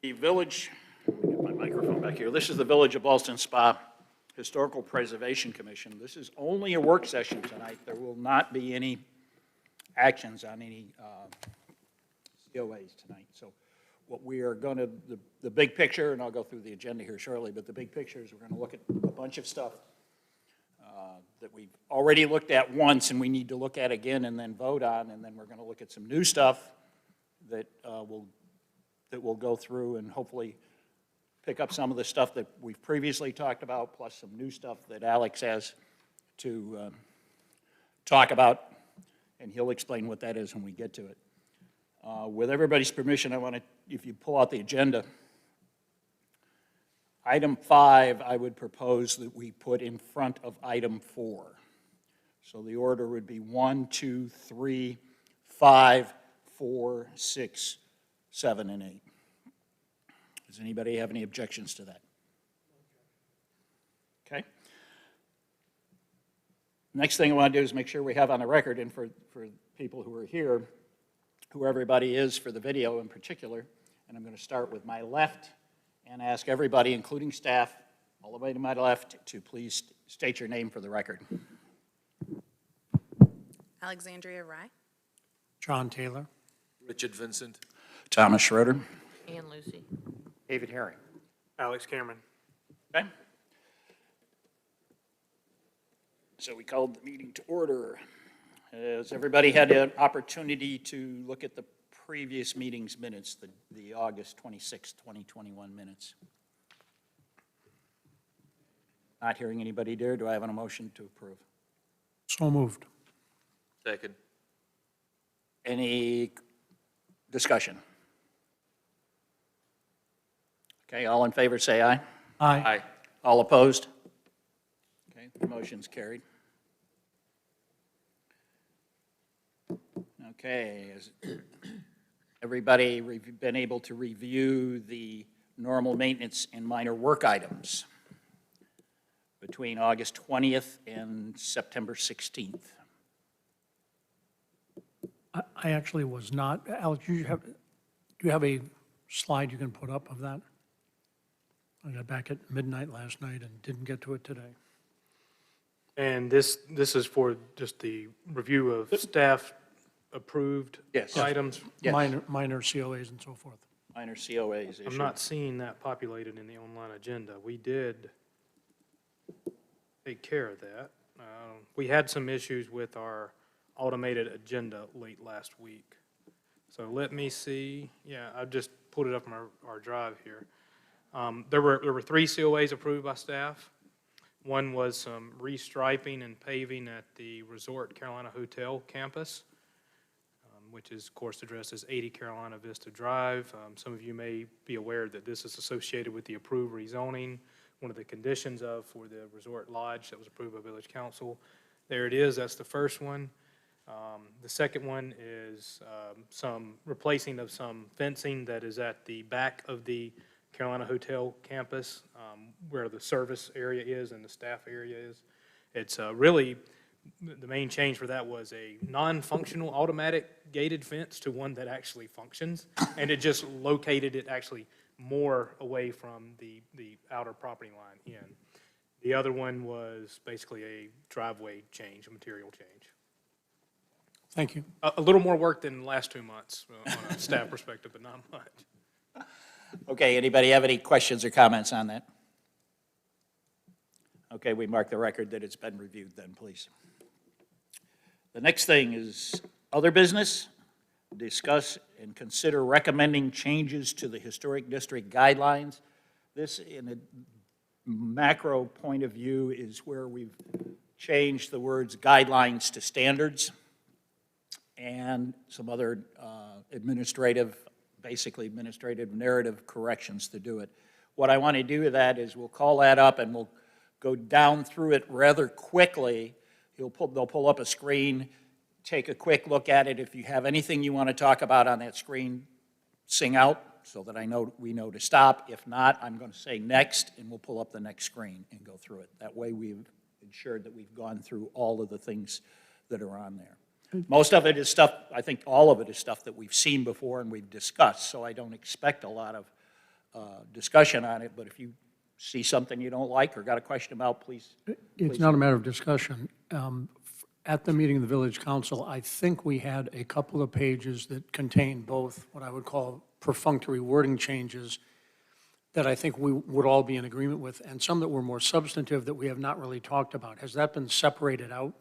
The village, let me get my microphone back here. This is the Village of Ballston Spa Historical Preservation Commission. This is only a work session tonight. There will not be any actions on any COAs tonight. So what we are going to, the big picture, and I'll go through the agenda here shortly, but the big picture is we're going to look at a bunch of stuff that we've already looked at once and we need to look at again and then vote on, and then we're going to look at some new stuff that we'll go through and hopefully pick up some of the stuff that we've previously talked about, plus some new stuff that Alex has to talk about, and he'll explain what that is when we get to it. With everybody's permission, I want to, if you pull out the agenda, item 5, I would propose that we put in front of item 4. So the order would be 1, 2, 3, 5, 4, 6, 7, and 8. Does anybody have any objections to that? Okay. Next thing I want to do is make sure we have on the record, and for people who are here, who everybody is for the video in particular, and I'm going to start with my left and ask everybody, including staff, all the way to my left, to please state your name for the record. Alexandria Rye. John Taylor. Richard Vincent. Thomas Schroeder. Ann Lucy. David Herring. Alex Cameron. Okay. So we called the meeting to order. Has everybody had an opportunity to look at the previous meeting's minutes, the August 26, 2021 minutes? Not hearing anybody there. Do I have a motion to approve? So moved. Second. Any discussion? Okay, all in favor say aye. Aye. Aye. All opposed? Okay, the motion's carried. Okay, has everybody been able to review the normal maintenance and minor work items between August 20th and September 16th? I actually was not. Alex, do you have a slide you can put up of that? I got back at midnight last night and didn't get to it today. And this is for just the review of staff-approved Yes. items? Yes. Minor COAs and so forth. Minor COAs issued. I'm not seeing that populated in the online agenda. We did take care of that. We had some issues with our automated agenda late last week. So let me see. Yeah, I've just pulled it up on our drive here. There were 3 COAs approved by staff. One was some restriping and paving at the Resort Carolina Hotel campus, which is, of course, addressed as 80 Carolina Vista Drive. Some of you may be aware that this is associated with the approved rezoning, one of the conditions for the Resort Lodge that was approved by Village Council. There it is. That's the first one. The second one is some replacing of some fencing that is at the back of the Carolina Hotel campus, where the service area is and the staff area is. It's really, the main change for that was a non-functional automatic gated fence to one that actually functions, and it just located it actually more away from the outer property line in. The other one was basically a driveway change, a material change. Thank you. A little more work than the last 2 months on a staff perspective, but not much. Okay, anybody have any questions or comments on that? Okay, we mark the record that it's been reviewed then, please. The next thing is other business. Discuss and consider recommending changes to the historic district guidelines. This, in a macro point of view, is where we've changed the words guidelines to standards and some other basically administrative narrative corrections to do it. What I want to do with that is we'll call that up and we'll go down through it rather quickly. They'll pull up a screen, take a quick look at it. If you have anything you want to talk about on that screen, sing out so that we know to stop. If not, I'm going to say next, and we'll pull up the next screen and go through it. That way we've ensured that we've gone through all of the things that are on there. Most of it is stuff, I think all of it is stuff that we've seen before and we've discussed, so I don't expect a lot of discussion on it, but if you see something you don't like or got a question about, please. It's not a matter of discussion. At the meeting of the village council, I think we had a couple of pages that contained both what I would call perfunctory wording changes that I think we would all be in agreement with, and some that were more substantive that we have not really talked about. Has that been separated out?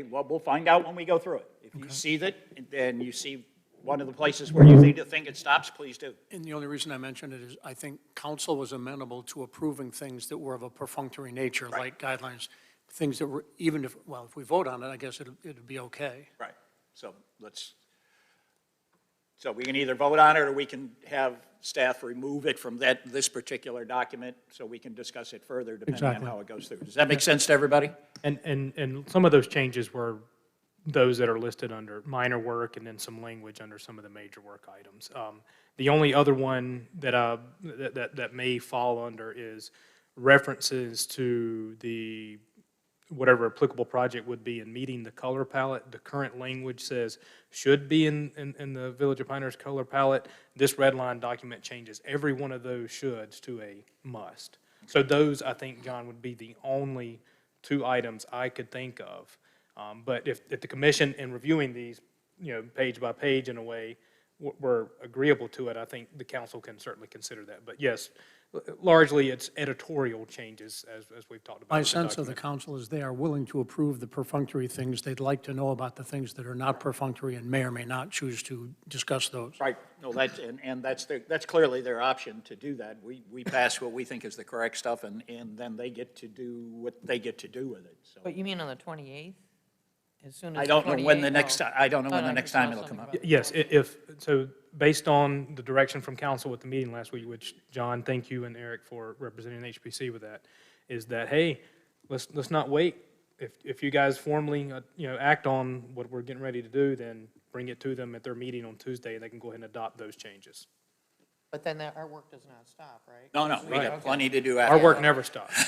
Well, we'll find out when we go through it. If you see that, then you see one of the places where you think it stops, please do. And the only reason I mentioned it is I think council was amenable to approving things that were of a perfunctory nature, like guidelines, things that were, even if, well, if we vote on it, I guess it'd be okay. Right. So we can either vote on it, or we can have staff remove it from this particular document so we can discuss it further depending on Exactly. how it goes through. Does that make sense to everybody? And some of those changes were those that are listed under minor work and then some language under some of the major work items. The only other one that may fall under is references to the whatever applicable project would be in meeting the color palette. The current language says should be in the Village of Pinehurst color palette. This red line document changes every one of those shoulds to a must. So those, I think, John, would be the only two items I could think of. But if the commission, in reviewing these, page by page in a way, were agreeable to it, I think the council can certainly consider that. But yes, largely it's editorial changes, as we've talked about. My with sense of the document. council is they are willing to approve the perfunctory things. They'd like to know about the things that are not perfunctory and may or may not choose to discuss those. Right. No, that's clearly their option to do that. We pass what we think is the correct stuff, and then they get to do what they get to do with it, so. But you mean on the 28th? As soon as I don't know when the 28th? next, Oh. I don't know when Oh, the no, next you time saw it'll come something up. about Yes, so based on the direction from council at the meeting last week, which, John, thank you, and Eric for representing HPC with that, is that, hey, let's not wait. If you guys formally, act on what we're getting ready to do, then bring it to them at their meeting on Tuesday, and they can go ahead and adopt those changes. But then our work does not stop, right? No, we got Okay. plenty to do Our after. work never stops.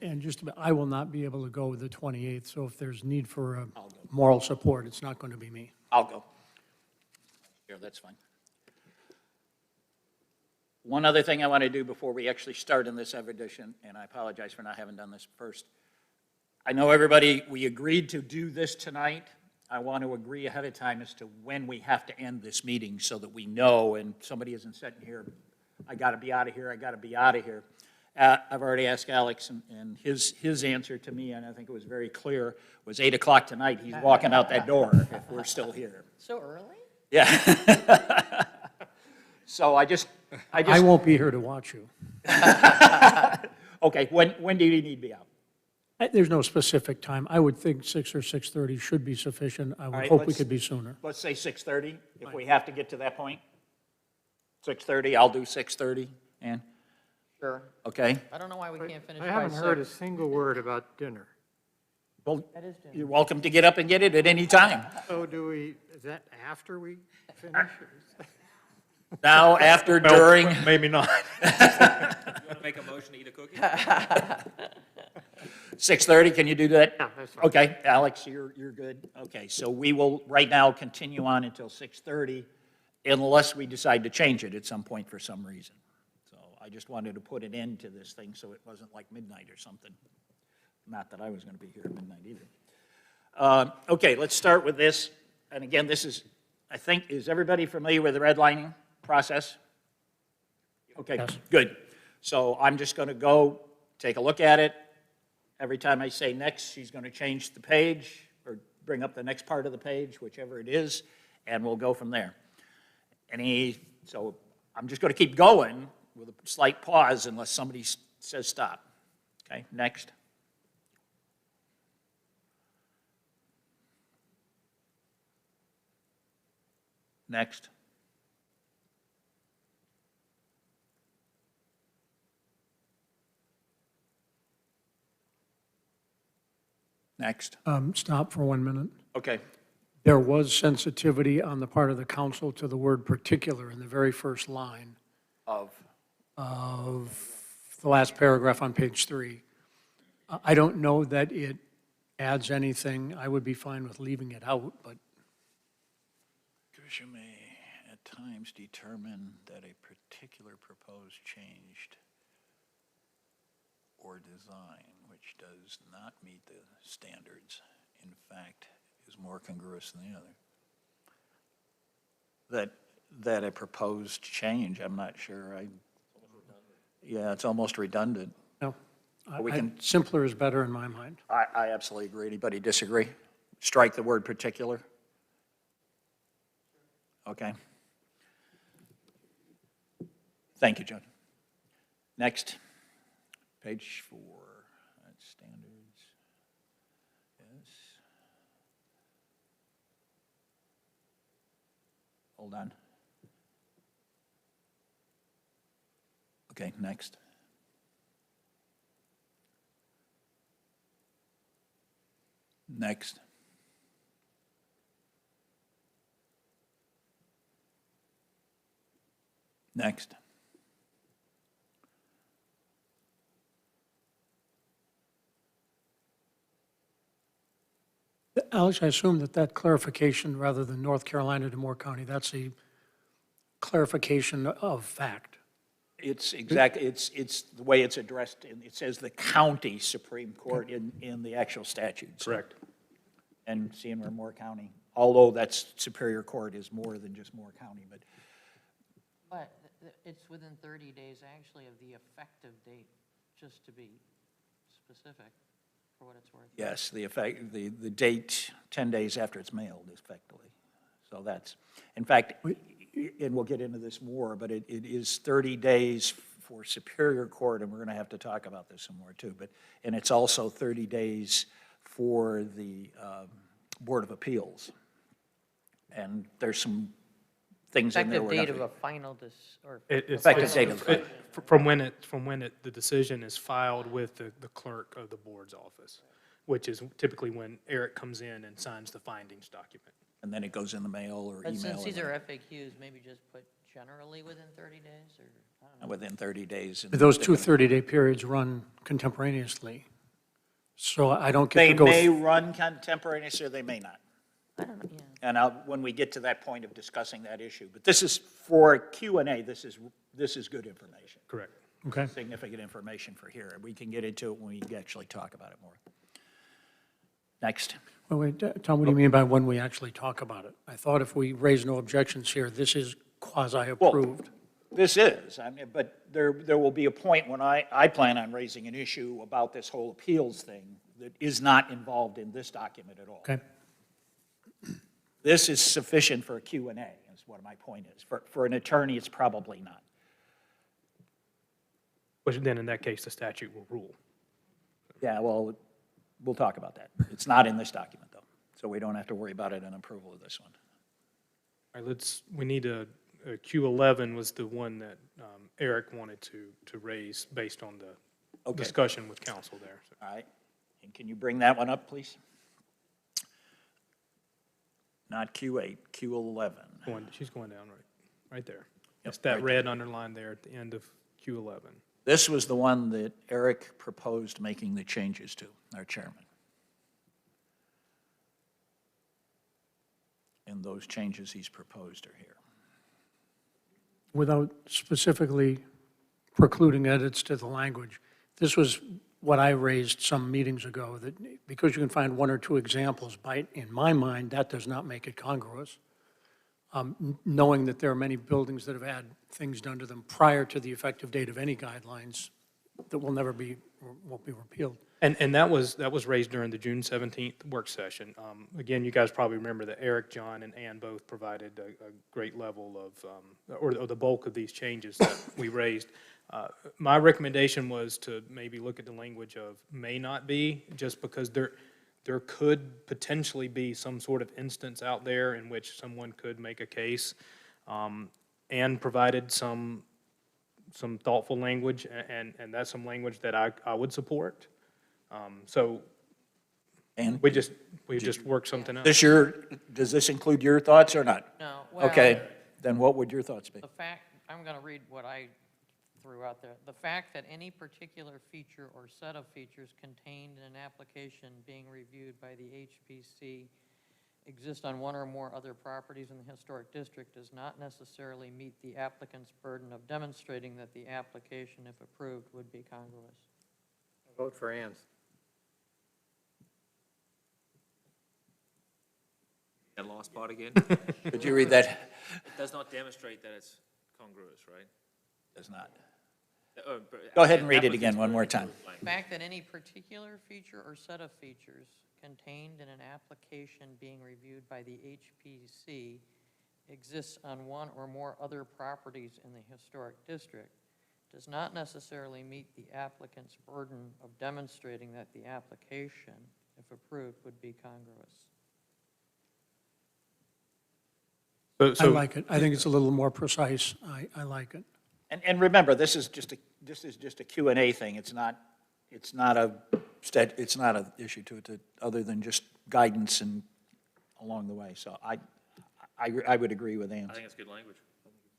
And just, I will not be able to go the 28th, so if there's need for I'll go. moral support, it's not going to be me. I'll go. Sure, that's fine. One other thing I want to do before we actually start in this edition, and I apologize for not having done this first. I know everybody, we agreed to do this tonight. I want to agree ahead of time as to when we have to end this meeting so that we know, and somebody isn't sitting here, I got to be out of here, I got to be out of here. I've already asked Alex, and his answer to me, and I think it was very clear, was 8 o'clock tonight, he's walking out that door if we're still here. So early? Yeah. So I I won't be here to watch you. okay, when do you need to be out? There's no specific time. I would think 6 or 6:30 should be sufficient. I would right, hope we let's- could be sooner. Let's say 6:30, if we have to get to that point. 6:30, I'll do 6:30, Ann, Sure. okay? I don't know why we can't finish I by haven't heard a 6. single word about dinner. Well, That is dinner. you're welcome to get up and get it at any time. So is that after we finish? Now, after, during, Maybe not. You want to make a motion to eat a cookie? 6:30, can you do that? Yeah, that's fine. Okay, Alex, you're good? Okay, so we will, right now, continue on until 6:30 unless we decide to change it at some point for some reason. So I just wanted to put an end to this thing so it wasn't like midnight or something. Not that I was going to be here at midnight either. Okay, let's start with this. And again, this is, I think, is everybody familiar with the redlining process? Okay, Yes. good. So I'm just going to go take a look at it. Every time I say next, she's going to change the page or bring up the next part of the page, whichever it is, and we'll go from there. So I'm just going to keep going with a slight pause unless somebody says stop. Okay, next. Next. Next. Stop for 1 minute. Okay. There was sensitivity on the part of the council to the word particular in the very first line Of, of the last paragraph on page 3. I don't know that it adds anything. I would be fine with leaving it out, but Commission may, at times determine that a particular proposed change or design which does not meet the standards, in fact, is more congruous than the other. That a proposed change, I'm not sure, yeah, it's almost redundant. No. We can- Simpler is better in my mind. I absolutely agree. Anybody disagree? Strike the word particular? Okay. Thank you, John. Next, page 4, that's standards. Yes. Hold on. Okay, next. Next. Next. Alex, I assume that clarification, rather than North Carolina to Moore County, that's a clarification of fact. It's exactly, it's the way it's addressed, it says the county Supreme Court in the actual statute. so- Correct. And seeing where Moore County, although that's Superior Court is more than just Moore County, but But it's within 30 days actually of the effective date, just to be specific, for what it's worth. yes, the effect, the date 10 days after it's mailed, effectively. So that's, in fact, and we'll get into this more, but it is 30 days for Superior Court, and we're going to have to talk about this some more too, but, and it's also 30 days for the Board of Appeals. And there's some things in there. Effective we're date gonna- of a final or. Effective date of the- From when the decision is filed with the clerk of the board's office, which is typically when Eric comes in and signs the findings document. And then it goes in the mail or But email. since or these are whatever. FAQs, maybe just put generally within 30 days, or, I don't know. Within 30 days. and Those they're two gonna- 30-day periods run contemporaneously. So I don't get They to go. may run contemporaneously or they may not. I don't know, yeah. And when we get to that point of discussing that issue, but this is for Q&A, this is good information, Correct. Okay. significant information for here. We can get into it when we actually talk about it more. Next. Wait, Tom, what do you mean by when we actually talk about it? I thought if we raise no objections here, this is quasi-approved. This is, I mean, but there will be a point when I plan on raising an issue about this whole appeals thing that is not involved in this document at all. Okay? This is sufficient for a Q&A, is what my point is. For an attorney, it's probably not. Which then in that case, the statute will rule. Yeah, well, we'll talk about that. It's not in this document, though, so we don't have to worry about it in approval of this one. All right, we need Q11 was the one that Eric wanted to raise based on the Okay. discussion with council there. So, All right, and can you bring that one up, please? Not Q8, Q11. She's going down right there. Yep, It's that right red underline there at the end of Q11. This was the one that Eric proposed making the changes to, our chairman. And those changes he's proposed are here. Without specifically precluding edits to the language, this was what I raised some meetings ago, that because you can find one or two examples, in my mind, that does not make it congruous. Knowing that there are many buildings that have had things done to them prior to the effective date of any guidelines that won't be repealed. And that was raised during the June 17th work session. Again, you guys probably remember that Eric, John, and Ann both provided a great level of, or the bulk of these changes that we raised. My recommendation was to maybe look at the language of may not be, just because there could potentially be some sort of instance out there in which someone could make a case, and provided some thoughtful language, and that's some language that I would support. So And we just worked something out. does this include your thoughts or not? No, well. Okay, then what would your thoughts be? The fact, I'm going to read what I threw out there. The fact that any particular feature or set of features contained in an application being reviewed by the HPC exist on one or more other properties in the historic district does not necessarily meet the applicant's burden of demonstrating that the application, if approved, would be congruous. Vote for Ann's. That last part again? Could you read that? It does not demonstrate that it's congruous, right? Does not. But Go ahead and read it applicant's again one more burden time. is blank. The fact that any particular feature or set of features contained in an application being reviewed by the HPC exists on one or more other properties in the historic district does not necessarily meet the applicant's burden of demonstrating that the application, if approved, would be congruous. I like it. I think it's a little more precise. I like it. And remember, this is just a Q&A thing. It's not a issue to it, other than just guidance and along the way. So I would agree with Ann. I think it's good language.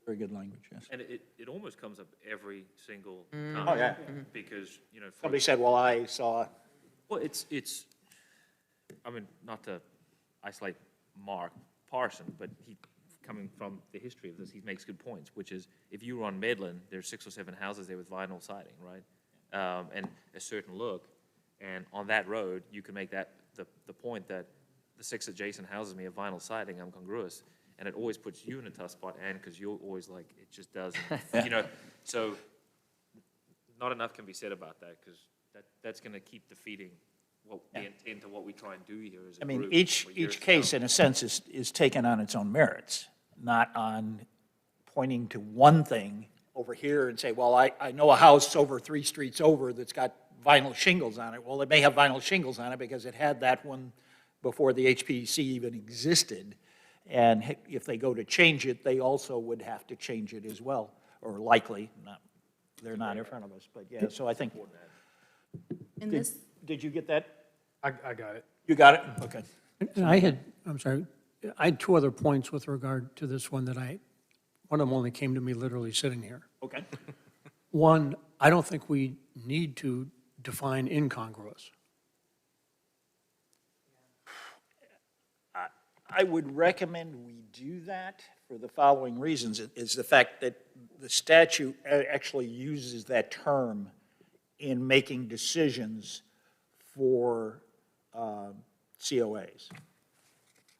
Very good language, yes. And it almost comes up every single Mm. time. Oh, yeah. Because, you know, Somebody said, well, I saw, well, it's, I mean, not to isolate Mark Parson, but he, coming from the history of this, he makes good points, which is, if you were on Medland, there's 6 or 7 houses there with vinyl siding, right? And a certain look, and on that road, you can make that, the point that the 6 adjacent houses may have vinyl siding, I'm congruous, and it always puts you in a tough spot, and because you're always like, it just doesn't, you know, so not enough can be said about that, because that's going to keep defeating what the intent of what we try and do here as a I mean, group each for years to case, come. in a sense, is taken on its own merits, not on pointing to one thing over here and say, well, I know a house over 3 streets over that's got vinyl shingles on it. Well, it may have vinyl shingles on it because it had that one before the HPC even existed. And if they go to change it, they also would have to change it as well, or likely, they're not in front of us, but yeah, so I think, And this, did you get that? I got it. You got it? Okay. And I'm sorry, I had 2 other points with regard to this one one of them only came to me literally sitting here. Okay. One, I don't think we need to define incongruous. I would recommend we do that for the following reasons, is the fact that the statute actually uses that term in making decisions for COAs.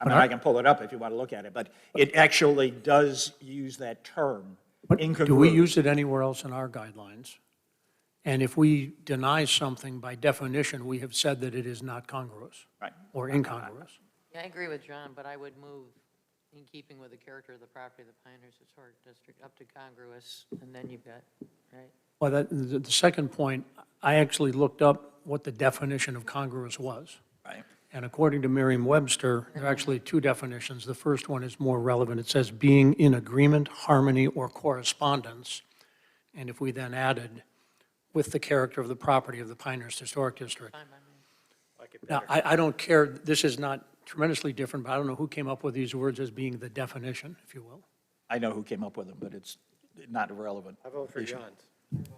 I mean, I can pull it up if you want to look at it, but it actually does use that term, But do we incongruous. use it anywhere else in our guidelines? And if we deny something, by definition, we have said that it is not congruous Right. or incongruous. Yeah, I agree with John, but I would move in keeping with the character of the property of the Pioneers Historic District up to congruous, and then you've got, right? Well, the second point, I actually looked up what the definition of congruous was. Right. And according to Merriam-Webster, there are actually 2 definitions. The first one is more relevant. It says being in agreement, harmony, or correspondence. And if we then added with the character of the property of the Pioneers Historic District. Fine by me. Like it Now, better. I don't care, this is not tremendously different, but I don't know who came up with these words as being the definition, if you will. I know who came up with them, but it's not irrelevant. I vote for issue. John's.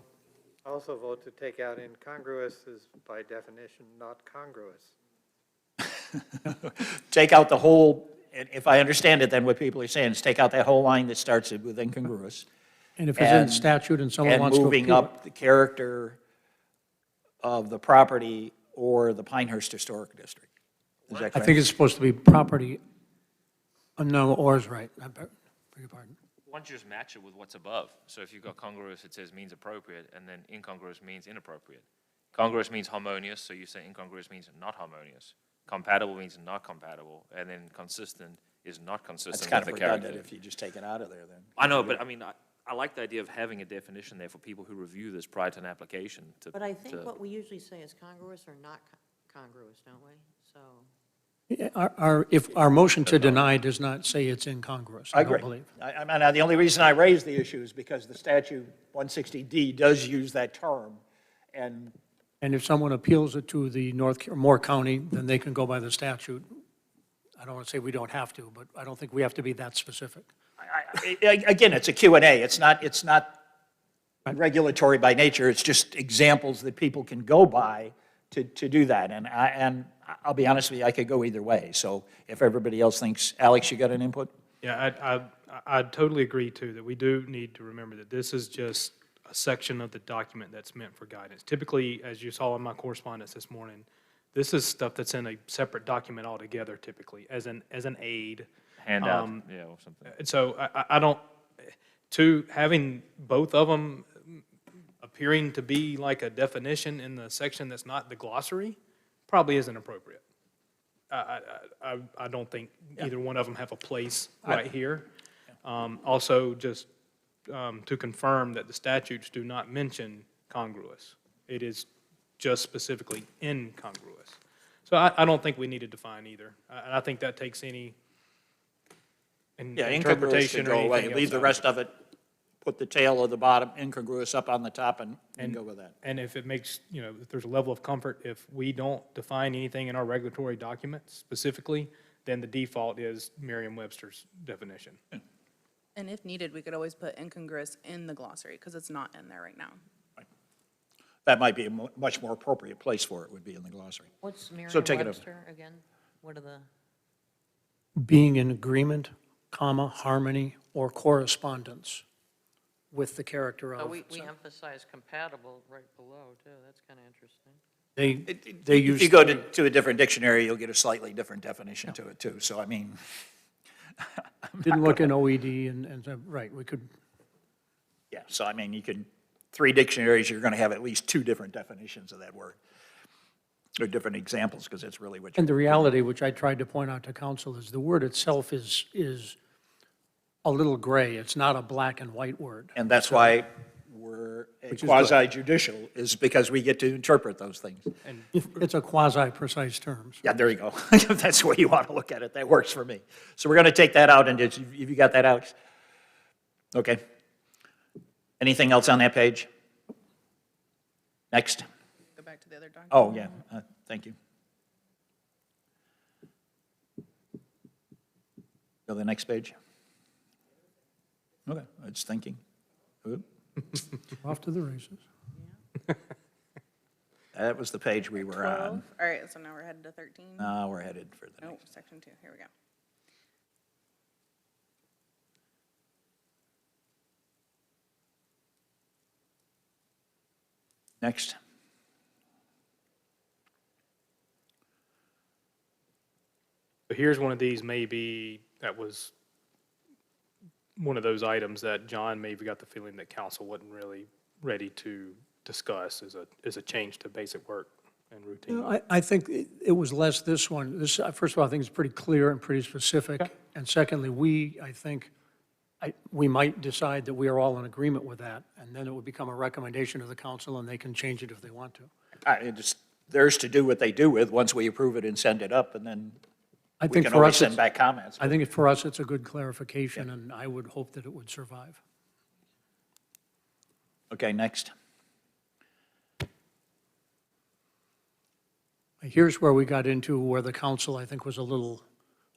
I also vote to take out incongruous is by definition not congruous. Take out the whole, and if I understand it, then what people are saying is take out that whole line that starts it with incongruous. And if it's in And- statute and someone And wants to moving appeal it. up the character of the property or the Pinehurst Historic District. Is that I correct? think it's supposed to be property, no, or is right, I beg your pardon. Why don't you just match it with what's above? So if you've got congruous, it says means appropriate, and then incongruous means inappropriate. Congruous means harmonious, so you say incongruous means not harmonious. Compatible means not compatible, and then consistent is not That's consistent kind with of the character. redundant if you just take it out of there then. I know, but I mean, I like the idea of having a definition there for people who review this prior to an application to. But I think to- what we usually say is congruous or not congruous, don't we? So, Yeah, if our motion to deny does not say it's incongruous, I I don't agree. believe. I mean, the only reason I raised the issue is because the statute 160D does use that term, and And if someone appeals it to the Moore County, then they can go by the statute. I don't want to say we don't have to, but I don't think we have to be that specific. again, it's a Q&A. It's not regulatory by nature. It's just examples that people can go by to do that. And I'll be honest with you, I could go either way. So if everybody else thinks, Alex, you got an input? Yeah, I totally agree too, that we do need to remember that this is just a section of the document that's meant for guidance. Typically, as you saw in my correspondence this morning, this is stuff that's in a separate document altogether typically, as an aid. Handout, yeah, or something. And so I don't, having both of them appearing to be like a definition in the section that's not the glossary probably isn't appropriate. I don't think either one of them have a place right here. Also, just to confirm that the statutes do not mention congruous. It is just specifically incongruous. So I don't think we need to define either. I think that takes any Yeah, incongruous interpretation could or go away. anything else. Leave the rest of it, put the tail of the bottom, incongruous up on the top, and go with that. And if it makes, if there's a level of comfort, if we don't define anything in our regulatory documents specifically, then the default is Merriam-Webster's definition. And if needed, we could always put incongruous in the glossary, because it's not in there right now. That might be a much more appropriate place for it, would be in the glossary. What's So take it over. Merriam-Webster again? What are the, Being in agreement, comma, harmony, or correspondence with the character oh, of. we emphasize compatible right below too, that's kind of interesting. They If use. you go to a different dictionary, you'll get a slightly different definition to it, too. So, I mean, Didn't look in OED right, we could, yeah, so, I mean, you can, 3 dictionaries, you're going to have at least 2 different definitions of that word, or different examples, because it's really what and you're, the reality, which I tried to point out to council, is the word itself is a little gray. It's not a black and white word. and that's why we're Which is good. quasi-judicial, is because we get to interpret those things. It's a quasi-precise term. Yeah, there you go. If that's the way you want to look at it, that works for me. So we're going to take that out, and have you got that, Alex? Okay. Anything else on that page? Next. Go back to the other document. Oh, yeah, thank you. Go to the next page. Okay, it's thinking. Oop. Off to the races. That was the page we were 12. on. All right, so now we're headed to 13. Now we're headed for the Oh, next. section 2, here we go. Next. So here's one of these maybe that was one of those items that John maybe got the feeling that council wasn't really ready to discuss as a change to basic work and routine. I think it was less this one. This, first of all, I think it's pretty clear and pretty specific. And secondly, we might decide that we are all in agreement with that, and then it would become a recommendation of the council, and they can change it if they want to. Theirs to do what they do with, once we approve it and send it up, and then I we think can for always us, send back comments. I think for us, it's a good clarification, and I would hope that it would survive. Okay, next. Here's where we got into where the council, I think, was a little,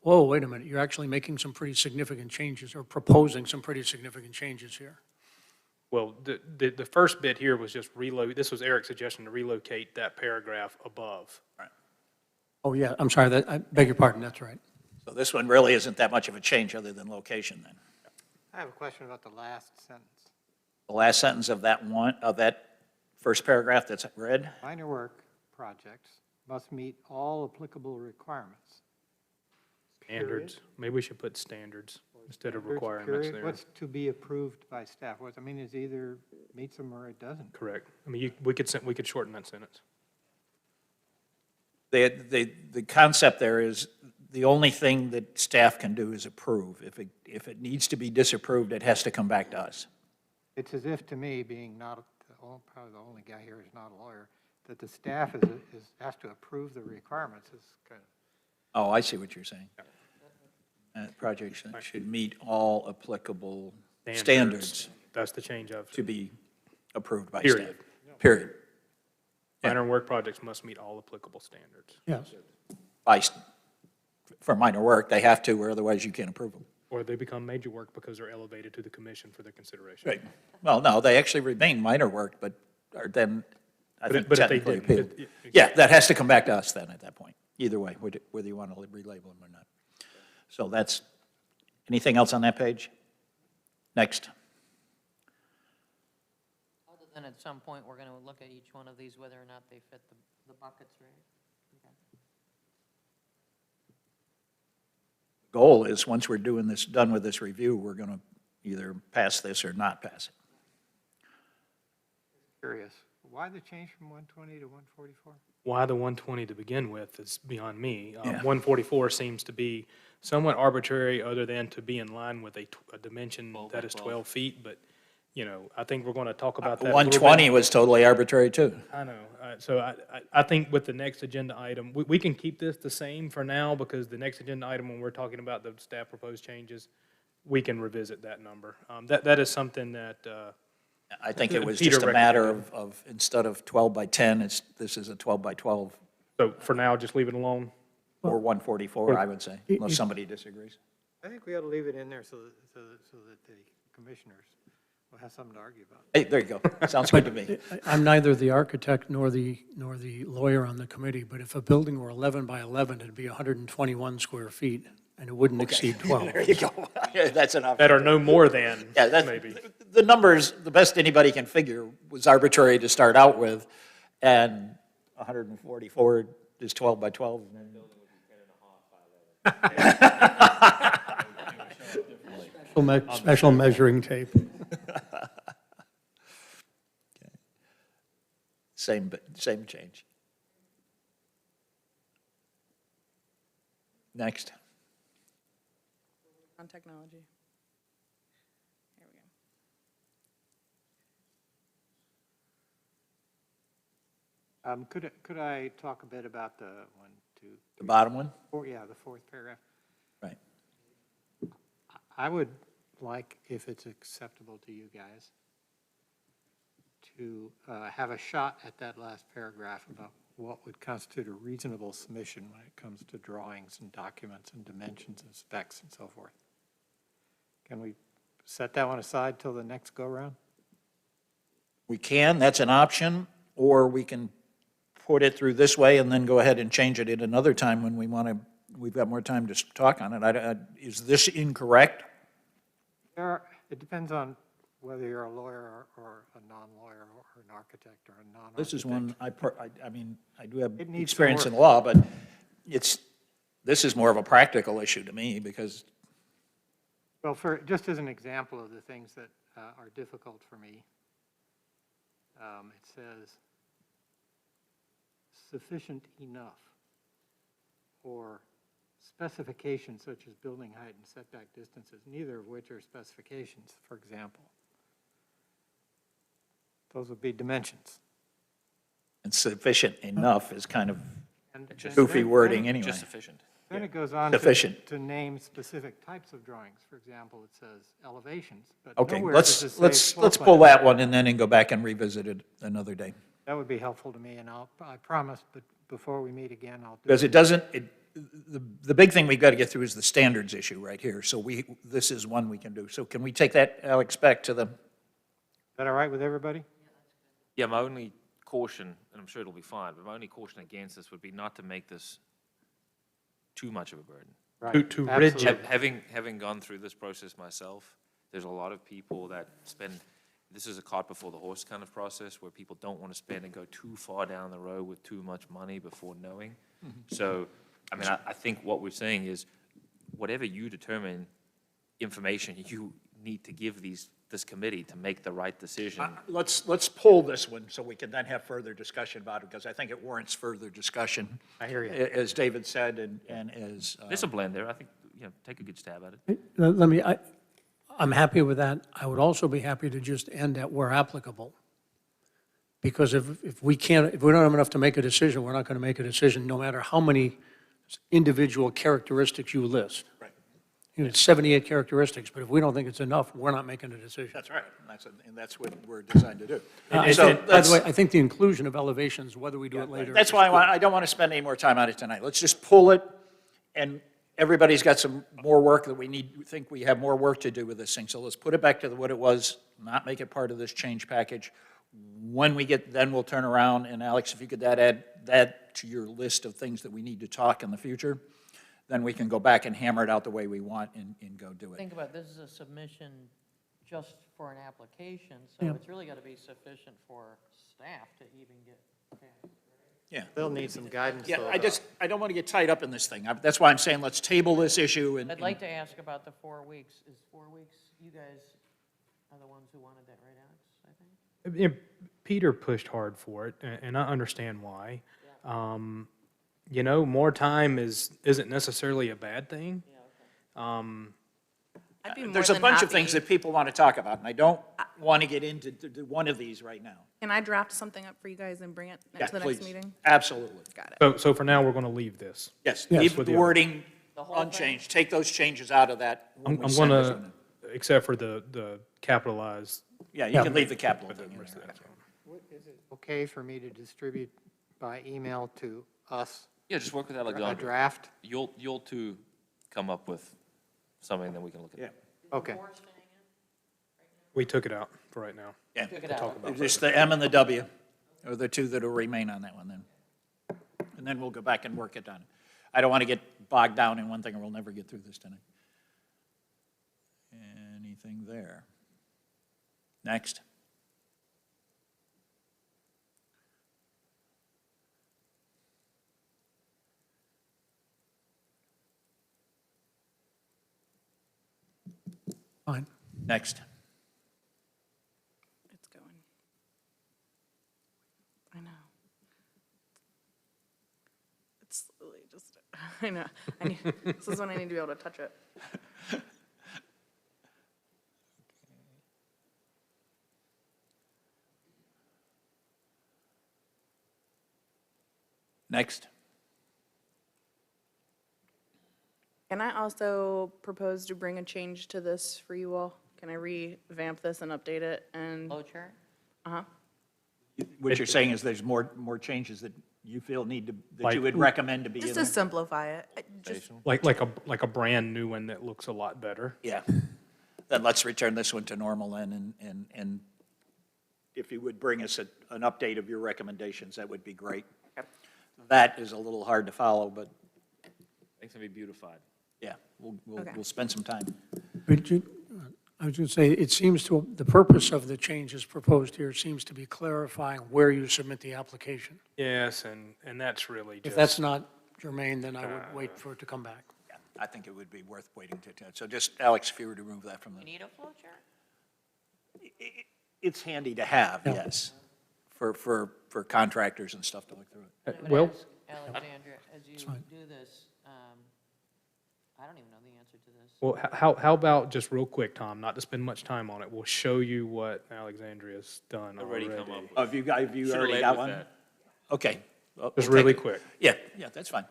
whoa, wait a minute, you're actually making some pretty significant changes, or proposing some pretty significant changes here. Well, the first bit here was just this was Eric's suggestion to relocate that paragraph above. Oh, yeah, I'm sorry, I beg your pardon, that's right. So this one really isn't that much of a change other than location then. I have a question about the last sentence. The last sentence of that first paragraph that's read, Minor work projects must meet all applicable requirements. Standards. Maybe we should put standards instead of Standards, requirements period. there. What's to be approved by staff? What, I mean, it's either meets them or it doesn't. Correct. I mean, we could shorten that sentence. the concept there is the only thing that staff can do is approve. If it needs to be disapproved, it has to come back to us. It's as if, to me, being probably the only guy here who's not a lawyer, that the staff has to approve the requirements is kind of. Oh, I see what you're saying. Project should meet all applicable standards That's the change of, to be approved by staff. Period. Period. minor work projects must meet all applicable standards. Yes. For minor work, they have to, or otherwise you can't approve them. Or they become major work because they're elevated to the commission for their consideration. Right. Well, no, they actually remain minor work, but are then, I think, But if they technically didn't, appealed. Yeah, that has to come back to us then at that point. either way, whether you want to relabel them or not. So that's, anything else on that page? Next. Other than at some point, we're going to look at each one of these, whether or not they fit the buckets, right? Okay. Goal is, once we're doing this, done with this review, we're going to either pass this or not pass it. Curious, why the change from 120 to 144? Why the 120 to begin with is beyond me. Yeah. 144 seems to be somewhat arbitrary, other than to be in line with a dimension 12 that by is 12. 12 feet, but, you know, I think we're going to talk about that a little bit. 120 was totally arbitrary, too. I know, so I think with the next agenda item, we can keep this the same for now, because the next agenda item, when we're talking about the staff proposed changes, we can revisit that number. That is something that, I think it was Peter just a matter recommended. of, instead of 12 by 10, this is a 12 by 12, so for now, just leave it alone. or 144, I would say, unless somebody disagrees. I think we ought to leave it in there so that the commissioners will have something to argue about. Hey, there you go. Sounds good to me. I'm neither the architect nor the lawyer on the committee, but if a building were 11 by 11, it'd be 121 square feet, and it wouldn't exceed 12. There you go. That's enough. That are no more than, Yeah, that's, maybe. the numbers, the best anybody can figure was arbitrary to start out with, and 144 is 12 by 12. Special measuring tape. Same change. Next. On technology. Here we go. Could I talk a bit about the one, two, The bottom one? four, yeah, the fourth paragraph? Right. I would like, if it's acceptable to you guys, to have a shot at that last paragraph about what would constitute a reasonable submission when it comes to drawings and documents and dimensions and specs and so forth. Can we set that one aside till the next go-round? We can, that's an option, or we can put it through this way and then go ahead and change it at another time when we want to, we've got more time to talk on it. Is this incorrect? It depends on whether you're a lawyer or a non-lawyer or an architect or a non-architect. This is one, I mean, I do have It needs some experience in work. law, but this is more of a practical issue to me, because, Well, just as an example of the things that are difficult for me, it says sufficient enough, or specifications such as building height and setback distances, neither of which are specifications, for example. Those would be dimensions. and sufficient enough is kind of And goofy then- wording anyway. Just sufficient. Then it goes on Sufficient. to name specific types of drawings. For example, it says elevations, but Okay, nowhere does it let's say floor pull plan. that one and then go back and revisit it another day. That would be helpful to me, and I promise, but before we meet again, I'll do Because it doesn't, the big thing we've got to get through is the standards issue right here. So this is one we can do. So can we take that, Alex, back to the, Is that all right with everybody? Yeah, my only caution, and I'm sure it'll be fine, but my only caution against this would be not to make this too much of a burden. Right. Too Absolutely. rigid. Having gone through this process myself, there's a lot of people that spend, this is a cart before the horse kind of process, where people don't want to spend and go too far down the road with too much money before knowing. So, I mean, I think what we're saying is, whatever you determine information you need to give this committee to make the right decision. let's pull this one so we can then have further discussion about it, because I think it warrants further discussion. I hear you. As David said, and as, There's a blend there. I think, take a good stab at it. Let me, I'm happy with that. I would also be happy to just end at where applicable. Because if we don't have enough to make a decision, we're not going to make a decision, no matter how many individual characteristics you list. Right. You know, it's 78 characteristics, but if we don't think it's enough, we're not making a decision. That's right, and that's what we're designed to do. By So the way, I think the inclusion of elevations, whether we do it later. that's why I don't want to spend any more time on it tonight. Let's just pull it, and everybody's got some more work that we think we have more work to do with this thing. So let's put it back to what it was, not make it part of this change package. When we get, then we'll turn around, and Alex, if you could add that to your list of things that we need to talk in the future, then we can go back and hammer it out the way we want and go do it. Think about, it, this is a submission just for an application, Yeah. so it's really got to be sufficient for staff to even get passed. Yeah. They'll need some guidance. Yeah, though, I don't want to get tied up in this thing. That's why I'm saying let's table this issue and. I'd like to ask about the 4 weeks. Is 4 weeks, you guys are the ones who wanted that, right, Alex, I think? Peter pushed hard for it, and I understand why. You know, more time isn't necessarily a bad thing. I'd be more There's a than bunch of things happy. that people want to talk about, and I don't want to get into one of these right now. Can I draft something up for you guys and bring it Yeah, to the next please. meeting? Absolutely. Got it. So for now, we're going to leave this. Yes, Yes. leave With the the other- wording The whole thing? unchanged. Take those changes out of that when I'm we going send this to, one in. except for the capitalized. Yeah, you can leave the capital thing in rest of there. that. Is it okay for me to distribute by email to us Yeah, just work with a Alexandra. draft? You'll two come up with something that we can look at. Yeah, Okay. We took it out for right now. yeah. Took it out. Just the M and the W are the two that will remain on that one then. And then we'll go back and work it on. I don't want to get bogged down in one thing or we'll never get through this tonight. Anything there? Next. Fine. Next. It's going. I know. It's slowly just, I know. This is when I need to be able to touch it. Next. Can I also propose to bring a change to this for you all? Can I revamp this and update it and, Flow chart? uh-huh. What you're saying is there's more changes that you feel need to, that Like- you would recommend to be in Just there? to simplify it, just, Like a brand new one that looks a lot better. Yeah. Then let's return this one to normal then, and if you would bring us an update of your recommendations, that would be great. That is a little hard to follow, but It's gonna be beautified. yeah, Okay. we'll spend some time. But I was going to say, it seems to, the purpose of the changes proposed here seems to be clarifying where you submit the application. Yes, and that's really If just. that's not germane, then I would wait for it to come back. Yeah, I think it would be worth waiting to, so just, Alex, if you were to remove that from You the, need a flow chart? it's handy to have, Yeah. yes, for contractors and stuff to look through it. I would Well, ask Alexandra, as you fine. do this, I don't even know the answer to this. Well, how about just real quick, Tom, not to spend much time on it, we'll show you what Alexandria's done Already already. come up with. Oh, have you Should've already led got with one? that. Okay. Well, Just we'll really take it. quick. Yeah, that's fine.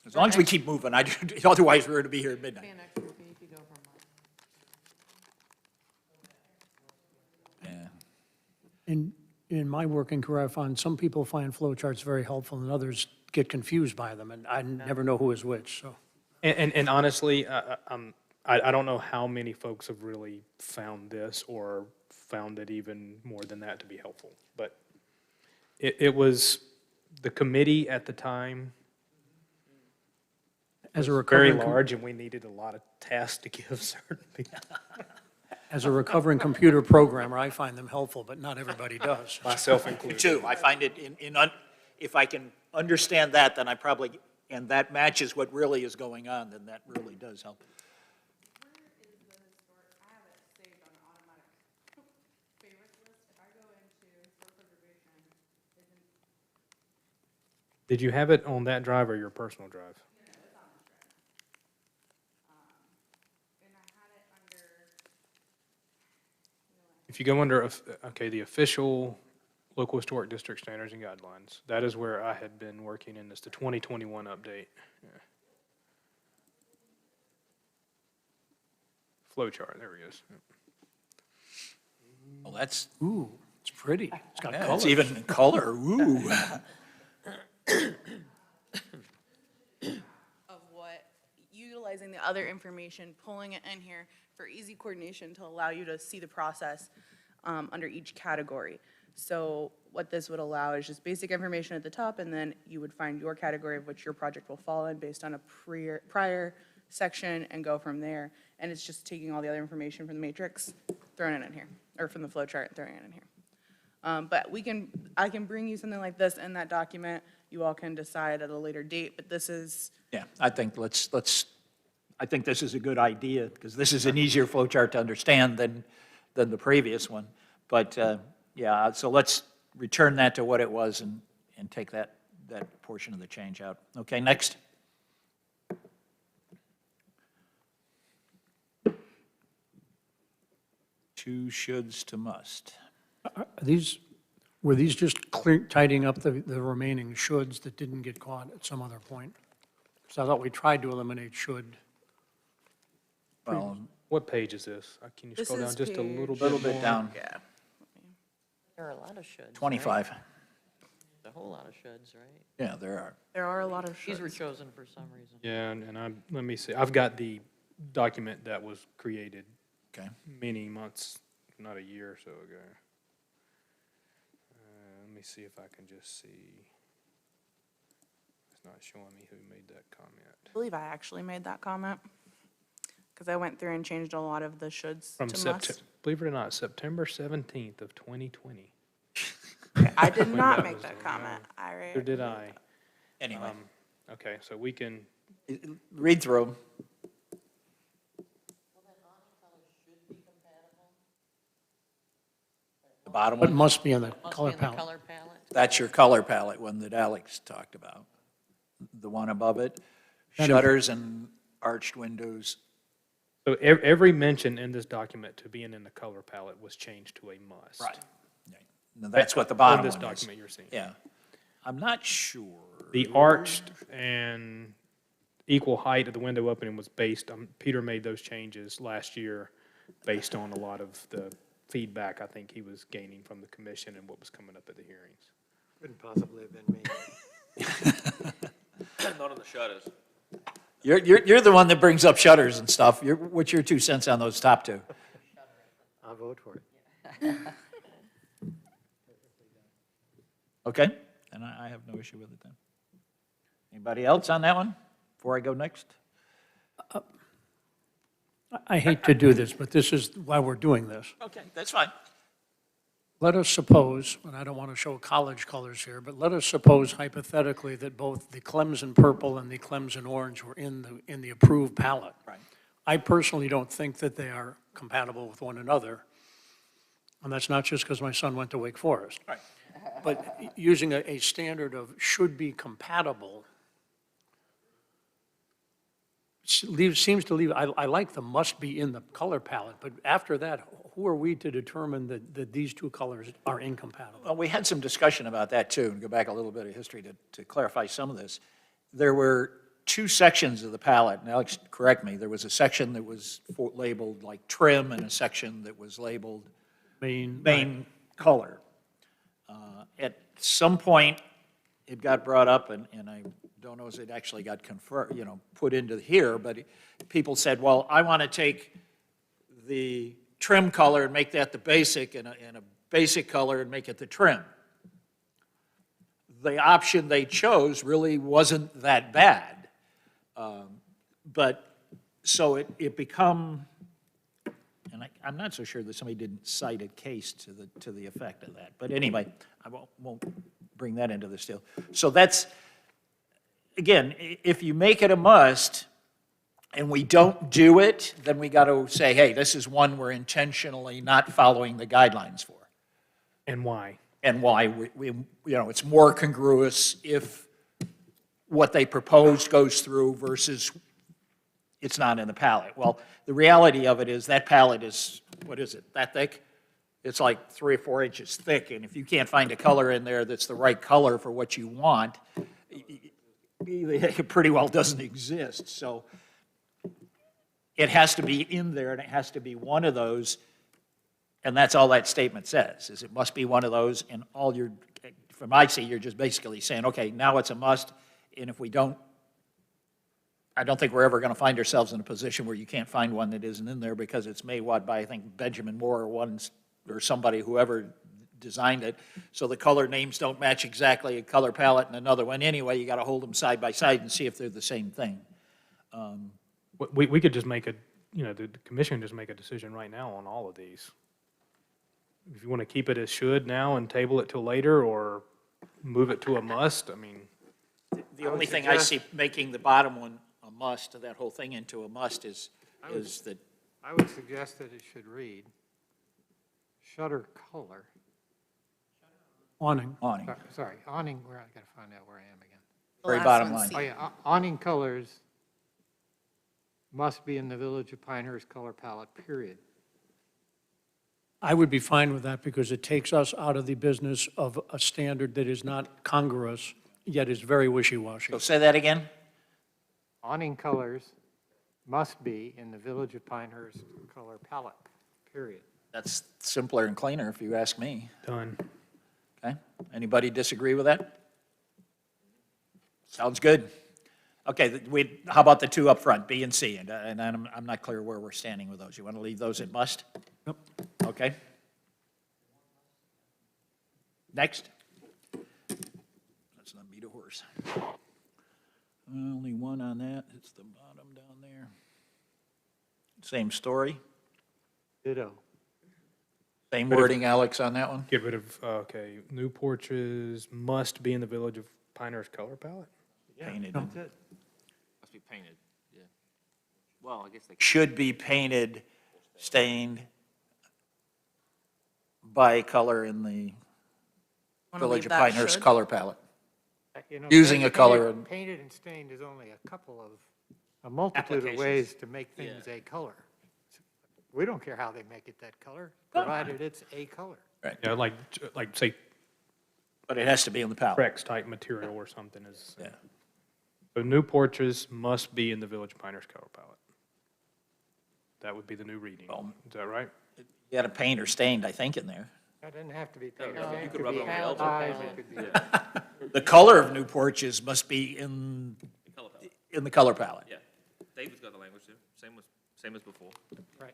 As long as we keep moving, otherwise we're going to be here at midnight. Pay an extra fee if you go from, Yeah. In my working career, I found some people find flowcharts very helpful and others get confused by them, and I never know who is which, so. And honestly, I don't know how many folks have really found this or found it even more than that to be helpful. But it was, the committee at the time As a very recovering, large, and we needed a lot of tasks to give certain people, as a recovering computer programmer, I find them helpful, but not everybody does. myself Me included. too. I find it if I can understand that, then I probably, and that matches what really is going on, then that really does help. Did you have it on that drive or your personal drive? If you go under, okay, the official local historic district standards and guidelines, that is where I had been working in, it's the 2021 update. Yeah. Flow chart, there he is. Well, that's, Ooh, it's pretty. It's got yeah, color. it's even in color, ooh. of what, utilizing the other information, pulling it in here for easy coordination to allow you to see the process under each category. So what this would allow is just basic information at the top, and then you would find your category of which your project will fall in based on a prior section and go from there. And it's just taking all the other information from the matrix, throwing it in here, or from the flow chart and throwing it in here. But I can bring you something like this in that document. You all can decide at a later date, but this is, Yeah, I think I think this is a good idea, because this is an easier flow chart to understand than the previous one. But, yeah, so let's return that to what it was and take that portion of the change out. Okay, next. Two shoulds to must. Were these just tidying up the remaining shoulds that didn't get caught at some other point? Because I thought we tried to eliminate should. Well, What page is this? Can you This scroll down is just a little page- bit? little bit more? down, yeah. There are a lot of shoulds, right? 25. A whole lot of shoulds, right? Yeah, there are. There are a lot of These were shoulds. chosen for some reason. Yeah, let me see, I've got the document that was created Okay. many months, not a year or so ago. Let me see if I can just see. It's not showing me who made that comment. I believe I actually made that comment, because I went through and changed a lot of the shoulds From to September, must. believe it or not, September 17th of 2020. I did not that make was that the- comment. Or did I? Anyway, Okay, so we can, read through 'em. The bottom But one, must be in the Must be color in the palette. color palette. that's your color palette one that Alex talked about. The one above it, Kind of- shutters and arched windows. so every mention in this document to being in the color palette was changed to a must. Now, that's what the On bottom this one is. document you're seeing. Yeah. I'm not sure. The arched and equal height of the window opening was based on, Peter made those changes last year based on a lot of the feedback I think he was gaining from the commission and what was coming up at the hearings. Couldn't possibly have been me. Not on the shutters. You're the one that brings up shutters and stuff. What's your 2 cents on those top two? I'll vote for it. Okay, and I have no issue with it then. Anybody else on that one before I go next? I hate to do this, but this is why we're doing this. Okay, that's fine. Let us suppose, and I don't want to show college colors here, but let us suppose hypothetically that both the Clemson purple and the Clemson orange were in the approved palette. Right. I personally don't think that they are compatible with one another. And that's not just because my son went to Wake Forest. Right. But using a standard of should be compatible seems to leave, I like the must be in the color palette, but after that, who are we to determine that these two colors are incompatible? Well, we had some discussion about that too, and go back a little bit of history to clarify some of this. There were 2 sections of the palette, and Alex, correct me, there was a section that was labeled like trim and a section that was labeled main color. At some point, it got brought up, and I don't know if it actually got put into here, but people said, well, I want to take the trim color and make that the basic, and a basic color and make it the trim. The option they chose really wasn't that bad. But, so it become, and I'm not so sure that somebody didn't cite a case to the effect of that. But anyway, I won't bring that into this deal. So that's, again, if you make it a must and we don't do it, then we got to say, hey, this is one we're intentionally not following the guidelines for. And why? And why it's more congruous if what they proposed goes through versus it's not in the palette. Well, the reality of it is that palette is, what is it, that thick? It's like 3 or 4 inches thick, and if you can't find a color in there that's the right color for what you want, it pretty well doesn't exist. So it has to be in there, and it has to be one of those, and that's all that statement says, is it must be one of those, and all you're, from my seat, you're just basically saying, okay, now it's a must, and if we don't, I don't think we're ever going to find ourselves in a position where you can't find one that isn't in there because it's made, by, I think, Benjamin Moore or somebody, whoever designed it, so the color names don't match exactly a color palette and another one anyway. You got to hold them side by side and see if they're the same thing. We could just make a, the commission can just make a decision right now on all of these. If you want to keep it as should now and table it till later, or move it to a must, I mean, The only thing I see making the bottom one a must, that whole thing into a must is that, I would suggest that it should read shutter color. Awning. awning, Sorry, awning, where, I gotta find out where I am again. The very last bottom one's line. C. Oh, yeah, awning colors must be in the Village of Pinehurst color palette, period. I would be fine with that because it takes us out of the business of a standard that is not congruous, yet is very wishy-washy. So say that again? Awning colors must be in the Village of Pinehurst color palette, period. That's simpler and cleaner, if you ask me. done. Okay? Anybody disagree with that? Sounds good. Okay, how about the two up front, B and C? And I'm not clear where we're standing with those. You want to leave those at must? Yep. Okay. Next. Let's not beat a horse. Only one on that. It's the bottom down there. Same story. Ditto. Same wording, Alex, on that one? Get rid of, okay, new porches must be in the Village of Pinehurst color palette? Painted. That's it. Must be painted, yeah. Well, I guess they. Should be painted, stained by color in the Wanna Village leave of that Pinehurst should? color palette. Using a Painted- color and- Painted and stained is only a multitude of ways to make things a color. We don't care how they make it that color, provided it's a color. Yeah, like say But it has to be in the palette. Trex type material or something is. Yeah. So new porches must be in the Village of Pinehurst color palette. That would be the new reading. Well- Is that right? You got to paint or stained, I think, in there. That doesn't have to be painted. No, you It could could rub be it on the elbow. advertised, it could be- The color of new porches must be in Color palette, the color palette. yeah. David's got the language too, same as before.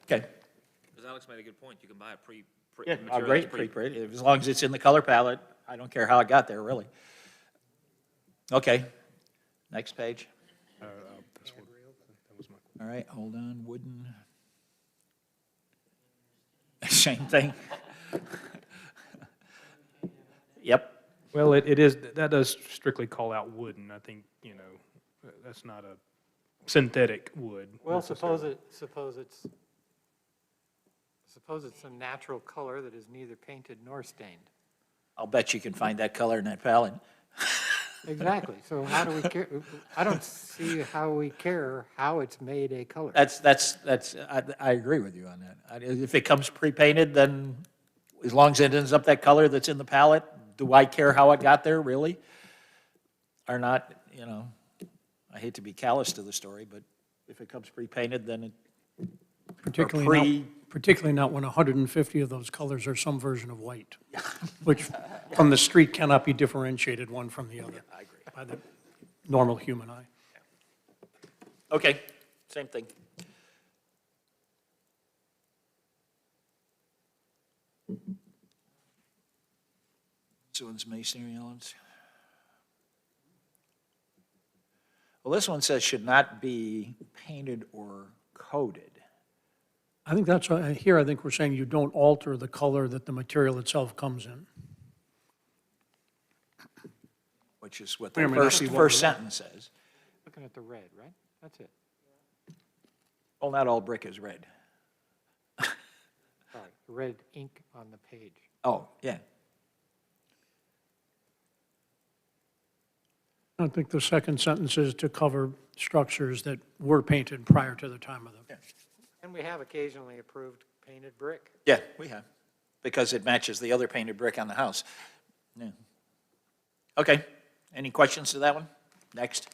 Okay. Because Alex made a good point, you can buy a Yeah, material that's great, pre-print, as long as it's in the color palette, I don't care how it got there, really. Okay, next page. This one. That was my. All right, hold on, wooden. Same thing. Yep, Well, it is, that does strictly call out wooden. I think, that's not a synthetic wood. Well, necessarily. suppose it's a natural color that is neither painted nor stained. I'll bet you can find that color in that palette. Exactly, so how do we care, I don't see how we care how it's made a color. I agree with you on that. If it comes pre-painted, then as long as it ends up that color that's in the palette, do I care how it got there, really? Or not, I hate to be callous to the story, but if it comes pre-painted, then it, Particularly not when 150 of those colors are some version of white, which from the street cannot be differentiated one from the other. I agree. By the normal human eye. Okay, same thing. This one's masonry elements. Well, this one says should not be painted or coated. I think that's, here I think we're saying you don't alter the color that the material itself comes in. Which is what Wait a the minute, first sentence says. Looking at the red, right? That's it. Well, not all brick is red. Sorry, red ink on the page. Oh, yeah. I think the second sentence is to cover structures that were painted prior to the time of the. And we have occasionally approved painted brick. Yeah, we have, because it matches the other painted brick on the house. Yeah. Okay, any questions to that one? Next.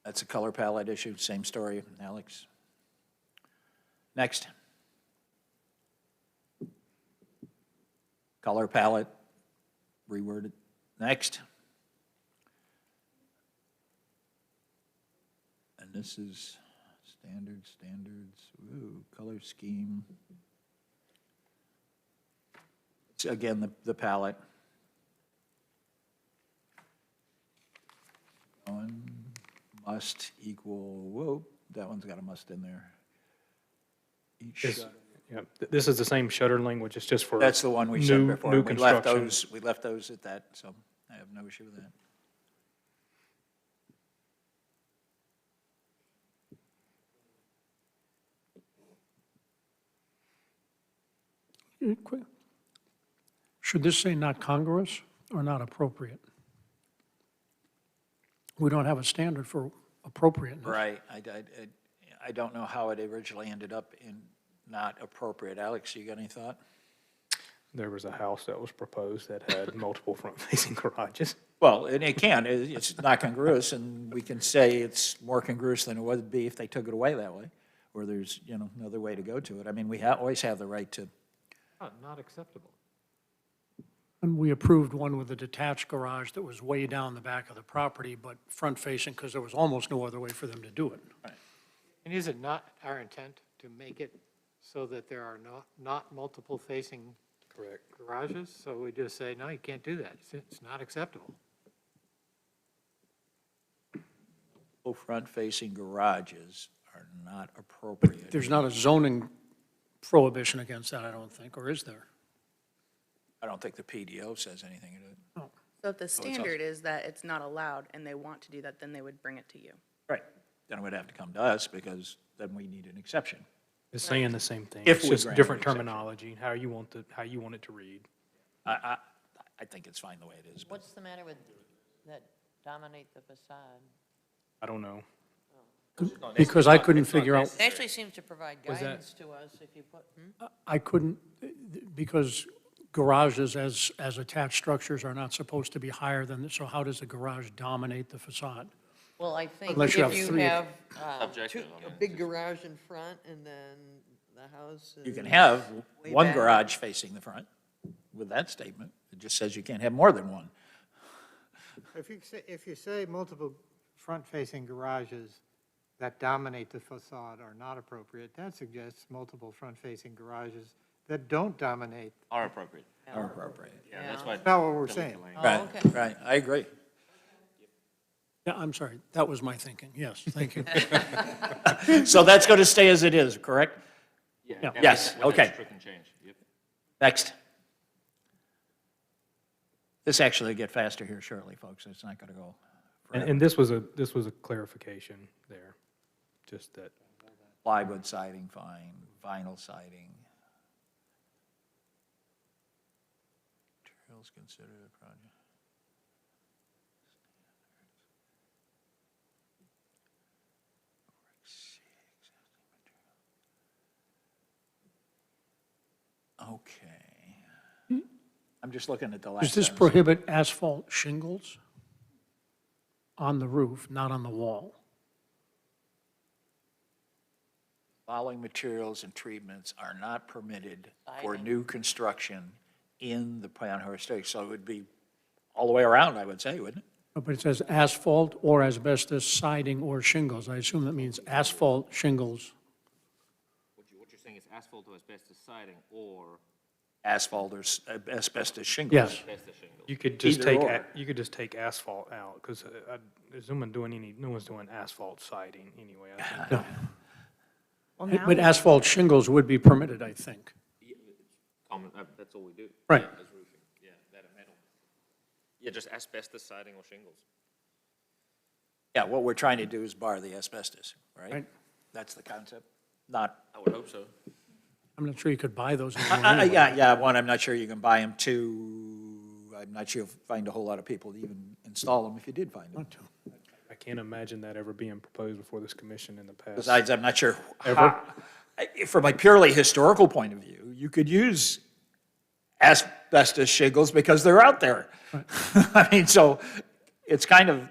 That's a color palette issue, same story, Alex. Next. Color palette, reworded. Next. And this is standards, ooh, color scheme. Again, the palette. One must equal, whoa, that one's got a must in there. Each This- shutter. Yeah, this is the same shutter language, it's just for. That's the one we said new- before. New We left construction. we left those at that, so I have no issue with that. Should this say not congruous or not appropriate? We don't have a standard for appropriateness. Right, I don't know how it originally ended up in not appropriate. Alex, you got any thought? There was a house that was proposed that had multiple front-facing garages. Well, and it can, it's not congruous, and we can say it's more congruous than it would be if they took it away that way, or there's, another way to go to it. I mean, we always have the right to, Not acceptable. And we approved one with a detached garage that was way down the back of the property, but front-facing, because there was almost no other way for them to do it. And is it not our intent to make it so that there are not multiple facing garages? So we just say, no, you can't do that. It's not acceptable. front-facing garages are not appropriate. There's not a zoning prohibition against that, I don't think, or is there? I don't think the PDO says anything in it. So if the standard is that it's not allowed and they want to do that, then they would bring it to you. Right. Then it would have to come to us, because then we need an exception. It's saying the same thing. If It's we just grant different an exception. terminology, how you want it to read. I think it's fine the way it is. but- What's the matter with that dominate the facade? I don't know. Because I couldn't figure out, It actually seems to provide Was that- guidance to us if you put, I couldn't, because garages as attached structures are not supposed to be higher than, so how does the garage dominate the facade? Well, I think Unless if you have you three- have Subjective, I a mean, big garage in front and then the house is. You can have way one back. garage facing the front with that statement. It just says you can't have more than one. If you say multiple front-facing garages that dominate the facade are not appropriate, that suggests multiple front-facing garages that don't dominate. Are appropriate. Are appropriate. Yeah, that's Yeah. why. Not what we're saying. Oh, Right, okay. right, I agree. Yeah, I'm sorry, that was my thinking, yes, thank you. So that's going to stay as it is, correct? Yeah. Yes, okay. Stricken change, yep. Next. This actually will get faster here shortly, folks. It's not going to go forever. And this was a clarification there, just that. Plywood siding, fine. Vinyl siding. Materials considered a project. Okay. I'm just looking at the last Does this sentence. prohibit asphalt shingles on the roof, not on the wall? Following materials and treatments are not permitted for Siding. new construction in the Plan Historic. So it would be all the way around, I would say, wouldn't it? But it says asphalt or asbestos siding or shingles. I assume that means asphalt shingles. What you're saying is asphalt or asbestos siding or Asphalt or asbestos shingles. Yes. asbestos shingles. You could just Either take, or. you could just take asphalt out, because I assume no one's doing asphalt siding anyway. I think. Well, now But asphalt shingles would be permitted, I think. Common, that's all we do. Right. As roofing, yeah, that and metal. Yeah, just asbestos siding or shingles. Yeah, what we're trying to do is bar the asbestos, right? Right. That's the concept, not, I would hope so. I'm not sure you could buy those anymore anyway. yeah, one, I'm not sure you can buy them. Two, I'm not sure you'll find a whole lot of people to even install them if you did find them. Not to. I can't imagine that ever being proposed before this commission in the past. Besides, I'm not sure. Ever? From a purely historical point of view, you could use asbestos shingles because they're out there. I mean, so it's kind of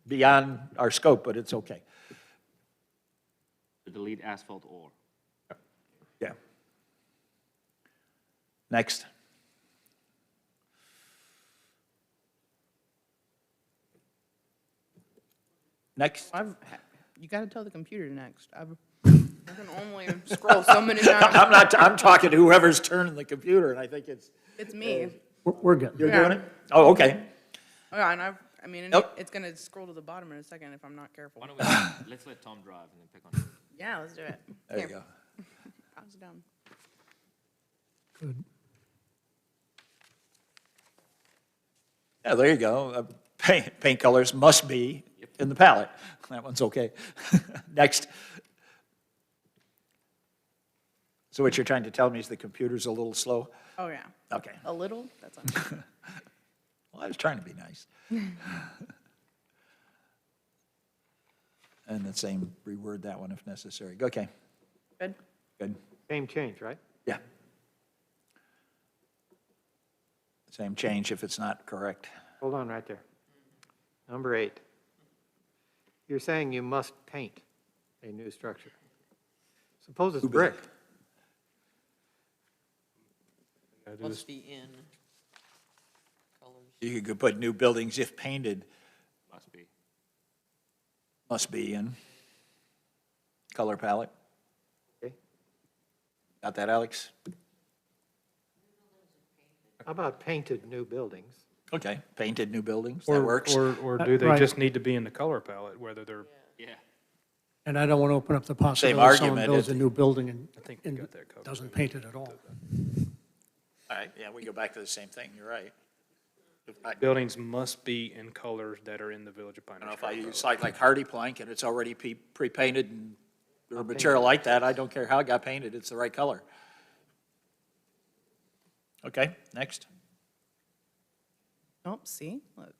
beyond our scope, but it's okay. Delete asphalt or. Yeah. Next. Next. You gotta tell the computer next. I can only scroll so many times. I'm talking to whoever's turning the computer, and I think it's, It's me. We're getting you're there. doing it? Oh, okay. Oh, yeah, and I mean, and Nope. it's gonna scroll to the bottom in a second if I'm not careful. Why don't we, let's let Tom drive and then pick on him. Yeah, let's do it. There you Here, go. pass it down. Good. Yeah, there you go. Paint colors must be in the palette. That one's okay. Next. So what you're trying to tell me is the computer's a little slow? Oh, yeah. Okay. A little, that's on. Well, I was trying to be nice. And the same, reword that one if necessary. Okay, Good. good. Same change, right? Yeah. Same change if it's not correct. Hold on right there. Number 8. You're saying you must paint a new structure. Suppose it's brick. Must be in colors. You could put new buildings if painted, Must be. must be in color palette. Okay. Got that, Alex? How about painted new buildings? Okay, painted new buildings, that works. Or do they Right. just need to be in the color palette, whether they're, Yeah. And I don't want to open up the possibility someone argument, builds a it- new building I think we and got that covered. doesn't paint it at all. All right, yeah, we go back to the same thing, you're right. I buildings must be in colors that are in the Village of Pioneer don't know if I Square use Code. like hardy plank and it's already pre-painted and or material like that, I don't care how it got painted, it's the right color. Okay, next. Oh, see? Look.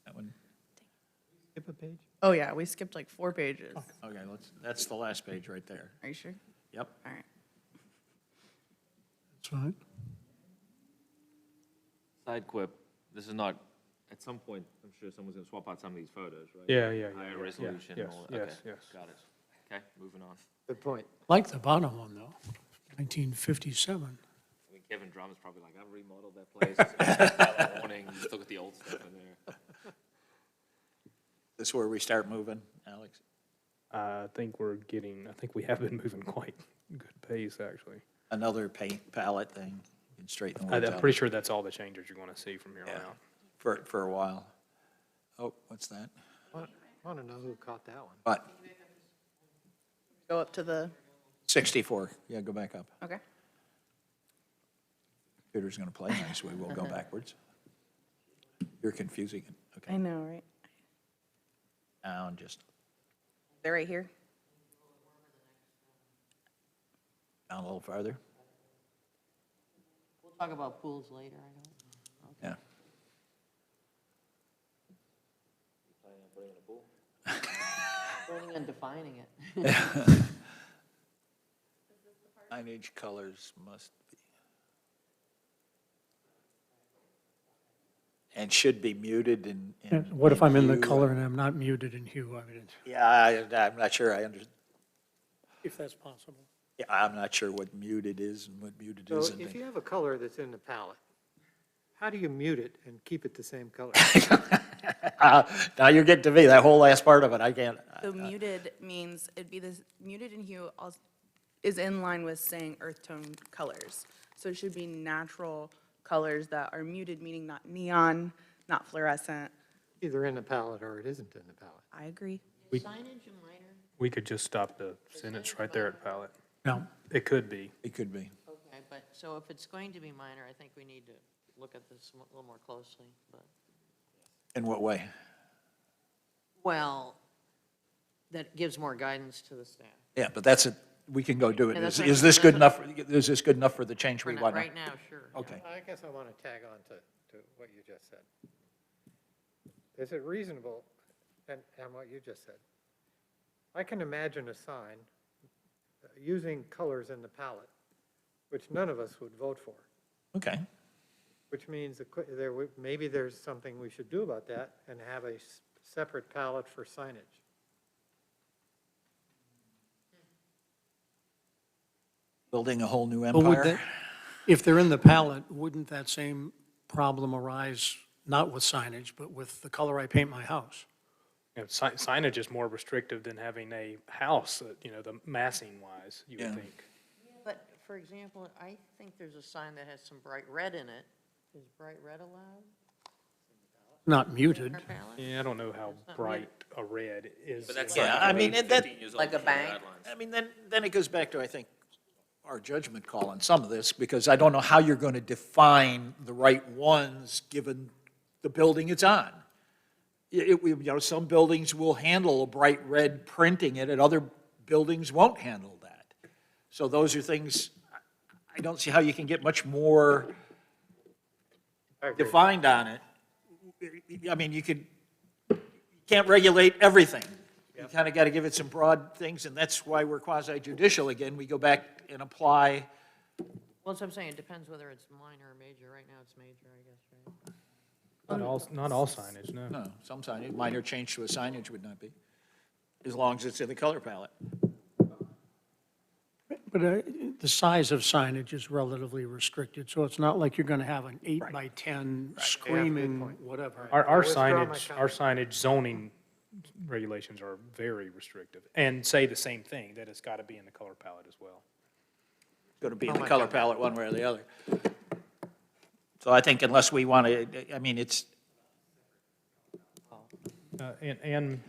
That one, Skip a page? Oh, yeah, we skipped like 4 pages. okay, that's the last page right there. Are you sure? Yep. All right. That's fine. Side quip, this is not, at some point, I'm sure someone's gonna swap out some of these photos, right? Yeah, yeah, yeah, Higher yeah, resolution and yes, all that. yes, Okay, yes. got it. Okay, moving on. Good point. Like the bottom one, though, 1957. I mean, Kevin Drum's probably like, I've remodeled that place. Morning, you still got the old stuff in there. This is where we start moving, Alex? I think we have been moving quite good pace, actually. Another paint palette thing, you can straighten the I'm words out pretty sure that's all the changes you're going to see from here on Yeah. out. for a while. Oh, what's that? Want to know who caught that one? What? Go up to the, 64, yeah, go back up. okay. Computer's gonna play nice, we will go backwards. You're confusing it, I okay. know, right? Now, just They're right here. down a little farther, We'll talk about pools later, I know. yeah. Planning on defining it. Signage colors must be. And should be muted in. What if I'm in the hue. color and I'm not muted in hue? I mean, Yeah, I'm not sure I understand. if that's possible. Yeah, I'm not sure what muted is and what muted So isn't. if you have a color that's in the palette, how do you mute it and keep it the same color? Now you're getting to me, that whole last part of it, I can't. So muted means, it'd be this, muted in hue is in line with saying earth tone colors. So it should be natural colors that are muted, meaning not neon, not fluorescent. Either in the palette or it isn't in the palette. I agree. Signage and minor, We could just stop the sentence right there at palette. Now, It could be. It could be. okay, but, so if it's going to be minor, I think we need to look at this a little more closely, but. In what way? Well, that gives more guidance to the staff. Yeah, but that's it, we can go do it. Yeah, that's Is what- this good that's enough, is this good enough for the change For we now- want? Right now, sure. yeah. Okay. I guess I want to tag on to what you just said. Is it reasonable, and what you just said? I can imagine a sign using colors in the palette, which none of us would vote for, Okay, which means maybe there's something we should do about that and have a separate palette for signage. building a whole new but would empire? that, if they're in the palette, wouldn't that same problem arise, not with signage, but with the color I paint my house? Signage is more restrictive than having a house, the massing wise, you would Yeah. think. But, for example, I think there's a sign that has some bright red in it. Is bright red allowed? Not muted. Our palette? Yeah, I don't know how not bright a red is. But that's Yeah, like I mean, maybe that- 15 years old Like a before bank? guidelines. I mean, then it goes back to, I think, our judgment call on some of this, because I don't know how you're going to define the right ones, given the building it's on. Some buildings will handle a bright red printing it, and other buildings won't handle that. So those are things, I don't see how you can get much more defined on it. I mean, you can't regulate everything. You kind of got to give it some broad things, and that's why we're quasi judicial again. We go back and apply. Well, that's what I'm saying, it depends whether it's minor or major. Right now, it's major, I guess, right? Not all signage, no. No, some signage, minor change to a signage would not be, as long as it's in the color palette. But the size of signage is relatively restricted, so it's not like you're going to have an 8 by 10 screaming whatever. Our Withdraw my signage zoning regulations are very restrictive, and say the same thing, that it's got to be in the color palette as well. Going to be in the color palette one way or the other. So I think unless we want to, I mean, it's, And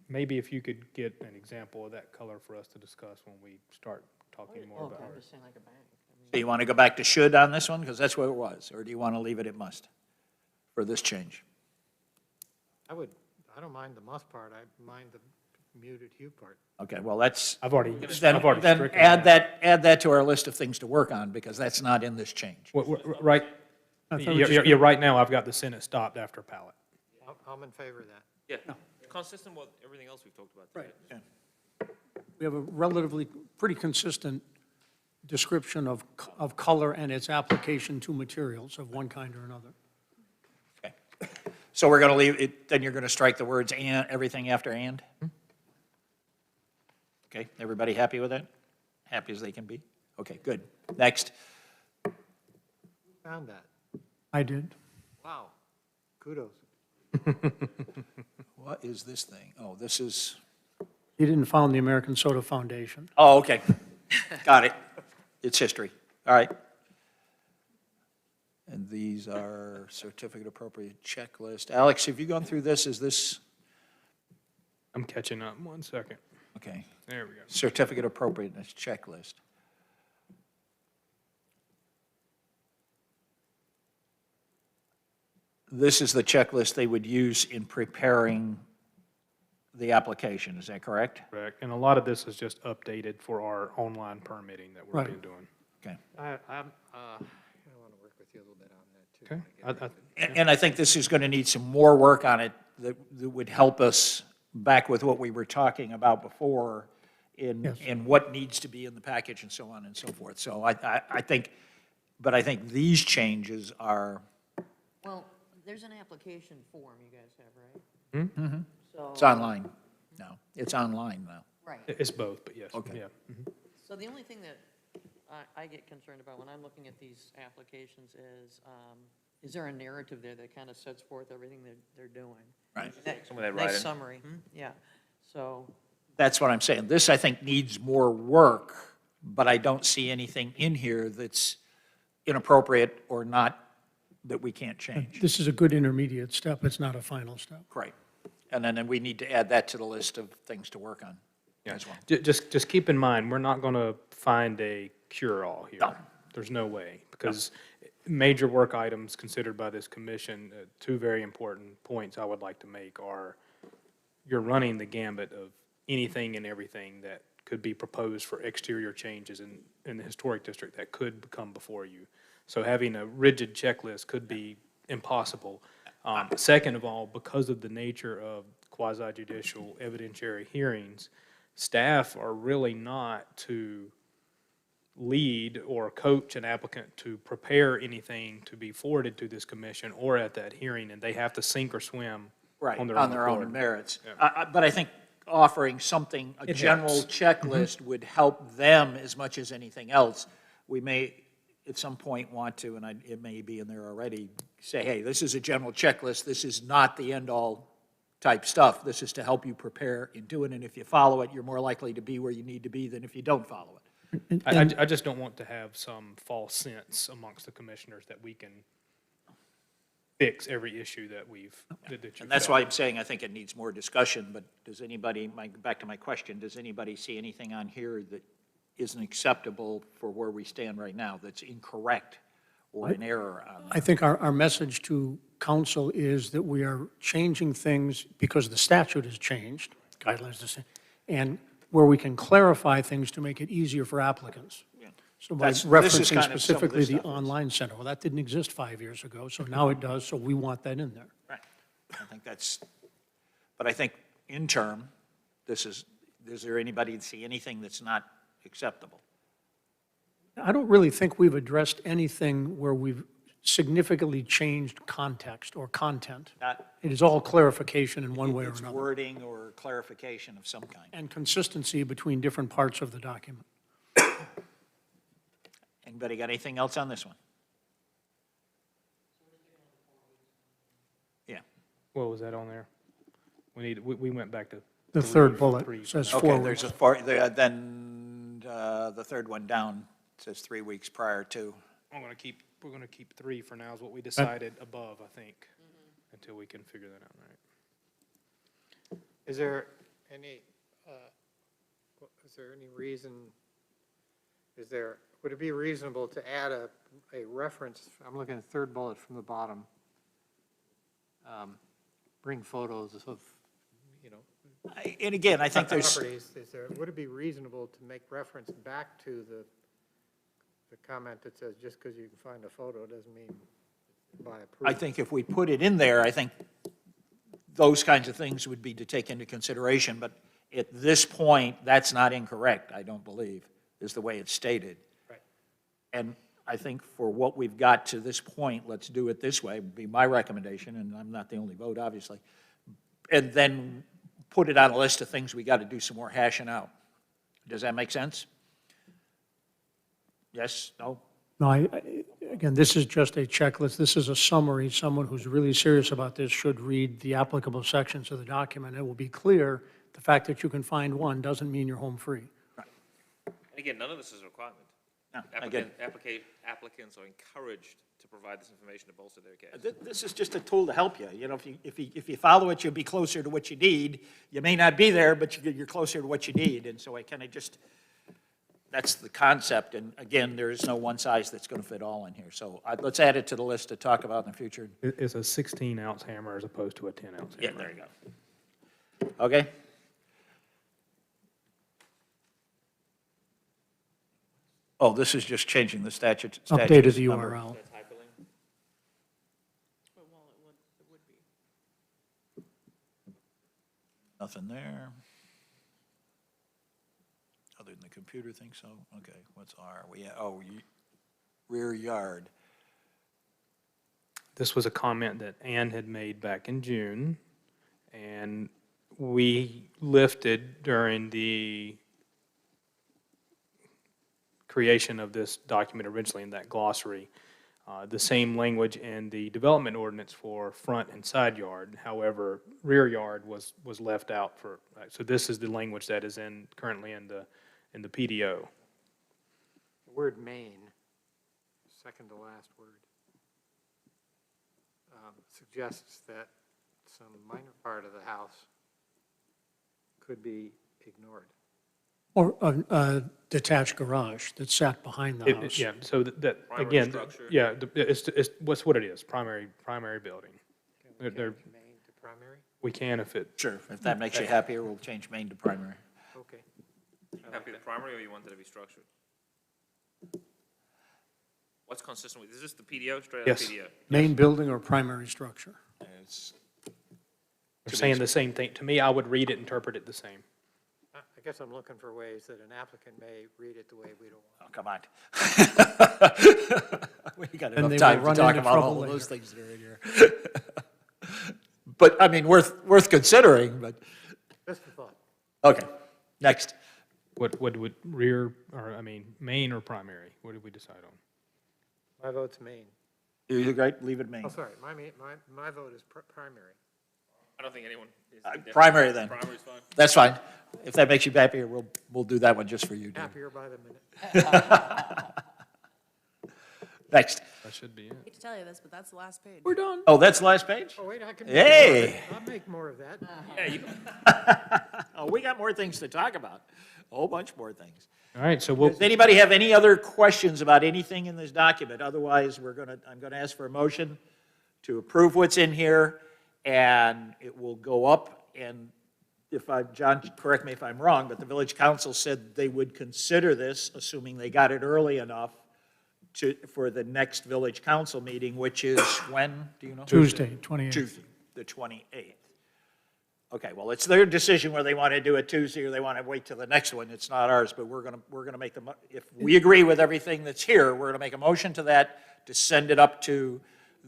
maybe if you could get an example of that color for us to discuss when we start talking more Oh, about I'm ours. just saying like a bank. I mean, do you want to go back to should on this one? Because that's what it was. Or do you want to leave it at must for this change? I don't mind the must part, I mind the muted hue part. Okay, well, that's, I've already then stricken add that to our list of things to work on, because that's not in this change. Right, I thought we just- yeah, right now, I've got the sentence stopped after palette. I'm in favor of that. Yeah, consistent with everything else we've talked about today. Yeah. We have a relatively, pretty consistent description of color and its application to materials of one kind or another. Okay. So we're going to leave it, then you're going to strike the words and, everything after and? Okay, everybody happy with that? Happy as they can be? Okay, good. Next. Found that. I did. Wow. Kudos. What is this thing? Oh, this is, You didn't found the American Soda Foundation. oh, okay. Got it. It's history. All right. And these are certificate appropriate checklist. Alex, have you gone through this? Is this, I'm catching up, 1 second. okay, There we go. certificate appropriateness checklist. This is the checklist they would use in preparing the application, is that correct? Correct, and a lot of this is just updated for our online permitting that we've Right. been doing. Okay. I want to work with you a little bit on that, too. Okay, And I think this is going to need some more work on it that would help us back with what we were talking about before Yes. in what needs to be in the package and so on and so forth. So I think, but I think these changes are, Well, there's an application form you guys have, right? Mm-hmm. So. it's online now. It's online now. Right. it's both, but yes, Okay. yeah. So the only thing that I get concerned about when I'm looking at these applications is there a narrative there that kind of sets forth everything that they're doing? Right. Some of that Nice writing. summary, yeah. So, That's what I'm saying. This, I think, needs more work, but I don't see anything in here that's inappropriate or not, that we can't change. This is a good intermediate step. It's not a final step. Right. And then we need to add that to the list of things to work on as well. Just keep in mind, we're not going to find a cure-all here. No. There's no way, because major work items considered by this commission, two very important points I would like to make are, you're running the gambit of anything and everything that could be proposed for exterior changes in the historic district that could come before you. So having a rigid checklist could be impossible. Second of all, because of the nature of quasi-judicial evidentiary hearings, staff are really not to lead or coach an applicant to prepare anything to be forwarded to this commission or at that hearing, and they have to sink or swim Right, on their on their own accord. merits. Yeah. But I think offering something, a It general helps. checklist would help them as much as anything else. We may, at some point, want to, it may be in there already, say, hey, this is a general checklist, this is not the end-all type stuff. This is to help you prepare in doing it. And if you follow it, you're more likely to be where you need to be than if you don't follow it. I just don't want to have some false sense amongst the commissioners that we can fix every issue that that you've And that's felt. why I'm saying I think it needs more discussion, but does anybody, back to my question, does anybody see anything on here that isn't acceptable for where we stand right now, that's incorrect or an error on I think our message to council is that we are changing things because the statute has changed, guidelines, and where we can clarify things to make it easier for applicants. So by This is referencing kind of some of specifically this the stuff is. online center, well, that didn't exist 5 years ago, so now it does, so we want that in there. Right. I think that's, but I think in term, is there anybody see anything that's not acceptable? I don't really think we've addressed anything where we've significantly changed context or content. Not, It is all clarification in one way or it's another, wording or clarification of some kind. and consistency between different parts of the document. Anybody got anything else on this one? Yeah. What was that on there? We went back to. The three- third bullet three. says Okay, 4 there's weeks. then the third one down says 3 weeks prior to. We're gonna keep 3 for now is what we decided above, I think, until we can figure that out, right? Is there any reason, would it be reasonable to add a reference, I'm looking at the third bullet from the bottom, bring photos of, And again, I think there's, properties, would it be reasonable to make reference back to the comment that says, just because you can find a photo doesn't mean by approval? I think if we put it in there, I think those kinds of things would be to take into consideration, but at this point, that's not incorrect, I don't believe, is the way it's stated. Right. And I think for what we've got to this point, let's do it this way, would be my recommendation, and I'm not the only vote, obviously. And then put it on a list of things we got to do some more hashing out. Does that make sense? Yes? No? No, again, this is just a checklist. This is a summary. Someone who's really serious about this should read the applicable sections of the document. It will be clear, the fact that you can find one doesn't mean you're home free. And again, none of this is a requirement. No, I get it. Applicants are encouraged to provide this information to bolster their case. This is just a tool to help you. You know, if you follow it, you'll be closer to what you need. You may not be there, but you're closer to what you need. And so I kind of just, that's the concept. And again, there is no one size that's going to fit all in here. So let's add it to the list to talk about in the future. It's a 16-ounce hammer as opposed to a 10-ounce hammer. Yeah, there you go. Okay? Oh, this is just changing the statute. Updated the number. URL. Nothing there. Other than the computer thing, so, okay, what's R? Rear yard. This was a comment that Ann had made back in June, and we lifted during the creation of this document originally in that glossary, the same language in the development ordinance for front and side yard. However, rear yard was left out for, so this is the language that is currently in the PDO. The word main, second to last word, suggests that some minor part of the house could be ignored. Or a detached garage that sat behind the house. Yeah, so that, Primary again, structure. yeah, it's what's what it is, primary building. Can we They're- change main to primary? We can if it, Sure, if that makes you happier, we'll change main to primary. Okay. Happy with primary, or you want it to be structured? What's consistent with, is this the PDO, straight out of Yes. PDO? Main building or primary structure. It's- they're saying the same thing. To me, I would read it, interpret it the same. I guess I'm looking for ways that an applicant may read it the way we don't want. Oh, come on. We got And enough they time will to run talk into about all trouble of those later. things that are in here. But, I mean, worth considering, but, Just a thought. okay, next. What would rear, or, I mean, main or primary? What did we decide on? My vote's main. You're great, leave it main. Oh, sorry, my vote is primary. I don't think anyone is. Primary then. Primary's fine. That's fine. If that makes you happier, we'll do that one just for you, Dave. Happier by the minute. Next. That should be it. hate to tell you this, but that's the last page. We're done. Oh, that's the last page? Oh, wait, I can. Hey. I'll make more of that. Yeah, you, Oh, we got more things to talk about. A whole bunch more things. All right, so we'll, Does anybody have any other questions about anything in this document? Otherwise, I'm gonna ask for a motion to approve what's in here, and it will go up, and John, correct me if I'm wrong, but the village council said they would consider this, assuming they got it early enough, for the next village council meeting, which is when, do you know? Tuesday, 28th. Tuesday, the 28th. Okay, well, it's their decision whether they want to do it Tuesday or they want to wait till the next one. It's not ours, but we're gonna make if we agree with everything that's here, we're gonna make a motion to that to send it up to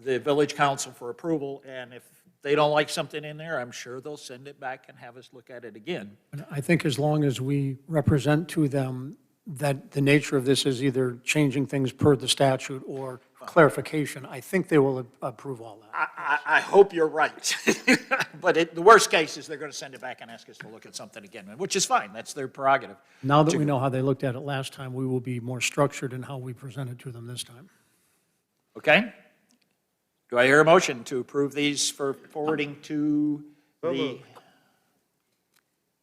the village council for approval, and if they don't like something in there, I'm sure they'll send it back and have us look at it again. And I think as long as we represent to them that the nature of this is either changing things per the statute or clarification, I think they will approve all that. I hope you're right. But the worst case is they're going to send it back and ask us to look at something again, which is fine. That's their prerogative. Now that we know how they looked at it last time, we will be more structured in how we present it to them this time. Okay? Do I hear a motion to approve these for forwarding to the,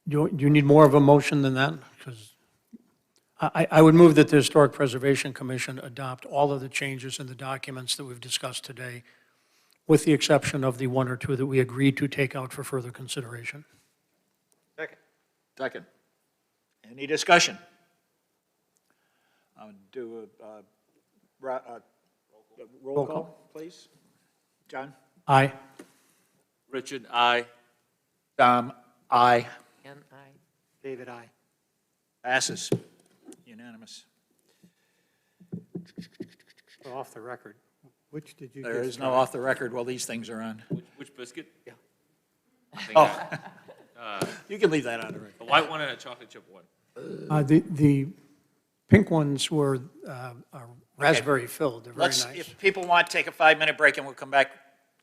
Do you need more of a motion than that? Because I would move that the Historic Preservation Commission adopt all of the changes in the documents that we've discussed today, with the exception of the one or two that we agreed to take out for further consideration. second? Any discussion? I'll do a roll call, please. John? Aye. Richard, I. Tom, aye. And I, David, I. Passes. Unanimous. Off the record, which did you? There just is no try? off the record while these things are on. Which biscuit? Yeah. Oh. You can leave that on the record. A white one and a chocolate chip one. The pink ones were raspberry filled. They're very Let's, nice. if people want, take a 5-minute break and we'll come back,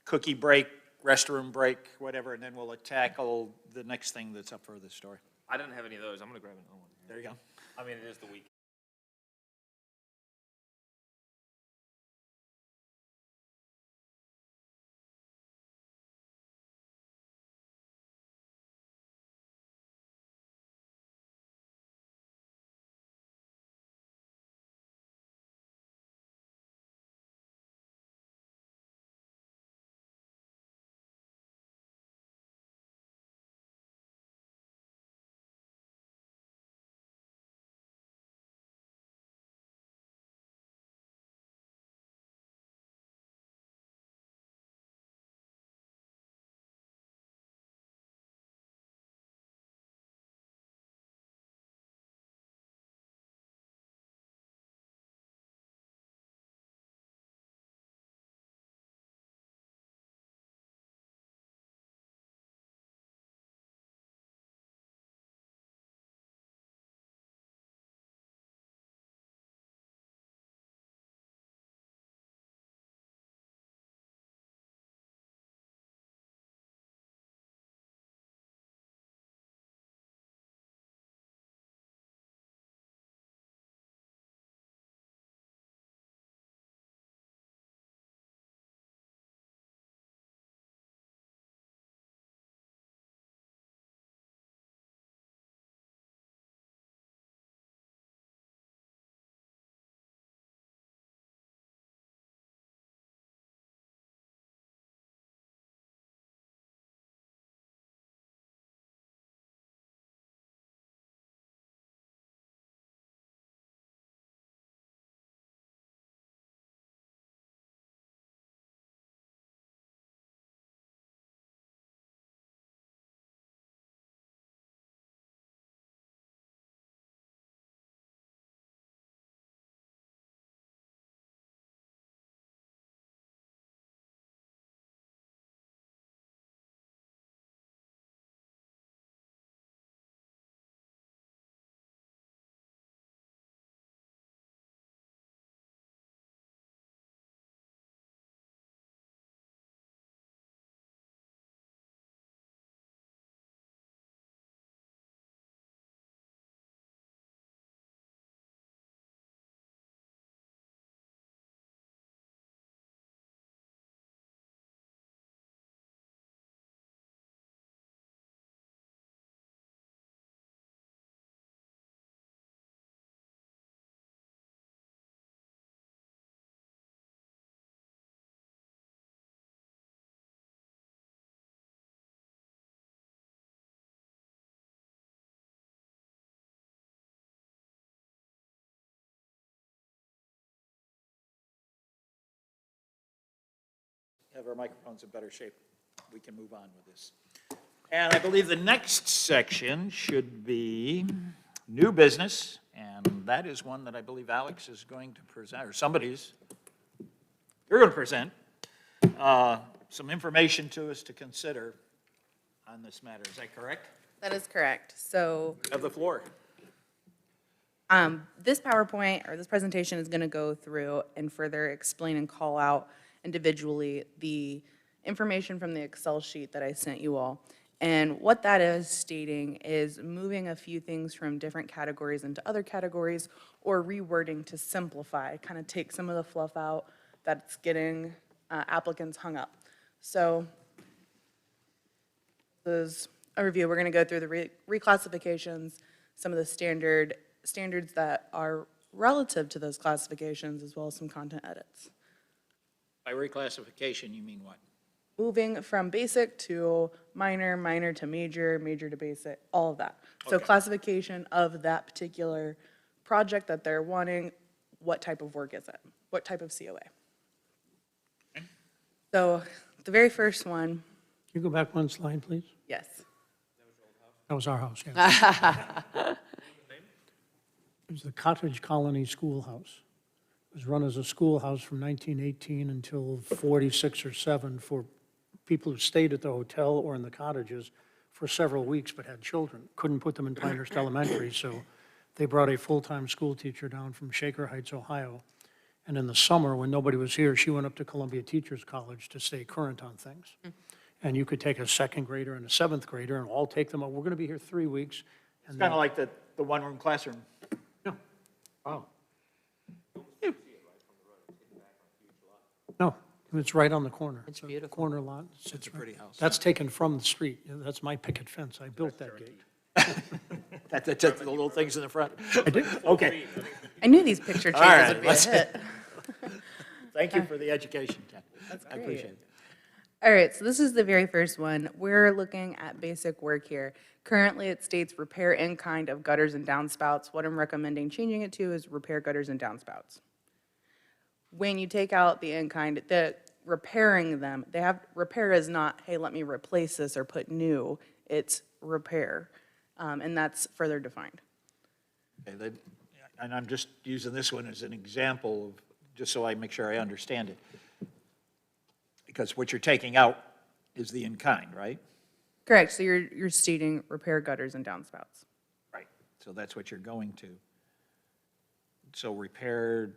cookie break, restroom break, whatever, and then we'll tackle the next thing that's up for the story. I didn't have any of those. I'm gonna grab another one. There you go. I mean, it is the weekend. have our microphones in better shape, we can move on with this. And I believe the next section should be new business, and that is one that I believe Alex is going to present, or somebody's, you're going to present some information to us to consider on this matter. Is that correct? That is correct. So You have the floor. this PowerPoint or this presentation is going to go through and further explain and call out individually the information from the Excel sheet that I sent you all. And what that is stating is moving a few things from different categories into other categories or rewording to simplify, kind of take some of the fluff out that's getting applicants hung up. So this overview, we're going to go through the reclassifications, some of the standards that are relative to those classifications, as well as some content edits. By reclassification, you mean what? Moving from basic to minor, minor to major, major to basic, all of that. So Okay. classification of that particular project that they're wanting, what type of work is it? What type of COA? So the very first one, Can you go back one slide, please? yes. That was our house, yeah. It was the Cottage Colony Schoolhouse. It was run as a schoolhouse from 1918 until 46 or 7 for people who stayed at the hotel or in the cottages for several weeks but had children. Couldn't put them in Pinehurst Elementary, so they brought a full-time school teacher down from Shaker Heights, Ohio. And in the summer, when nobody was here, she went up to Columbia Teachers College to stay current on things. And you could take a second grader and a seventh grader and all take them, we're going to be here 3 weeks. It's kind of like the one-room classroom. Wow. No, it's right on the corner. It's a beautiful. Corner lot. It's a pretty house. That's taken from the street. That's my picket fence. I built that gate. That's the little things in the front. I did. Okay, I knew these picture All changes right, would be a let's- hit. thank you for the education, Jen. That's I great. appreciate it. All right, so this is the very first one. We're looking at basic work here. Currently, it states repair in kind of gutters and downspouts. What I'm recommending changing it to is repair gutters and downspouts. When you take out the in kind, the repairing them, repair is not, hey, let me replace this or put new. It's repair, and that's further defined. Okay, and I'm just using this one as an example of, just so I make sure I understand it. Because what you're taking out is the in-kind, right? Correct, so you're stating repair gutters and downspouts. Right. So that's what you're going to. So repair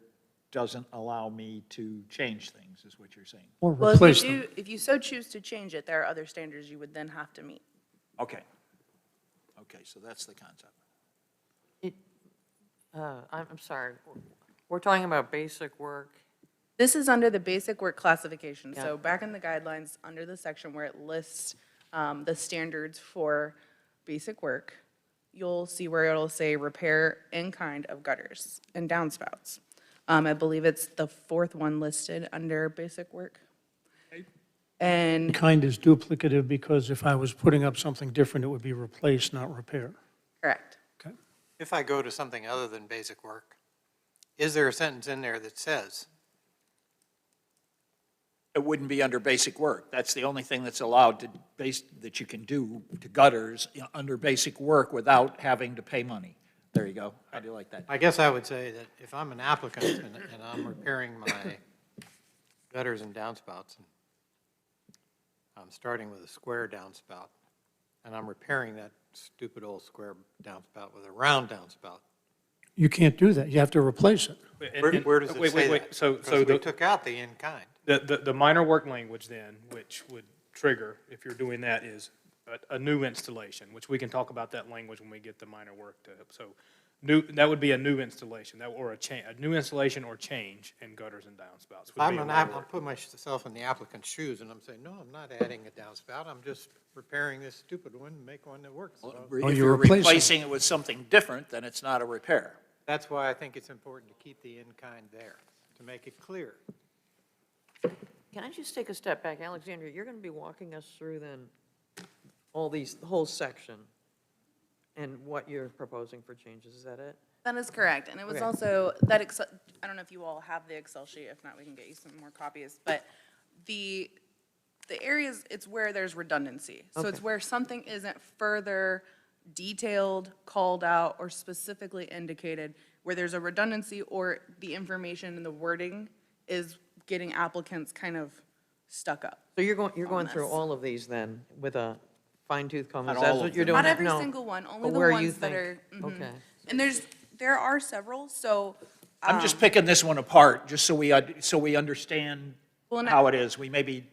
doesn't allow me to change things, is what you're saying. Or Well, replace them. if you so choose to change it, there are other standards you would then have to meet. Okay. Okay, so that's the concept. I'm sorry, we're talking about basic work. This is under the basic work classification. Yeah. So back in the guidelines, under the section where it lists the standards for basic work, you'll see where it'll say repair in kind of gutters and downspouts. I believe it's the fourth one listed under basic work. And Kind is duplicative because if I was putting up something different, it would be replace, not repair. correct. Okay. If I go to something other than basic work, is there a sentence in there that says, It wouldn't be under basic work. That's the only thing that's allowed to that you can do to gutters under basic work without having to pay money. There you go. How do you like that? I guess I would say that if I'm an applicant and I'm repairing my gutters and downspouts, and I'm starting with a square downspout, and I'm repairing that stupid old square downspout with a round downspout, You can't do that. You have to replace it. where does it Wait, say wait. that? So Because we the- took out the in-kind. The minor work language then, which would trigger, if you're doing that, is a new installation, which we can talk about that language when we get the minor work to, so that would be a new installation, or a new installation or change in gutters and downspouts. would be a minor I'm work. putting myself in the applicant's shoes, and I'm saying, no, I'm not adding a downspout, I'm just repairing this stupid one and make one that works. So Oh, If you're you're replacing. replacing it with something different, then it's not a repair. that's why I think it's important to keep the in-kind there, to make it clear. Can I just take a step back? Alexandria, you're going to be walking us through then the whole section and what you're proposing for changes, is that it? That is correct, and it was Okay. also, I don't know if you all have the Excel sheet, if not, we can get you some more copies, but the the areas, it's where there's redundancy. So it's Okay. where something isn't further detailed, called out, or specifically indicated, where there's a redundancy or the information and the wording is getting applicants kind of stuck up. So you're going through this. all of these then with a fine tooth comb? Not Is that all what of you're them. doing? Not every No. single one, only But the where you ones that think- are. mhm. Okay. And there are several, so. I'm just picking this one apart, just so we understand Well, and I- how it is. We maybe,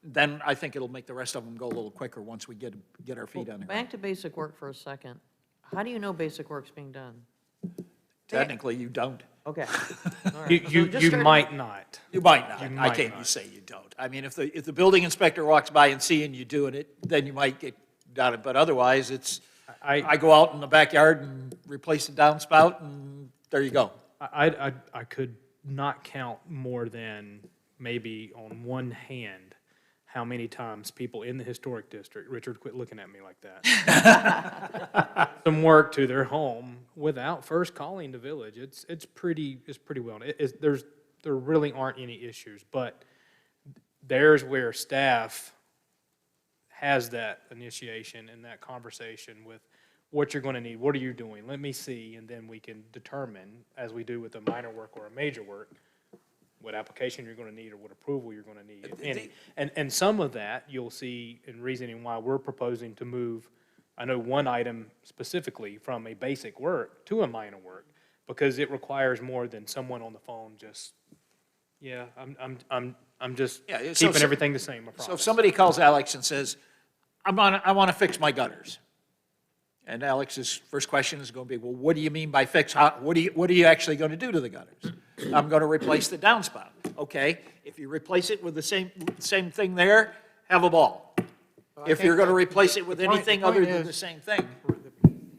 then I think it'll make the rest of them go a little quicker once we get our feet on the ground. Back to basic work for a second. How do you know basic work's being done? Technically, you don't. Okay. All right. You, So you, just you start- might not. You might not. You I might can't, you not. say you don't. I mean, if the building inspector walks by and seeing you doing it, then you might get down it, but otherwise, it's, I go out in the backyard and replace the downspout, and there you go. I could not count more than maybe on one hand how many times people in the historic district, Richard, quit looking at me like that, some work to their home without first calling the village. It's pretty well, there really aren't any issues, but there's where staff has that initiation and that conversation with what you're gonna need, what are you doing, let me see, and then we can determine, as we do with a minor work or a major work, what application you're gonna need or what approval you're gonna need, if any. And some of that, you'll see in reasoning why we're proposing to move, I know one item specifically from a basic work to a minor work, because it requires more than someone on the phone just, yeah, I'm just Yeah, so- keeping everything the same, I So if promise. somebody calls Alex and says, I want to fix my gutters, and Alex's first question is going to be, well, what do you mean by fix? What are you actually going to do to the gutters? I'm going to replace the downspout. Okay, if you replace it with the same thing there, have a ball. If you're going to replace it with the point- anything the other point than is- the same thing,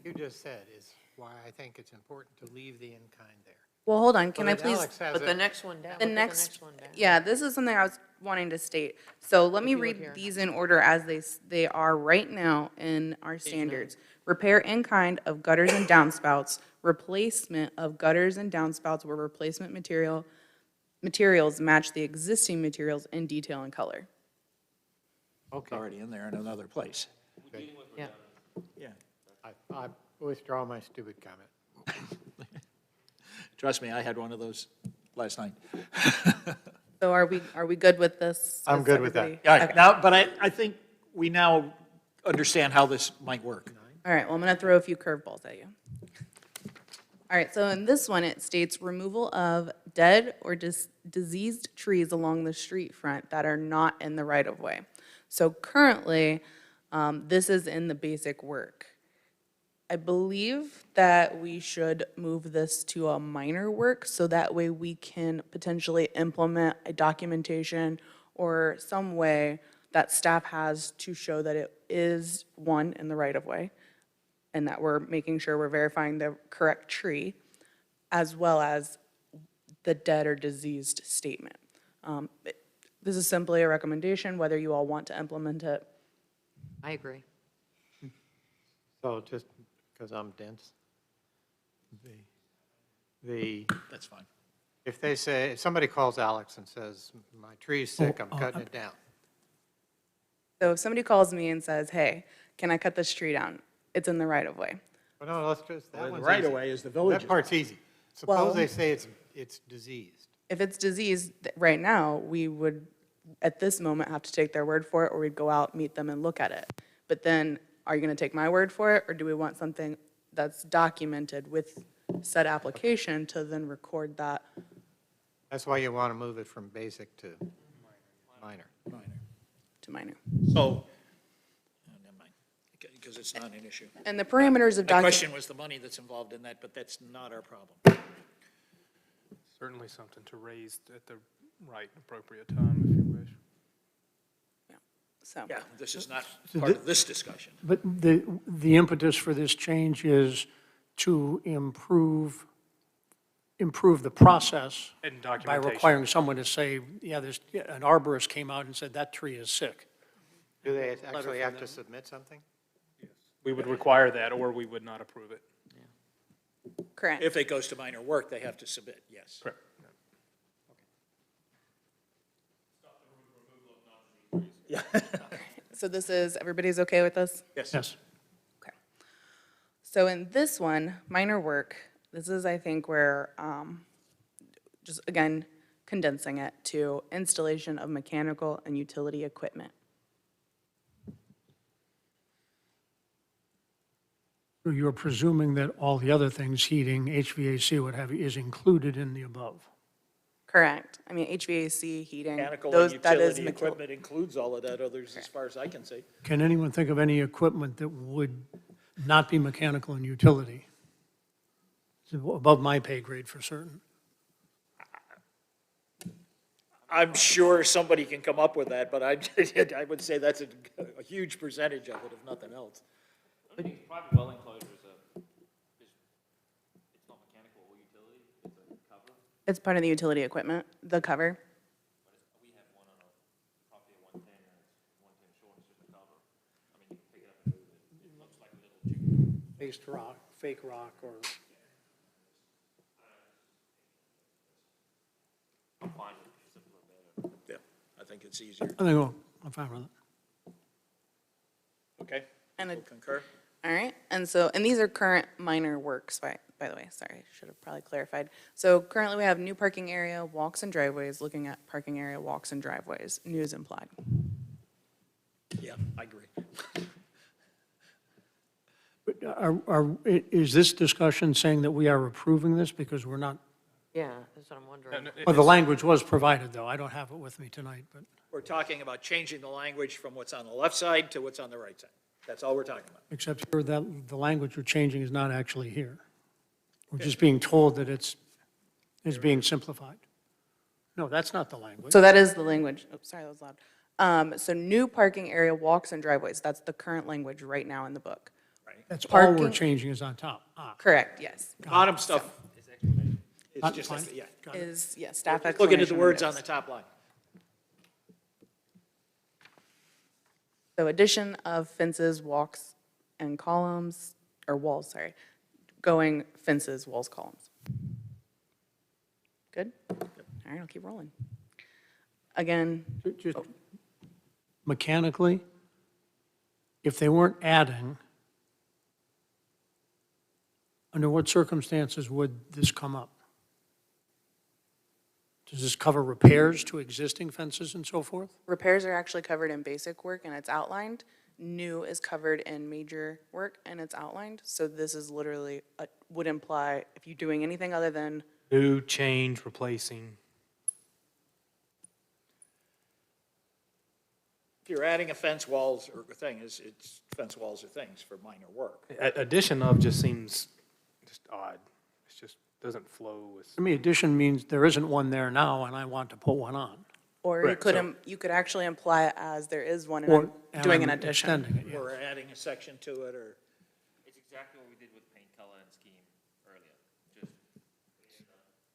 You just said is why I think it's important to leave the in-kind there. Well, hold on, can So I that please? Alex has But the it. next one down. The look at next, one down. yeah, this is something I was wanting to state. So let me you look read here. these in order as they are right now in our standards. Repair in kind of gutters and downspouts, replacement of gutters and downspouts where replacement materials match the existing materials in detail and color. it's already in there in another place. Yeah. Yeah, I withdraw my stupid comment. trust me, I had one of those last night. So are we good with this? I'm Is good with that. everybody- All right, Okay. now, but I think we now understand how this might work. All right, well, I'm going to throw a few curveballs at you. All right, so in this one, it states removal of dead or diseased trees along the street front that are not in the right-of-way. So currently, this is in the basic work. I believe that we should move this to a minor work, so that way we can potentially implement a documentation or some way that staff has to show that it is, one, in the right-of-way, and that we're making sure we're verifying the correct tree, as well as the dead or diseased statement. This is simply a recommendation, whether you all want to implement it. I agree. So just because I'm dense, That's fine. if somebody calls Alex and says, my tree's sick, I'm cutting it down. So if somebody calls me and says, hey, can I cut this tree down? It's in the right-of-way. Well, no, let's just, that The one's right easy. of way is the village's. That part's easy. Well- Suppose they say it's diseased. If it's diseased, right now, we would, at this moment, have to take their word for it, or we'd go out, meet them, and look at it. But then, are you gonna take my word for it, or do we want something that's documented with said application to then record that That's why you want to move it from basic to minor. to minor? So, never mind, because it's not an issue. And the parameters of My document. question was the money that's involved in that, but that's not our problem. Certainly something to raise at the right appropriate time, if you wish. So, Yeah, this is not part of this discussion. But the impetus for this change is to improve the process And by documentation. requiring someone to say, yeah, an arborist came out and said, that tree is sick. Do they actually have to submit something? We would require that, or we would not approve it. correct. If it goes to minor work, they have to submit, yes. Correct. Yeah. So this is, everybody's okay with this? Yes. Yes. Okay. So in this one, minor work, this is, I think, where, just again, condensing it to installation of mechanical and utility equipment. So you're presuming that all the other things, heating, HVAC, what have you, is included in the above? Correct. I mean, HVAC, heating, Mechanical those, and that is. utility equipment includes all of that others, as far as I can see. Can anyone think of any equipment that would not be mechanical and utility? It's above my pay grade for certain. I'm sure somebody can come up with that, but I would say that's a huge percentage of it, if nothing else. I think private well enclosure it's not mechanical or utility, it's a cover. It's part of the utility equipment, the cover. We have one on a property at 110 and it's 110 short, it's just a cover. I mean, you can pick it up and move it. It looks like a little chicken. Based rock, fake rock, or, I'm fine with it, simpler better. Yeah, I think it's easier. I think, well, I'm fine with it. Okay? And a- People concur? All right, and so, and these are current minor works, by the way, sorry, I should have probably clarified. So currently we have new parking area, walks and driveways, looking at parking area, walks and driveways, new is implied. Yeah, I agree. Is this discussion saying that we are approving this because we're not, Yeah, that's what I'm wondering. well, the language was provided, though. I don't have it with me tonight, but. We're talking about changing the language from what's on the left side to what's on the right side. That's all we're talking about. Except here that the language we're changing is not actually here. We're just being told that it's being simplified. No, that's not the language. So that is the language, oops, sorry, that was loud. So new parking area, walks and driveways, that's the current language right now in the book. That's all we're parking- changing is on top. Ah, Correct, yes, Bottom stuff is That's just, fine. yeah. got it. is, yeah, staff Just looking at the explanation words of on the this. top line. So addition of fences, walks, and columns, or walls, sorry, going fences, walls, columns. Good? All right, I'll keep rolling. Again, Just mechanically, if they weren't adding, under what circumstances would this come up? Does this cover repairs to existing fences and so forth? repairs are actually covered in basic work and it's outlined. New is covered in major work and it's outlined. So this is literally, would imply if you're doing anything other than, New, change, replacing. If you're adding a fence, walls, or a thing, it's fence, walls, or things for minor work. Addition of just seems just odd. It's just, doesn't flow with. To me, addition means there isn't one there now and I want to put one on. or you Correct, could, so- you could actually imply it as there is one Or and I'm doing an I'm addition. Extending it, yeah. Or adding a section to it, or, It's exactly what we did with paint, color, and scheme earlier. Just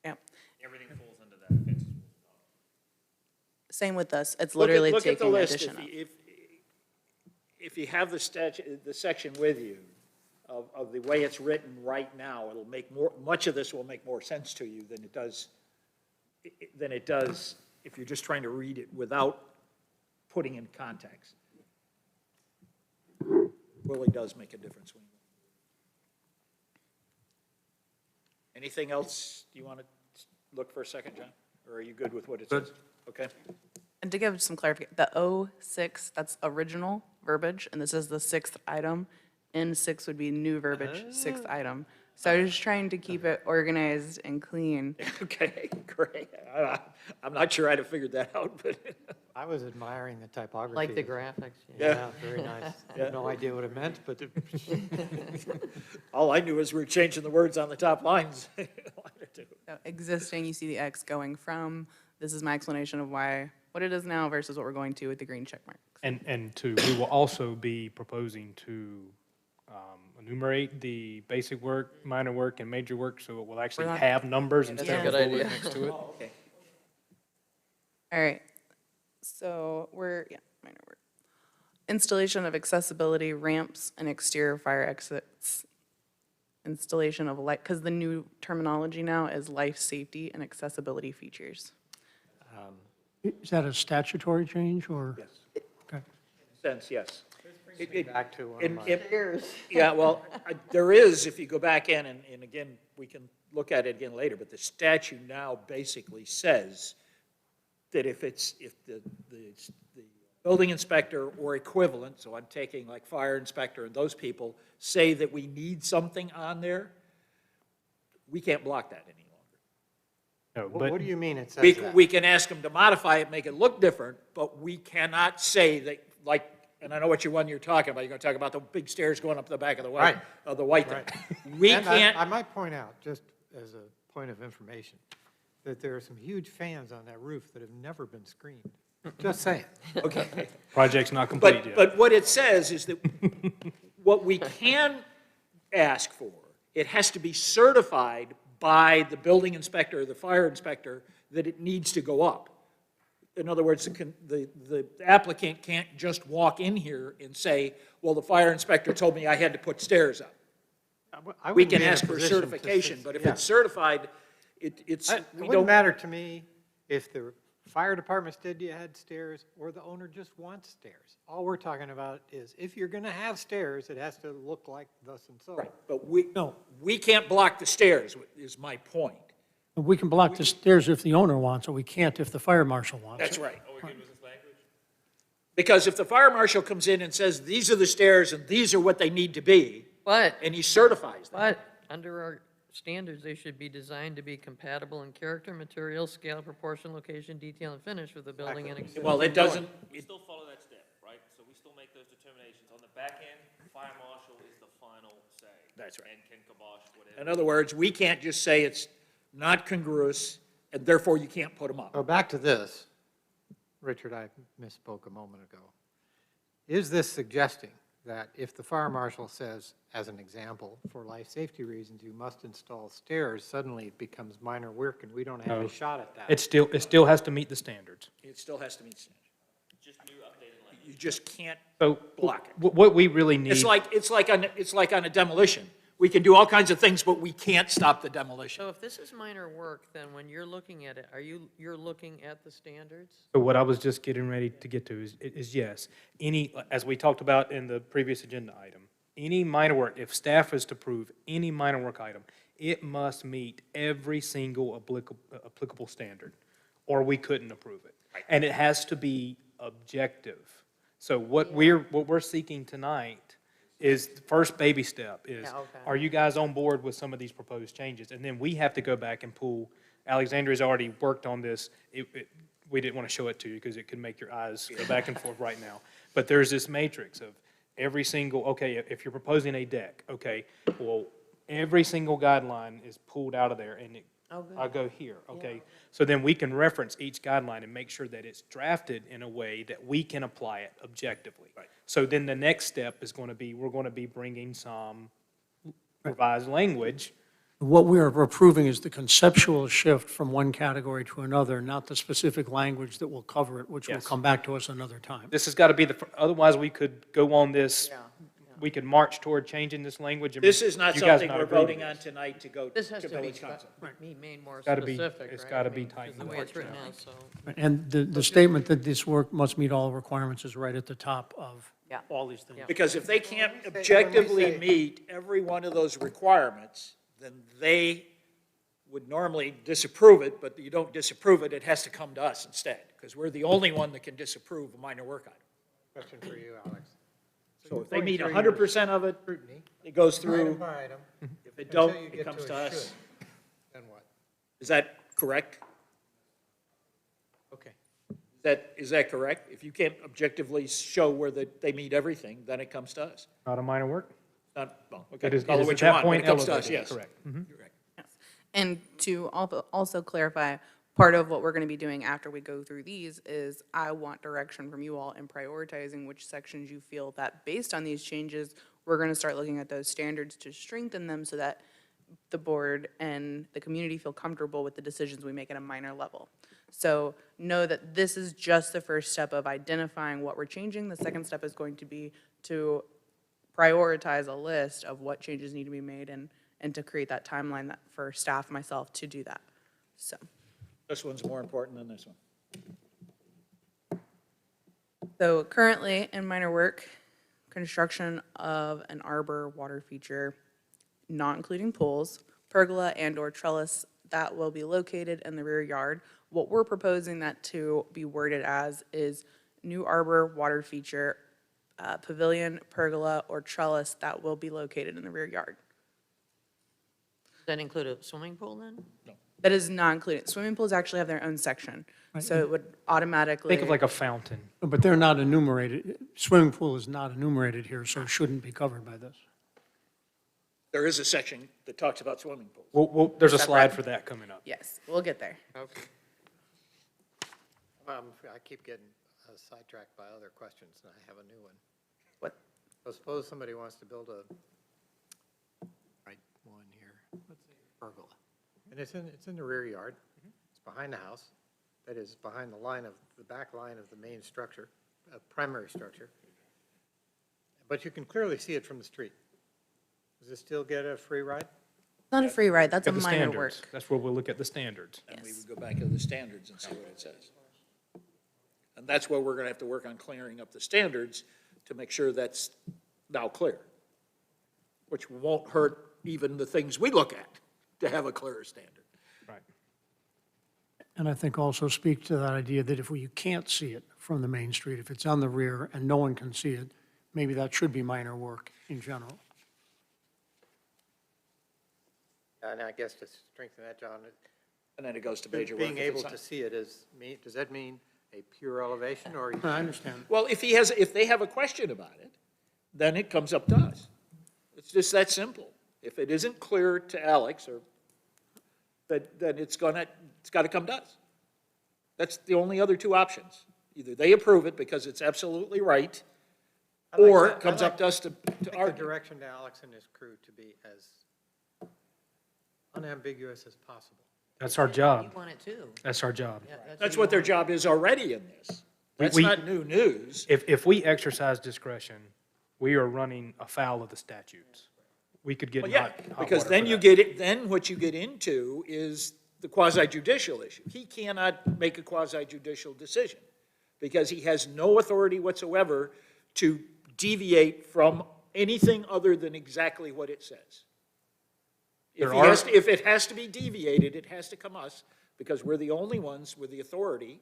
Yeah. everything falls under that fence. Same with this. It's look at, literally look at the taking list. addition of. If you have the section with you of the way it's written right now, it'll make much of this will make more sense to you than it does if you're just trying to read it without putting in context. Really does make a difference. Anything else you want to look for a second, John? Or are you good with what it says? Okay. And to give some clarification, the 06, that's original verbiage, and this is the sixth item. N6 would be new verbiage, sixth item. So I was just trying to keep it organized and clean. Okay, great. I'm not sure I'd have figured that out, but, I was admiring the typography. Like the graphics, Yeah. Very nice. I have no idea what it meant, but all I knew is we were changing the words on the top lines. So existing, you see the X going from, this is my explanation of why, what it is now versus what we're going to with the green check marks. And we will also be proposing to enumerate the basic work, minor work, and major work, so it will actually We're not- have numbers instead a of good a bullet idea. next to it. Okay. All right, so minor work. Installation of accessibility ramps and exterior fire exits. Installation of light, because the new terminology now is life safety and accessibility features. Is that a statutory change or? Yes. sense, yes. Back to one of in- my- in- Yeah, well, there is, if you go back in, and again, we can look at it again later, but the statute now basically says that if the building inspector or equivalent, so I'm taking like fire inspector and those people, say that we need something on there, we can't block that any longer. No, What but do you mean it We, says that? we can ask them to modify it, make it look different, but we cannot say that, like, and I know what you're talking about, you're gonna talk about the big stairs going up the back of the white, Right. of the white thing. Right. We And I can't, might point out, just as a point of information, that there are some huge fans on that roof that have never been screened. Just saying. okay. project's not complete But, yet. but what it says is that what we can ask for, it has to be certified by the building inspector or the fire inspector that it needs to go up. In other words, the applicant can't just walk in here and say, well, the fire inspector told me I had to put stairs up. I We wouldn't can be in a ask for position to certification, say- but if yeah. it's certified, it's, It we wouldn't don't, matter to me if the fire department said you had stairs or the owner just wants stairs. All we're talking about is if you're gonna have stairs, it has to look like thus and so. right, but No. we can't block the stairs, is my point. We can block the stairs if the owner wants it, we can't if the fire marshal wants it. That's right. Because if the fire marshal comes in and says, these are the stairs and these are what they need to be, But, and he certifies them, but, under our standards, they should be designed to be compatible in character, material, scale, proportion, location, detail, and finish with the building and existing. well, it doesn't, We still follow that step, right? So we still make those determinations. On the back end, fire marshal is the final say. That's right. And can kibosh whatever. in other words, we can't just say it's not congruous and therefore you can't put them up. So back to this, Richard, I misspoke a moment ago. Is this suggesting that if the fire marshal says, as an example, for life safety reasons, you must install stairs, suddenly it becomes minor work and we don't have No. a shot at that? It still has to meet the standards. It still has to meet standards. Just new updated language. You just can't So block it. what we really need. It's like on a demolition. We can do all kinds of things, but we can't stop the demolition. So if this is minor work, then when you're looking at it, you're looking at the standards? So what I was just getting ready to get to is yes, any, as we talked about in the previous agenda item, any minor work, if staff is to approve any minor work item, it must meet every single applicable standard, or we couldn't approve it. And it has to be objective. So what we're seeking tonight is, the first baby step is, Yeah, okay. are you guys on board with some of these proposed changes? And then we have to go back and pull, Alexandria's already worked on this. We didn't want to show it to you because it could make your eyes go back and forth right now. But there's this matrix of every single, okay, if you're proposing a deck, okay, well, every single guideline is pulled out of there and Oh, good. I'll go here, okay? So then we can reference each guideline and make sure that it's drafted in a way that we can apply it objectively. Right. So then the next step is going to be, we're going to be bringing some revised language. What we are approving is the conceptual shift from one category to another, not the specific language that will cover it, which will Yes. come back to us another time. This has got to be otherwise we could go on this, Yeah. we could march toward changing this language. and This is not you guys something not we're agree to voting on this. tonight to go This has to to be, village council. be made more Gotta be- specific, it's right? gotta I be mean, tightened The way it's written now, so. And the statement that this work must meet all requirements is right at the top of Yeah. all these things. Yeah. Because if they can't When we say- objectively meet every one of those requirements, then they would normally disapprove it, but you don't disapprove it, it has to come to us instead, because we're the only one that can disapprove a minor work item. Question for you, Alex. So if they meet 100% of it, Scrutiny, it goes item through. by item, If it until don't, you it get comes to to a us. should. Then what? Is that correct? Okay. Is that correct? If you can't objectively show where they meet everything, then it comes to us. Not a minor work? Not, well, okay, It is, call it it is what at you that want, but point it comes to us, elevated, yes. correct. You're right. And to also clarify, part of what we're going to be doing after we go through these is I want direction from you all in prioritizing which sections you feel that based on these changes, we're going to start looking at those standards to strengthen them so that the board and the community feel comfortable with the decisions we make at a minor level. So know that this is just the first step of identifying what we're changing. The second step is going to be to prioritize a list of what changes need to be made and to create that timeline that for staff, myself, to do that. So, This one's more important than this one. So currently in minor work, construction of an arbor water feature, not including pools, pergola and/or trellis that will be located in the rear yard. What we're proposing that to be worded as is new arbor water feature, pavilion, pergola, or trellis that will be located in the rear yard. Does that include a swimming pool then? That is not included. Swimming pools actually have their own section, so it would automatically. Think of like a fountain. But they're not enumerated, swimming pool is not enumerated here, so it shouldn't be covered by this. There is a section that talks about swimming pools. There's a slide for that coming up. Yes, we'll get there. Okay. I keep getting sidetracked by other questions, and I have a new one. What? So suppose somebody wants to build a, right one here, let's say pergola. And it's in the rear yard. It's behind the house. That is behind the back line of the main structure, primary structure. But you can clearly see it from the street. Does it still get a free ride? Not a free ride, that's a At the minor work. standards. That's where we'll look at the standards. And we Yes. would go back to the standards and see what it says. And that's where we're going to have to work on clearing up the standards to make sure that's now clear, which won't hurt even the things we look at to have a clearer standard. Right. And I think also speak to that idea that if you can't see it from the main street, if it's on the rear and no one can see it, maybe that should be minor work in general. And I guess to strengthen that, John, And then it goes to major work. being if able it's to not. see it does that mean a pure elevation or? I understand. Well, if they have a question about it, then it comes up to us. It's just that simple. If it isn't clear to Alex, or, then it's got to come to us. That's the only other two options. Either they approve it because it's absolutely right, I like or that. it comes I like- up to us to Take the argue. direction to Alex and his crew to be as unambiguous as possible. That's our You job. want it too. That's our job. Yeah, That's you what their want. job is already in this. That's We- not new news. If we exercise discretion, we are running afoul of the statutes. We could get Well, in yeah, hot because water then for you that. get it, then what you get into is the quasi-judicial issue. He cannot make a quasi-judicial decision because he has no authority whatsoever to deviate from anything other than exactly what it says. There are- If it has to be deviated, it has to come us because we're the only ones with the authority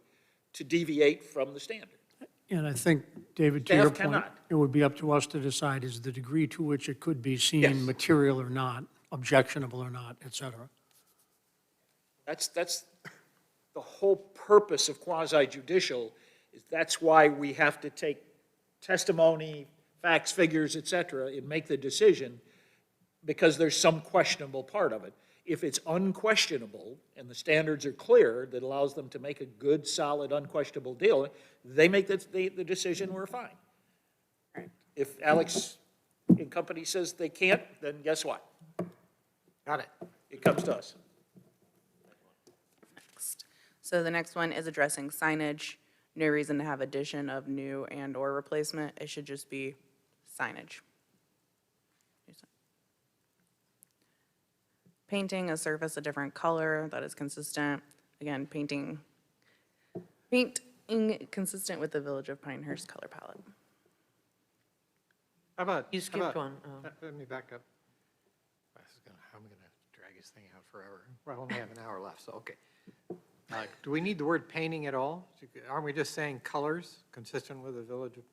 to deviate from the standard. And I think, David, to your Staff point, cannot. it would be up to us to decide is the degree to which it could be Yes. seen material or not, objectionable or not, et cetera. That's the whole purpose of quasi-judicial, is that's why we have to take testimony, facts, figures, et cetera, and make the decision, because there's some questionable part of it. If it's unquestionable, and the standards are clear, that allows them to make a good, solid, unquestionable deal, they make the decision, we're fine. Right. If Alex and company says they can't, then guess what? Got it. It comes to us. So the next one is addressing signage. No reason to have addition of new and/or replacement. It should just be signage. Painting a surface a different color that is consistent. Again, painting consistent with the Village of Pinehurst color palette. How about? You how skipped about- one. Let me back up. I'm gonna drag this thing out forever. Well, I only have an hour left, so, okay. Do we need the word painting at all? Aren't we just saying colors, consistent with the Village of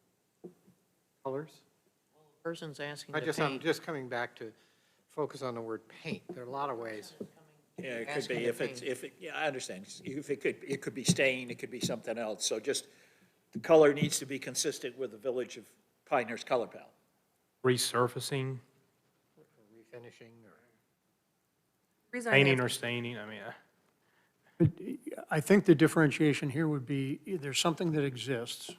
Colors? Person's asking I'm to paint. just coming back to focus on the word paint. There are a lot of ways. Yeah, it could Asking be, to if it's, paint. yeah, I understand. If it could be stain, it could be something else. So just, the color needs to be consistent with the Village of Pinehurst color palette. Resurfacing, Refinishing or. Reason I painting think or staining, I mean, But I think the differentiation here would be, there's something that exists.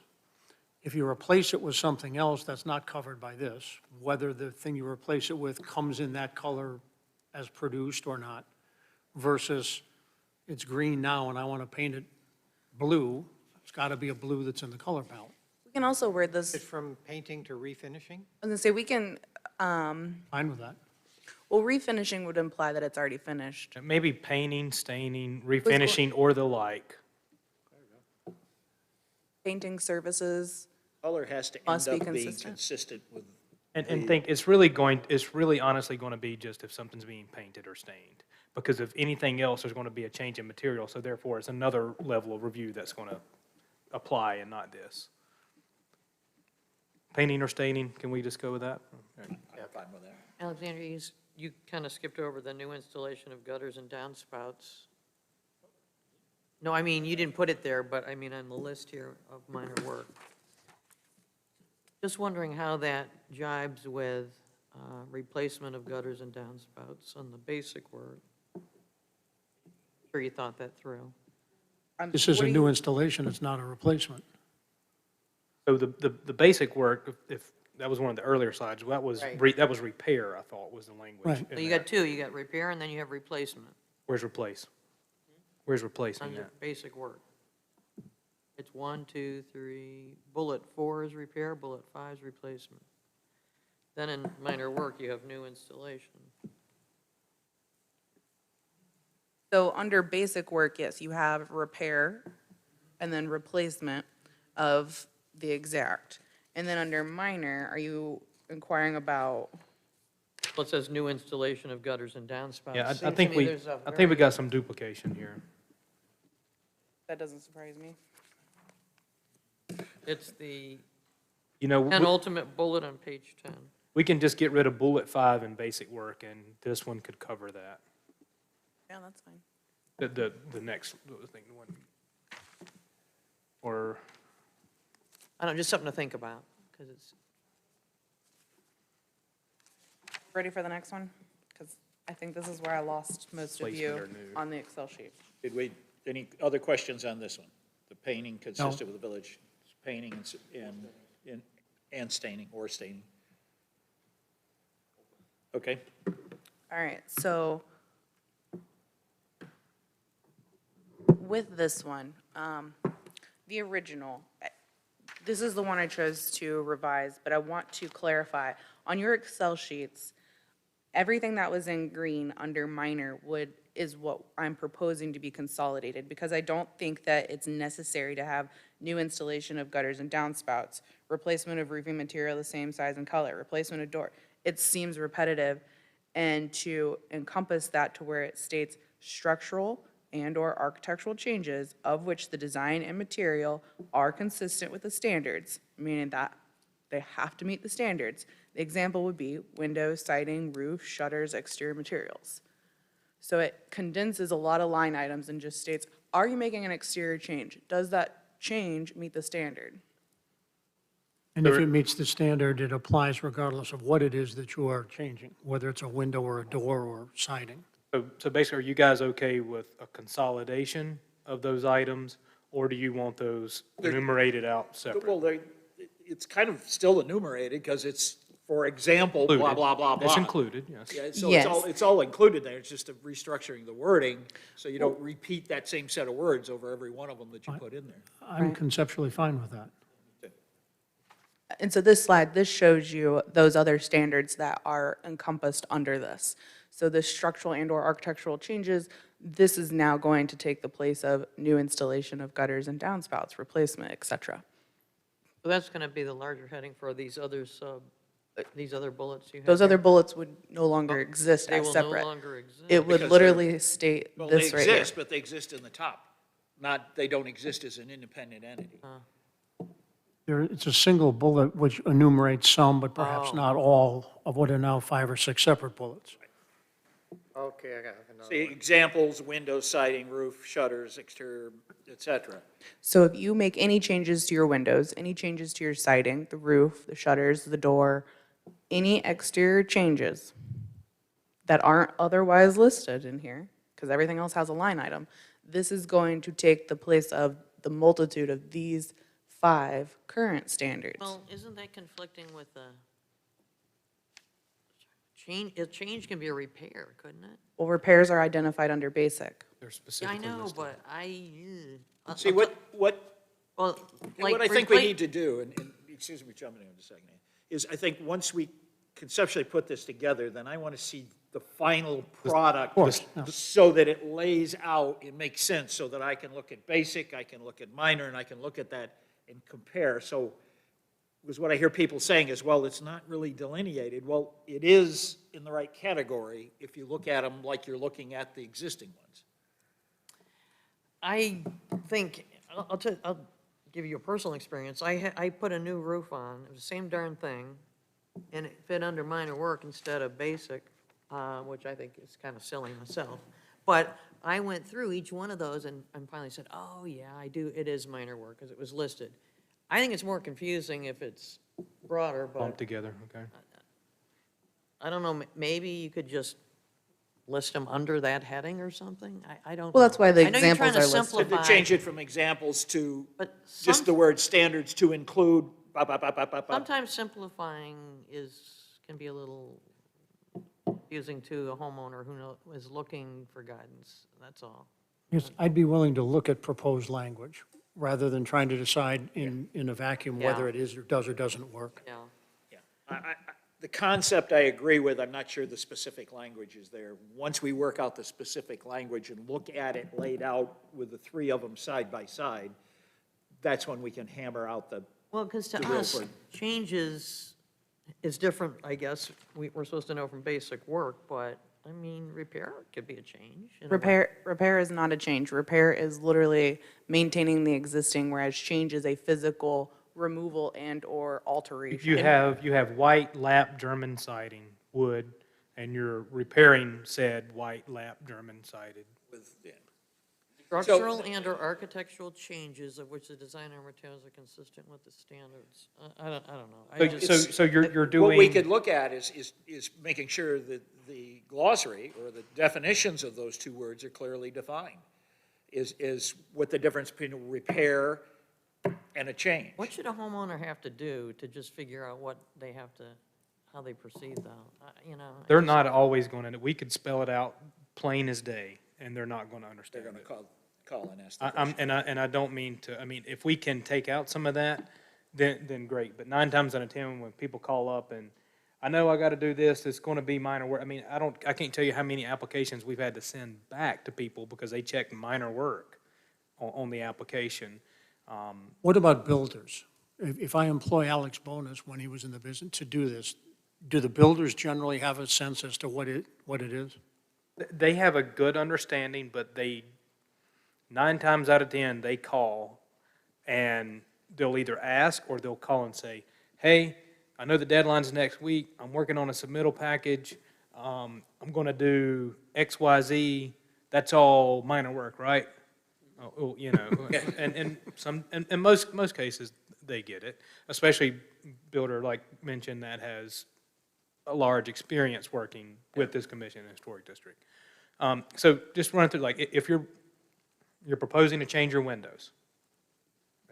If you replace it with something else that's not covered by this, whether the thing you replace it with comes in that color as produced or not, versus it's green now and I want to paint it blue, it's got to be a blue that's in the color palette. we can also word this, I Is it from painting to refinishing? was gonna say, we can, Fine with that. well, refinishing would imply that it's already finished. maybe painting, staining, refinishing, or the like. Painting services Color has to Must end be up being consistent. consistent with, And the- think, it's really honestly going to be just if something's being painted or stained. Because if anything else, there's going to be a change in material, so therefore it's another level of review that's going to apply and not this. Painting or staining, can we just go with that? I'm fine with that. Alexander, you kind of skipped over the new installation of gutters and downspouts. No, I mean, you didn't put it there, but I mean, on the list here of minor work. Just wondering how that jibes with replacement of gutters and downspouts on the basic work. Sure you thought that through. This is What a do new you- installation, it's not a replacement. So the basic work, if that was one of the earlier slides, that was, Right. that was repair, I thought, was the language. Right. in Well, you there. got two, you got repair and then you have replacement Where's replace? Where's replacing under that? basic work. It's 1, 2, 3, bullet 4 is repair, bullet 5 is replacement. Then in minor work, you have new installation. So under basic work, yes, you have repair and then replacement of the exact. And then under minor, are you inquiring about, Well, it says new installation of gutters and downspouts. Yeah, I Seems to think me we, there's a I think we very- got some duplication here. that doesn't surprise me. It's the You know, penultimate bullet on page 10. we can just get rid of bullet 5 in basic work, and this one could cover that. Yeah, that's fine. The next thing, the one. Or, I don't know, just something to think about, because it's, Ready for the next one? Because I think this is where I lost most of you Placement or new. on the Excel sheet. Did we, any other questions on this one? The painting consistent with the village, painting and staining, or staining? Okay, All right, so with this one, the original, this is the one I chose to revise, but I want to clarify. On your Excel sheets, everything that was in green under minor is what I'm proposing to be consolidated, because I don't think that it's necessary to have new installation of gutters and downspouts, replacement of roofing material the same size and color, replacement of door. It seems repetitive, and to encompass that to where it states structural and/or architectural changes of which the design and material are consistent with the standards, meaning that they have to meet the standards. The example would be windows, siding, roof, shutters, exterior materials. So it condenses a lot of line items and just states, are you making an exterior change? Does that change meet the standard? And if it meets the standard, it applies regardless of what it is that you are changing, whether it's a window or a door or siding. so basically, are you guys okay with a consolidation of those items, or do you want those enumerated out well, separately? it's kind of still enumerated, because it's, for example, blah, Included. blah, blah, blah. It's included, yes. Yeah, so Yes. it's all included there, it's just a restructuring the wording, so you don't repeat that same set of words over every one of them that you put in there. I'm conceptually fine with that. And so this slide, this shows you those other standards that are encompassed under this. So the structural and/or architectural changes, this is now going to take the place of new installation of gutters and downspouts, replacement, et cetera. so that's going to be the larger heading for these other these other bullets you have. Those here. other bullets would no longer exist They as will no separate. longer exist. It would Because literally state Well, they this right here. exist, but they exist in the top, not, they don't exist as an independent entity. It's a single bullet which enumerates some, but perhaps Oh. not all of what are now 5 or 6 separate bullets. Okay, I got another See, examples, windows, siding, roof, shutters, exterior, et cetera. So if you make any changes to your windows, any changes to your siding, the roof, the shutters, the door, any exterior changes that aren't otherwise listed in here, because everything else has a line item, this is going to take the place of the multitude of these 5 current standards. Well, isn't that conflicting with the change? A change can be a repair, couldn't it? Well, repairs are identified under basic. They're Yeah, I specifically know, listed. but See, what well, like. I think we repla- need to do, and excuse me jumping in a second, is I think once we conceptually put this together, then I want to see the final product course, yeah. so that it lays out, it makes sense, so that I can look at basic, I can look at minor, and I can look at that and compare. So because what I hear people saying is, well, it's not really delineated. Well, it is in the right category if you look at them like you're looking at the existing ones. I think, I'll give you a personal experience. I put a new roof on, it was the same darn thing, and it fit under minor work instead of basic, which I think is kind of silly myself. But I went through each one of those and finally said, oh, yeah, it is minor work, because it was listed. I think it's more confusing if it's broader, Bumped but together, okay. I don't know, maybe you could just list them under that heading or something? I don't know. Well, that's why the I know you're trying examples to are listed. To simplify, change it from examples to but just the word standards to include, blah, blah, blah, blah, blah, blah. sometimes simplifying can be a little confusing to a homeowner who is looking for guidance, that's all. Yes, I'd be willing to look at proposed language, rather than trying to decide in a vacuum whether Yeah. it is or doesn't work. Yeah. Yeah. The concept I agree with, I'm not sure the specific language is there. Once we work out the specific language and look at it laid out with the three of them side by side, that's when we can hammer out the, Well, because to The real us, word. changes is different, I guess. We're supposed to know from basic work, but, I mean, repair could be a change. in a way. Repair is not a change. Repair is literally maintaining the existing, whereas change is a physical removal and/or alteration. You have white lap German siding, wood, and you're repairing said white lap German sided. with, yeah. Structural and/or architectural changes of which the design and materials are consistent with the standards. I don't know. I just- So you're What we doing, could look at is making sure that the glossary or the definitions of those two words are clearly defined. Is what the difference between a repair and a change. What should a homeowner have to do to just figure out what they have to, how they proceed though? You know? they're not always going to, we could spell it out plain as day, and they're not going to They're understand gonna it. call and ask the I'm, question. and I don't mean to, I mean, if we can take out some of that, then great. But 9 times out of 10, when people call up and, I know I gotta do this, it's gonna be minor work. I mean, I can't tell you how many applications we've had to send back to people because they checked minor work on the application. What about builders? If I employ Alex Bonus when he was in the business to do this, do the builders generally have a sense as to what it is? They have a good understanding, but 9 times out of 10, they call and they'll either ask or they'll call and say, hey, I know the deadline's next week. I'm working on a submittal package. I'm going to do X, Y, Z. That's all minor work, right? Oh, you know, and in most cases, they get it, especially builder like mentioned that has a large experience working with this commission and historic district. So just run through, like, if you're proposing to change your windows,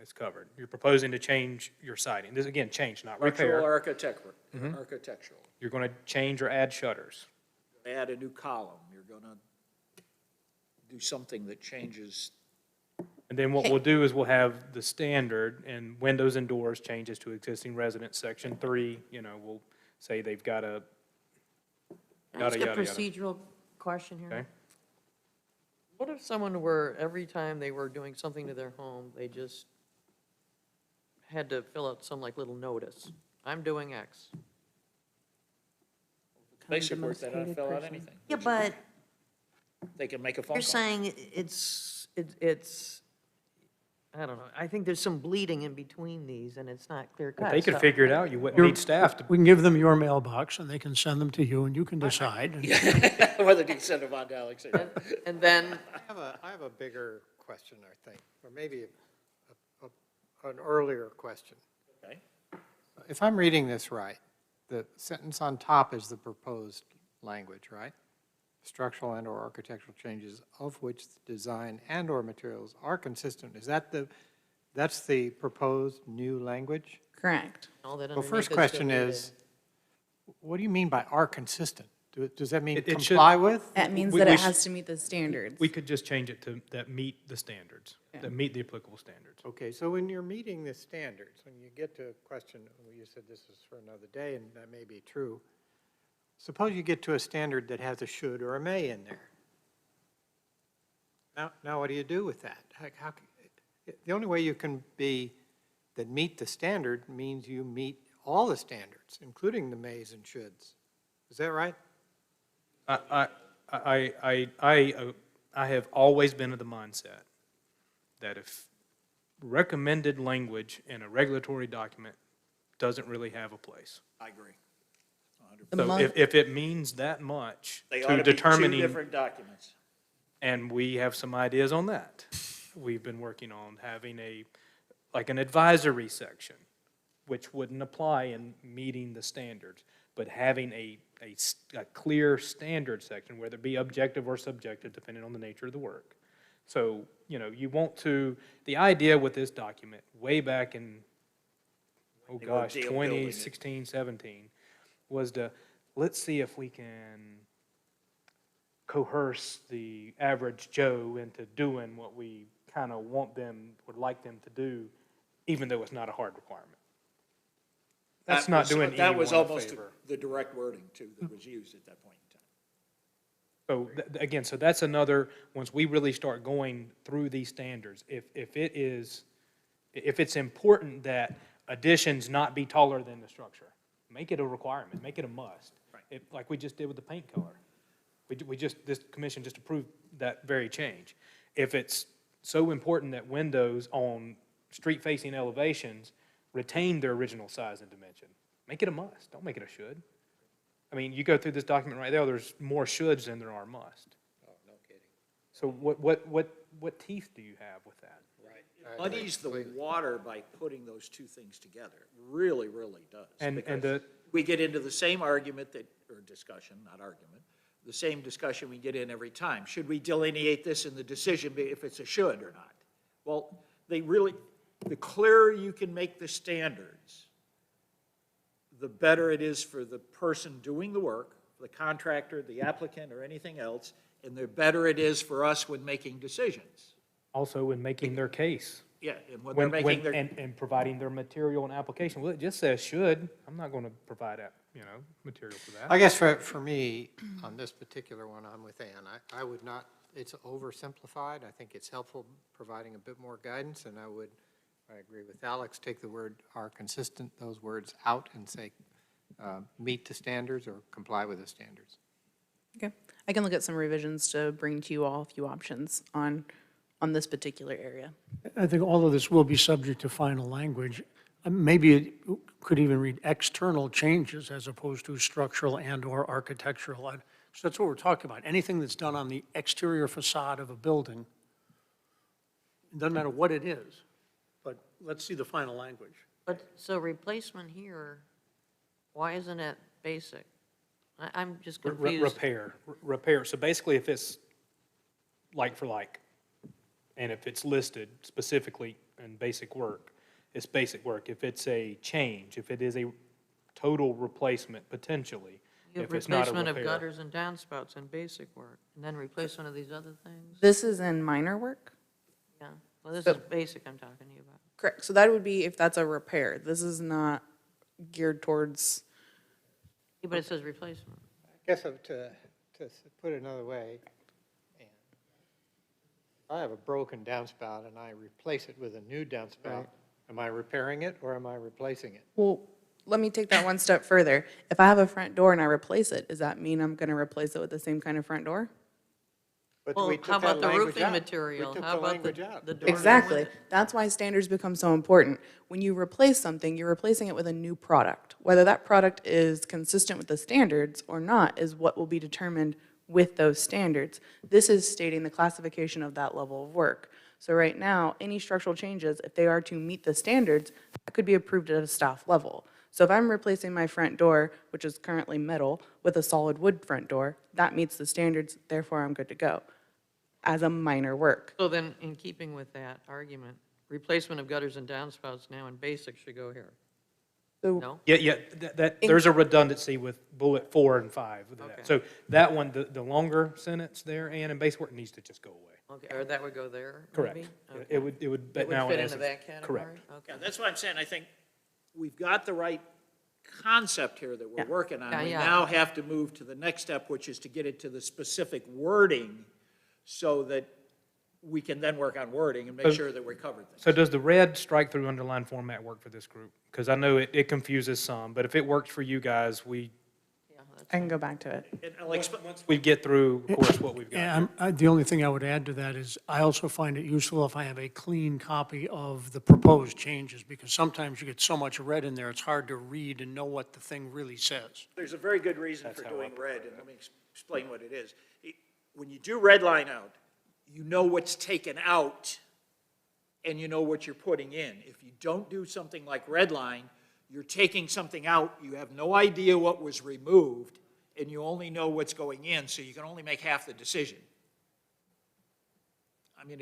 it's covered. You're proposing to change your siding. This, again, change, not Structural repair. architectural. You're going to change or add shutters. Add a new column. You're gonna do something that changes. And then what we'll do is we'll have the standard and windows and doors changes to existing residence, section 3, you know, we'll say they've got a Can I ask yada, a yada, yada. procedural question here? Okay. What if someone were, every time they were doing something to their home, they just had to fill out some like little notice? I'm doing X. Basic work, they don't fill out anything. Yeah, but They can make a phone you're call. saying it's, I don't know, I think there's some bleeding in between these and it's not clear cut. If they could so- figure it out, you wouldn't need staff to. We can give them your mailbox, and they can send them to you, and you can decide. Whether to send them on to Alex or not. And then, I have a bigger question, I think, or maybe an earlier question. Okay. If I'm reading this right, the sentence on top is the proposed language, right? Structural and/or architectural changes of which the design and/or materials are consistent. Is that that's the proposed new language? Correct. all that Well, underneath first is question deleted. is, what do you mean by are consistent? Does that mean It should- comply with? That means We- that we it sh- has to meet the standards. We could just change it to that meet the standards, that meet the applicable standards. Okay, so when you're meeting the standards, when you get to a question, well, you said this is for another day, and that may be true. Suppose you get to a standard that has a should or a may in there. Now what do you do with that? The only way you can be that meet the standard means you meet all the standards, including the mays and shoulds. Is that right? I have always been of the mindset that if recommended language in a regulatory document doesn't really have a place. I agree. So if it means that much They to ought to be two determining, different documents. and we have some ideas on that. We've been working on having like an advisory section, which wouldn't apply in meeting the standards, but having a clear standard section, whether it be objective or subjective, depending on the nature of the work. So, you want to, the idea with this document, way back in, oh They were gosh, deal building it. 2016, 17, was to, let's see if we can coerce the average Joe into doing what we kind of would like them to do, even though it's not a hard requirement. That's not doing That was anyone a almost favor. the direct wording, too, that was used at that point in time. So, again, so that's another, once we really start going through these standards, if it's important that additions not be taller than the structure, make it a requirement, make it a must. Right. Like we just did with the paint color. This commission just approved that very change. If it's so important that windows on street-facing elevations retain their original size and dimension, make it a must, don't make it a should. I mean, you go through this document right there, there's more shoulds than there are must. Oh, no kidding. So what teeth do you have with that? It muddies the water by putting those two things together. It really, really does. And Because we get into the same argument or discussion, not argument, the same discussion we get in every time. Should we delineate this in the decision if it's a should or not? Well, the clearer you can make the standards, the better it is for the person doing the work, the contractor, the applicant, or anything else, and the better it is for us when making decisions. Also in making their case. Yeah, and when they're making their. And providing their material and application. Well, it just says should, I'm not going to provide, material for that. I guess for me, on this particular one, I'm with Ann. I would not, it's oversimplified. I think it's helpful providing a bit more guidance, and I agree with Alex, take the word "are consistent," those words out and say, meet the standards or comply with the standards. Okay, I can look at some revisions to bring to you all a few options on this particular area. I think all of this will be subject to final language. Maybe it could even read external changes as opposed to structural and/or architectural. So that's what we're talking about. Anything that's done on the exterior facade of a building, it doesn't matter what it is, but let's see the final language. But, so replacement here, why isn't it basic? I'm just confused. Repair. So basically, if it's like for like, and if it's listed specifically in basic work, it's basic work. If it's a change, if it is a total replacement potentially, You have if it's not a replacement of repair. gutters and downspouts in basic work, and then replacement of these other things? This is in minor work? Yeah, well, this So- is basic I'm talking to you about. Correct, so that would be if that's a repair. This is not geared towards, Yeah, but it says replacement. I guess to put it another way, and if I have a broken downspout and I replace it with a new downspout, Right. am I repairing it or am I replacing it? well, let me take that one step further. If I have a front door and I replace it, does that mean I'm gonna replace it with the same kind of front door? But Well, we took how that about the language roofing out. material? We took How the about language out. the door? Exactly. That's why standards become so important. When you replace something, you're replacing it with a new product. Whether that product is consistent with the standards or not is what will be determined with those standards. This is stating the classification of that level of work. So right now, any structural changes, if they are to meet the standards, that could be approved at a staff level. So if I'm replacing my front door, which is currently metal, with a solid wood front door, that meets the standards, therefore I'm good to go, as a minor work. So then, in keeping with that argument, replacement of gutters and downspouts now in basic should go here, So no? Yeah, there's a redundancy with bullet 4 and 5 with Okay. that. So that one, the longer sentence there, and in basic work needs to just go away. Okay, or that would go there, Correct. maybe? It would, but It would now in fit into essence. that category? Correct. Okay. Yeah, that's what I'm saying. I think we've got the right concept here that we're Yeah. working on. Yeah, We yeah. now have to move to the next step, which is to get it to the specific wording so that we can then work on wording and make sure that we covered things. So does the red strike-through underline format work for this group? Because I know it confuses some, but if it works for you guys, Yeah, I can go back to it. And I'll explain. we get through, of course, what we've got. And the only thing I would add to that is I also find it useful if I have a clean copy of the proposed changes, because sometimes you get so much red in there, it's hard to read and know what the thing really says. There's a very good reason for doing red, and let me explain what it is. When you do red line out, you know what's taken out, and you know what you're putting in. If you don't do something like red line, you're taking something out, you have no idea what was removed, and you only know what's going in, so you can only make half the decision. I mean,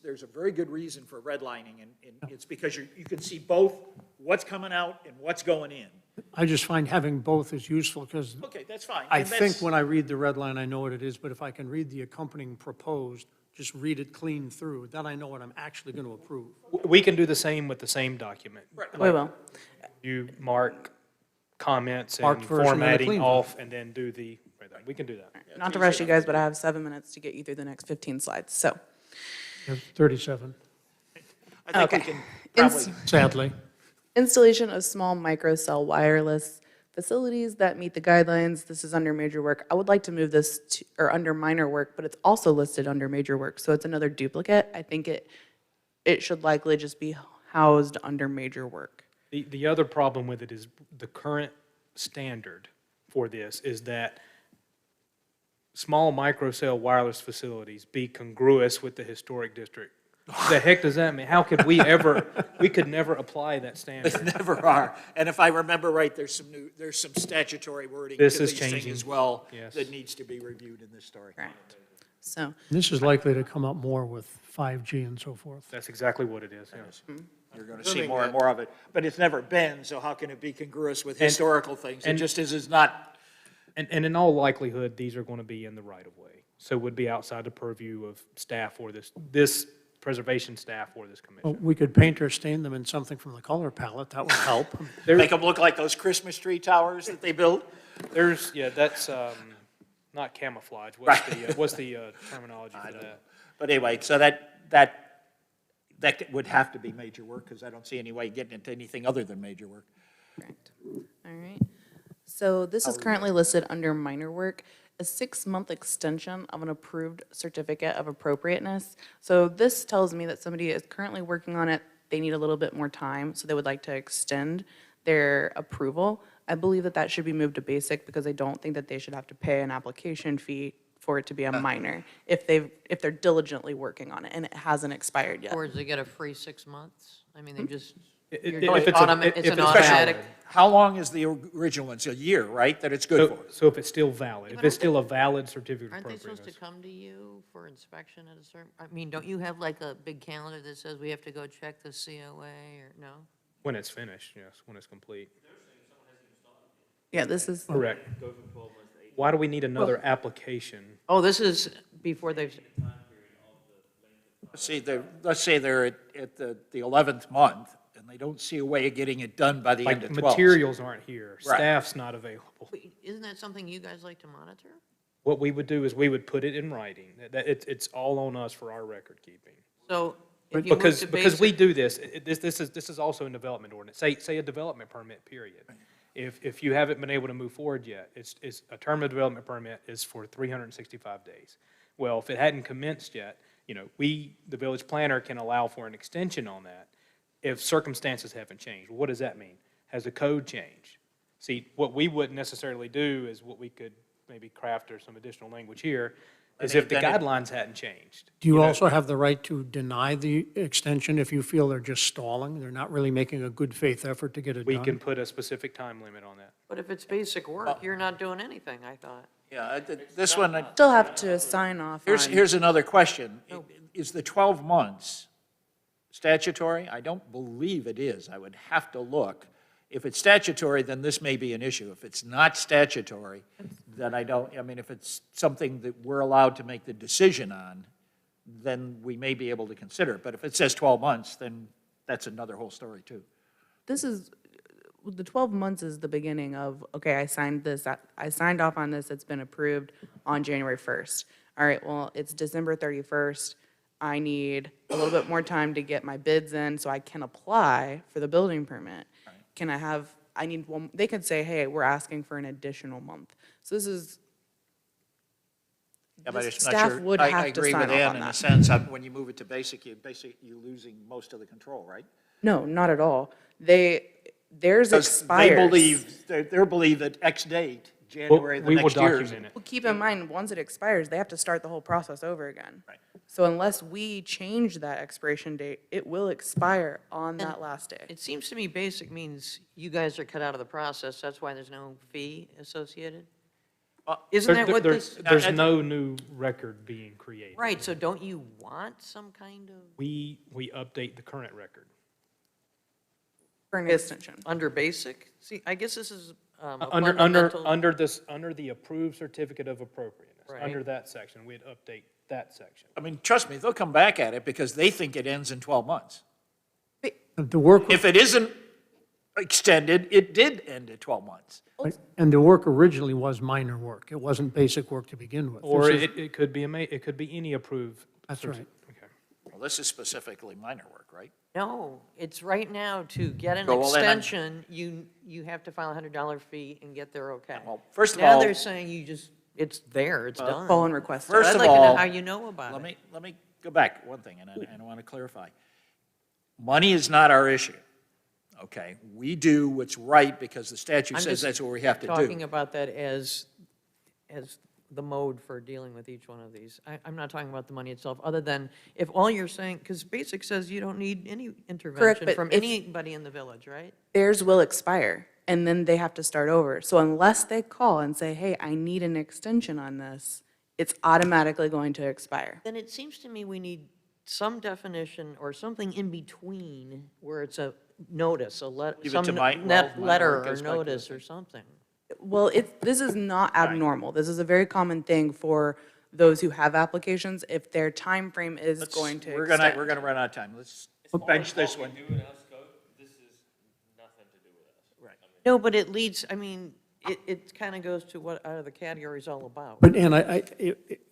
there's a very good reason for redlining, and it's because you can see both what's coming out and what's going in. I just find having both is useful, because Okay, that's fine. I And think that's- when I read the red line, I know what it is, but if I can read the accompanying proposed, just read it clean through, then I know what I'm actually going to approve. We can do the same with the same document. Right. We will. You mark comments and Marked version and a formatting clean off, and then do the, we can do that. Not to rush you guys, but I have 7 minutes to get you through the next 15 slides, so. You have 37, I think we Okay. can probably, sadly. Installation of small microcell wireless facilities that meet the guidelines. This is under major work. I would like to move this to, or under minor work, but it's also listed under major work, so it's another duplicate. I think it should likely just be housed under major work. The other problem with it is the current standard for this is that small microcell wireless facilities be congruous with the historic district. The heck does that mean? How could we could never apply that standard. they never are. And if I remember right, there's some statutory wording to This is these things changing. as well Yes. that needs to be reviewed in this story. Correct. So, This is likely to come up more with 5G and so forth. That's exactly what it is, yes. You're going to see more and more of it. But it's never been, so how can it be congruous with historical things? It and- just is not. And in all likelihood, these are going to be in the right-of-way. So would be outside the purview of staff or this preservation staff or this Well, commission. we could paint or stain them in something from the color palette, that would help. Make them look like those Christmas tree towers that they built? That's not camouflage. What's the terminology for that? But anyway, so that would have to be major work, because I don't see any way getting into anything other than major work. correct. All right. So this is currently listed under minor work, a 6-month extension of an approved certificate of appropriateness. So this tells me that somebody is currently working on it, they need a little bit more time, so they would like to extend their approval. I believe that should be moved to basic, because I don't think that they should have to pay an application fee for it to be a minor, if they're diligently working on it and it hasn't expired yet. Or does they get a free 6 months? I mean, they just, If you're it's doing it's an automatic. How long is the original one? It's a year, right, that it's good for? So if it's still valid, if it's still a valid certificate of Aren't they supposed to appropriateness. come to you for inspection at a certain, I mean, don't you have like a big calendar that says we have to go check the COA or, no? When it's finished, yes, when it's complete. Yeah, this is, Correct. Why do we need another application? Oh, this is before they've, Let's say they're at the 11th month, and they don't see a way of getting it done by the end Like, of 12. materials aren't here, Right. staff's not available. wait, isn't that something you guys like to monitor? What we would do is we would put it in writing, that it's all on us for our record keeping. So if you move Because, to because we basic, do this, this is also in development ordinance, say a development permit, period. If you haven't been able to move forward yet, it's a term of development permit is for 365 days. Well, if it hadn't commenced yet, the village planner can allow for an extension on that if circumstances haven't changed. What does that mean? Has the code changed? See, what we wouldn't necessarily do is what we could maybe craft or some additional language here, is if the then it- guidelines hadn't changed. Do you know? also have the right to deny the extension if you feel they're just stalling? They're not really making a good faith effort to get it We done? can put a specific time limit on that. but if it's basic work, you're not doing anything, I thought. Yeah, this one, still have to sign off on. here's another question. Is the 12 months statutory? I don't believe it is. I would have to look. If it's statutory, then this may be an issue. If it's not statutory, then if it's something that we're allowed to make the decision on, then we may be able to consider it. But if it says 12 months, then that's another whole story, too. This is, the 12 months is the beginning of, okay, I signed off on this, it's been approved on January 1st. All right, well, it's December 31st, I need a little bit more time to get my bids in so I can apply for the building permit. Can I have, I need one, they could say, hey, we're asking for an additional month. So this is, Yeah, but the it's not staff sure- would I have to agree sign with off Ann on in the that. sense that when you move it to basic, you're losing most of the control, right? No, not at all. Theirs Because expires. they believe, they believe that X date, January of the We will next year. is- document it. Well, keep in mind, once it expires, they have to start the whole process over again. Right. So unless we change that expiration date, it will expire on that last day. It seems to me basic means you guys are cut out of the process, that's why there's no fee associated? Isn't that what this? There's no new record being created. Right, so don't you want some kind of, We update the current record. For an extension. under basic? See, I guess this is a Under fundamental. under the approved certificate of appropriateness, Right. under that section, we'd update that section. I mean, trust me, they'll come back at it because they think it ends in 12 months. The work, If it isn't extended, it did end at 12 months. and the work originally was minor work. It wasn't basic work to begin with. Or This is- it could be it could be any approved. That's right. Okay. Well, this is specifically minor work, right? No, it's right now to get an Oh, well, then I'm- extension, you have to file a $100 fee and get their okay. Well, first of Now all- they're saying you just, it's there, it's done. Call and request. First I'd of like to know all, how you know about Let it. me go back one thing, and I want to clarify. Money is not our issue, okay? We do what's right because the statute I'm says just that's what we have to Talking do. about that as the mode for dealing with each one of these. I'm not talking about the money itself, other than if all you're saying, because basic says you don't need any intervention but from if- anybody in the village, right? Theirs will expire, and then they have to start over. So unless they call and say, hey, I need an extension on this, it's automatically going to expire. Then it seems to me we need some definition or something in between where it's a notice, Leave it some to my- well, net my letter work or is notice or something. Well, this is not abnormal. This is a very common thing for those who have applications, if their time frame is Let's- going to We're extend. gonna run out of time. Let's bench this one. No, but it leads, I mean, it kind of goes to what the category is all about. But, Ann,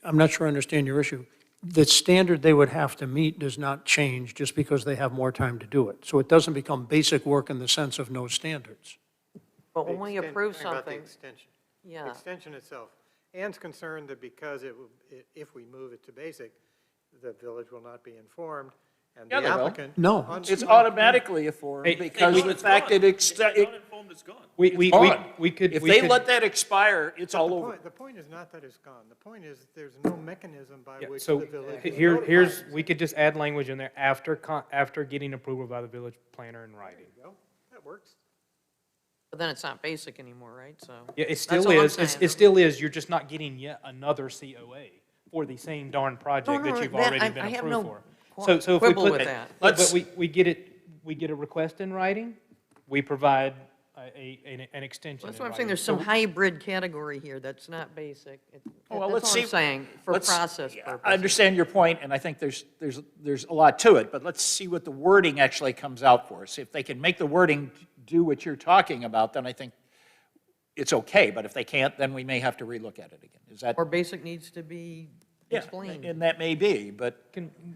I'm not sure I understand your issue. The standard they would have to meet does not change just because they have more time to do it. So it doesn't become basic work in the sense of no standards. But when we approve Talking about the something, extension. yeah, Extension itself. Ann's concerned that because if we move it to basic, the village will not be informed, and Yeah, the they will. applicant. No. It's automatically a form Hey, because hey, the fact it We could. If we they could- let that expire, it's But all the over. point- The point is not that it's gone. The point is that there's no mechanism by Yeah, which so the village. is here's, notified. we could just add language in there after getting approval by the village planner in writing. There you go. That works. but then it's not basic anymore, right? So. Yeah, it That's still all I'm is, saying. it still is, you're just not getting yet another COA for the same darn project No, that no, you've that- already I been have approved no for. qu- So if we quibble put, with that. but Let's- we get a request in writing, we provide an extension That's in what I'm saying, writing. there's some hybrid category here that's not basic. Well, That's let's all see- I'm saying, for let's- process yeah, purposes. I understand your point, and I think there's a lot to it, but let's see what the wording actually comes out for us. If they can make the wording do what you're talking about, then I think it's okay, but if they can't, then we may have to relook at it again. Is that? Or basic needs to be Yeah, explained. and that may be, but,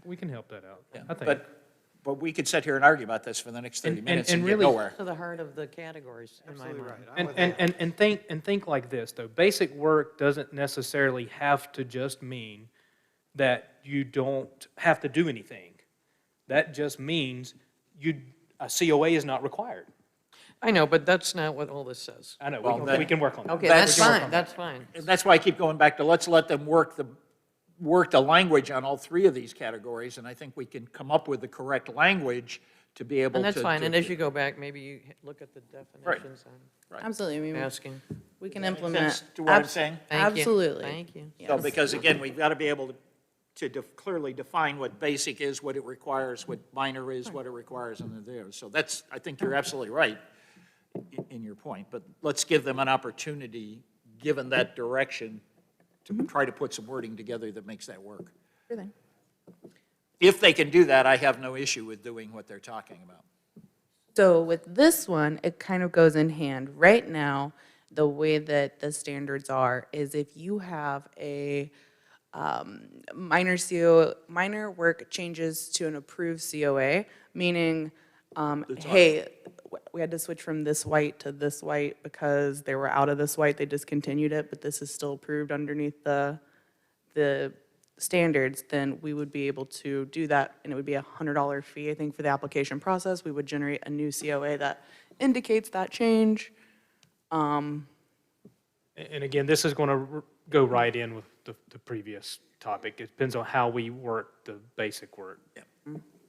We can help that out, yeah, I think. but we could sit here and argue about this for the next 30 And- minutes and and get really- nowhere. To the heart of the categories, in my Absolutely mind. right. I'm And, with and, Ann. and think like this, though. Basic work doesn't necessarily have to just mean that you don't have to do anything. That just means a COA is not required. I know, but that's not what all this says. I know, Well, we that- can work on that. Okay, That's- that's fine, that's fine. And that's why I keep going back to, let's let them work the language on all three of these categories, and I think we can come up with the correct language to be able to. And that's fine, and to- as you go back, maybe you look at the definitions Absolutely, I and mean, asking. we can Make implement. sense to what I'm abs- saying? Thank you. Absolutely. Thank you. So, Yes. because again, we've got to be able to clearly define what basic is, what it requires, what minor is, what it requires, and there. So that's, I think you're absolutely right in your point, but let's give them an opportunity, given that direction, to try to put some wording together that makes that work. Sure thing. If they can do that, I have no issue with doing what they're talking about. So with this one, it kind of goes in hand. Right now, the way that the standards are is if you have a minor work changes to an approved COA, meaning, hey, we had to switch from this white to this white because they were out of this white, they discontinued it, but this is still approved underneath the standards, then we would be able to do that, and it would be a $100 fee, I think, for the application process. We would generate a new COA that indicates that change. And again, this is going to go right in with the previous topic. It depends on how we work the basic word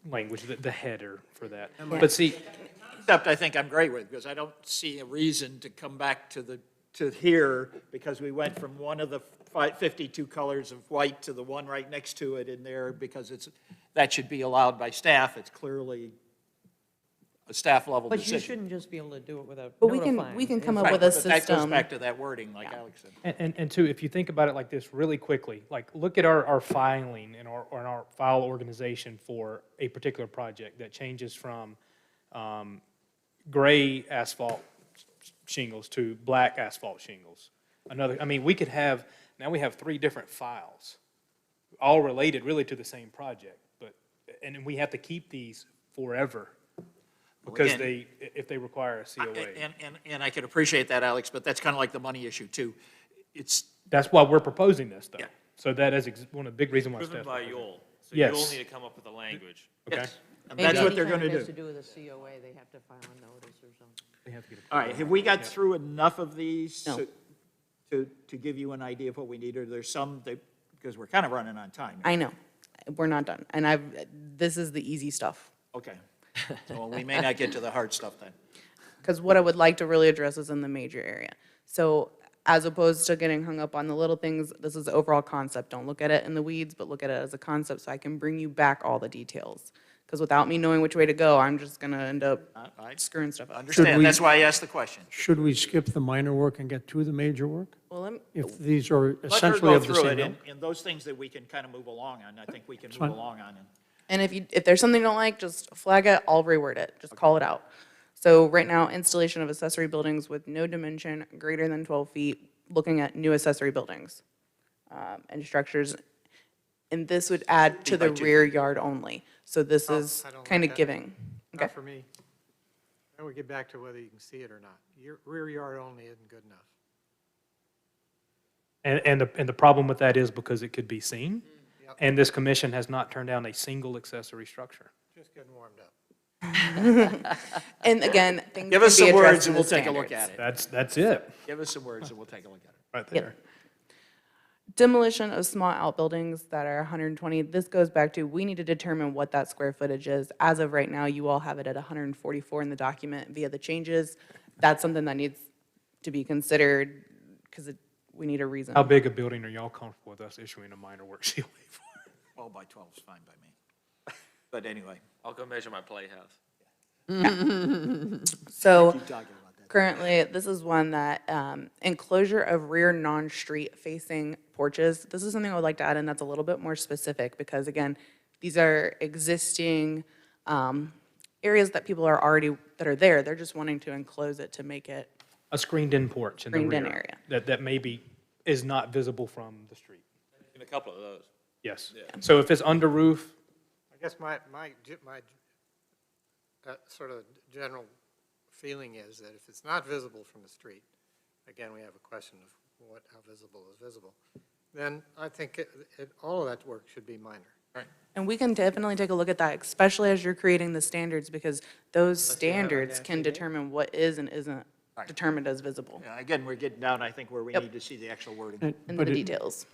language, the header for that. But see, Except I think I'm great with, because I don't see a reason to come back to here, because we went from one of the 52 colors of white to the one right next to it in there, because that should be allowed by staff. It's clearly a staff level But decision. you shouldn't just be able to do it without But notifying. we can come If- up Right, with a but that goes system. back to that wording, like Alex said. and two, if you think about it like this really quickly, like look at our filing and our file organization for a particular project that changes from gray asphalt shingles to black asphalt shingles. I mean, we could have, now we have 3 different files, all related really to the same project, and we have to keep these forever because again- if they require a COA. And I can appreciate that, Alex, but that's kind of like the money issue, too. That's why we're proposing this, though. Yeah. So that is one of the big reasons why Driven staff's by proposing it. y'all. So Yes. you'll need to come up with the language. Okay. yes, and Maybe that's what they're going anytime to it has do. to do with a COA, they have to file a notice or something. They have to get All right, have we got through enough of these No. to give you an idea of what we need, or there's some that, because we're kind of running on time. I know, we're not done, and this is the easy stuff. Okay, so we may not get to the hard stuff then. Because what I would like to really address is in the major area. So as opposed to getting hung up on the little things, this is the overall concept. Don't look at it in the weeds, but look at it as a concept so I can bring you back all the details. Because without me knowing which way to go, I'm just gonna end up I screwing stuff up. understand, we- that's why I asked the question. Should we skip the minor work and get to the major work? Well, let me, If these are Let her essentially go of the through same it, ilk? and those things that we can kind of move along on, I think we can move fine. along on. and if there's something you don't like, just flag it, I'll reword it, just call it out. So right now, installation of accessory buildings with no dimension greater than 12 feet, looking at new accessory buildings and structures. And this would add to the rear yard only. So this is I don't kind like of that. giving. Okay. Not for me. Then we get back to whether you can see it or not. Your rear yard only isn't good enough. And the problem with that is because it could be seen, Yep. and this commission has not turned down a single accessory structure. Just getting warmed up. And again, things Give can us be some addressed words in and the we'll take a look standards. at it. That's it, Give us some words and we'll take a look at it. right Yep. there. Demolition of small outbuildings that are 120, this goes back to, we need to determine what that square footage is. As of right now, you all have it at 144 in the document via the changes. That's something that needs to be considered, because we need a reason. How big a building are y'all comfortable with us issuing a minor work COA for? 12 by 12 is fine by me. But anyway, I'll go measure my playhouse. So keep talking about that. currently, this is one that, enclosure of rear non-street facing porches. This is something I would like to add in that's a little bit more specific, because again, these are existing areas that people are already, that are there. They're just wanting to enclose it to make it, A screened-in porch in the rear. Screened-in area. That maybe is not visible from the street. In a couple of those. Yes. So if it's under roof, I guess my sort of general feeling is that if it's not visible from the street, again, we have a question of how visible is visible, then I think all of that work should be minor. and we can definitely take a look at that, especially as you're creating the standards, because those standards can determine what is and isn't Right. determined as visible Yeah, again, we're getting down, I think, where we Yep. need to see the actual wording. into But the it- details.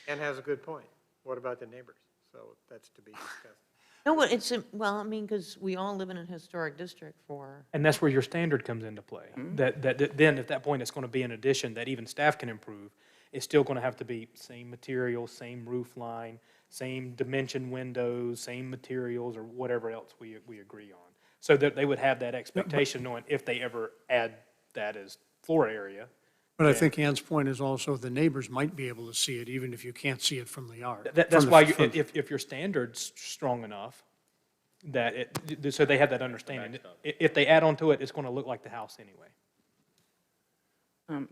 And has a good point. What about the neighbors? So that's to be discussed. No, but it's, well, I mean, because we all live in a historic district for, and that's where your standard comes into play. That then at that point, it's going to be an addition that even staff can improve. It's still going to have to be same material, same roof line, same dimension windows, same materials, or whatever else we agree on. So that they would have that expectation knowing if they ever add that as floor area. But I think Ann's point is also the neighbors might be able to see it, even if you can't see it from the yard. That's from the- why from- if your standard's strong enough, that so they have that understanding. If they add on to it, it's going to look like the house anyway.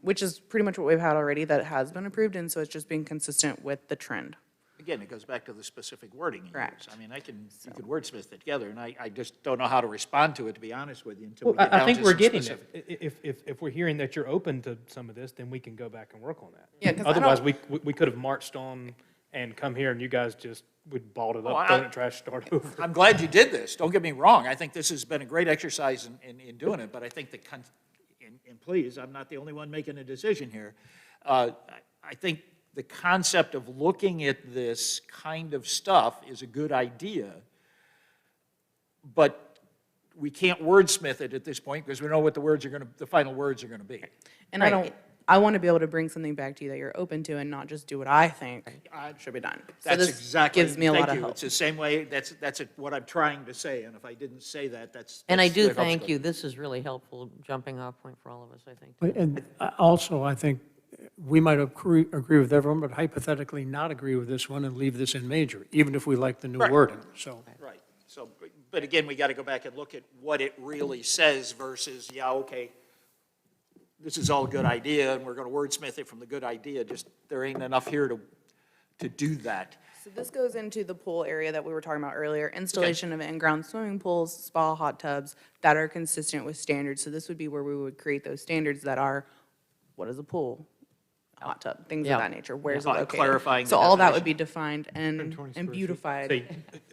which is pretty much what we've had already that has been approved, and so it's just being consistent with the trend. Again, it goes back to the specific wording you use. Correct. I mean, you could wordsmith it together, and I just don't know how to respond to it, to be honest with you, until Well, we get I down think to we're some getting specific. it. If we're hearing that you're open to some of this, then we can go back and work on that. Yeah, 'cause I Otherwise, don't- we could have marched on and come here and you guys just would balled it Oh, up, thrown it in trash, start over. I'm glad you did this, don't get me wrong, I think this has been a great exercise in doing it, but I think and please, I'm not the only one making a decision here. I think the concept of looking at this kind of stuff is a good idea, but we can't wordsmith it at this point, because we know what the final words are gonna be. And I want to be able to bring something back to you that you're open to and not just do what I think should be done. So That's this exactly, gives me a lot thank of you. help. It's the same way, that's what I'm trying to say, and if I didn't say that, And I do that helps thank go. you. This is really helpful jumping off point for all of us, I think. But- And also, I think we might agree with everyone, but hypothetically not agree with this one and leave this in major, even if we like the new Right. wording, so. Right, so, but again, we gotta go back and look at what it really says versus, yeah, okay, this is all a good idea, and we're gonna wordsmith it from the good idea, just, there ain't enough here to do that. So this goes into the pool area that we were talking about earlier, installation of in-ground swimming pools, spa, hot tubs that are consistent with standards. So this would be where we would create those standards that are, what is a pool? A hot tub, things of Yeah. that nature. Where's it Yeah. located? Clarifying the So all that definition. would be defined and 120 square feet. beautified Say,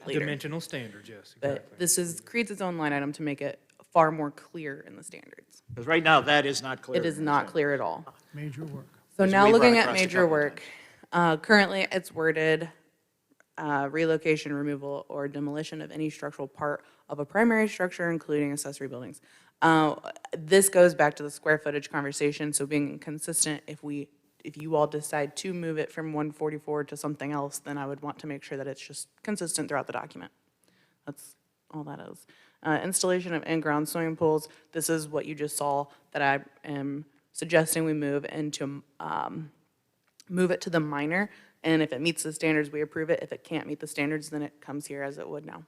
later. dimensional standards, yes, But exactly. this creates its own line item to make it far more clear in the standards. Because right now, that is not clear. It is not clear at all. Major work. So As now we've run looking at across a major couple of work, currently it's worded, relocation, removal, or demolition of any structural part of a primary structure, including accessory buildings. This goes back to the square footage conversation, so being consistent, if you all decide to move it from 144 to something else, then I would want to make sure that it's just consistent throughout the document. That's all that is. Installation of in-ground swimming pools, this is what you just saw that I am suggesting we move into, move it to the minor, and if it meets the standards, we approve it. If it can't meet the standards, then it comes here as it would now.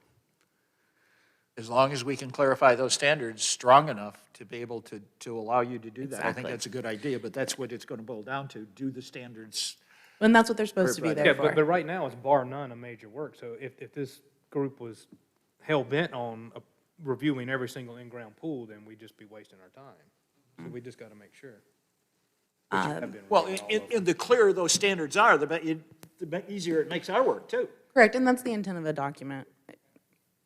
As long as we can clarify those standards strong enough to be able to allow you to do that. I think Exactly. that's a good idea, but that's what it's gonna boil down to, do the standards. And that's what they're supposed to be Perfect. there Yeah, but for. right now, it's bar none of major work. So if this group was hell-bent on reviewing every single in-ground pool, then we'd just be wasting our time. So we just got to make sure. Which have been Well, reviewed all over. and the clearer those standards are, the easier it makes our work, too. Correct, and that's the intent of a document.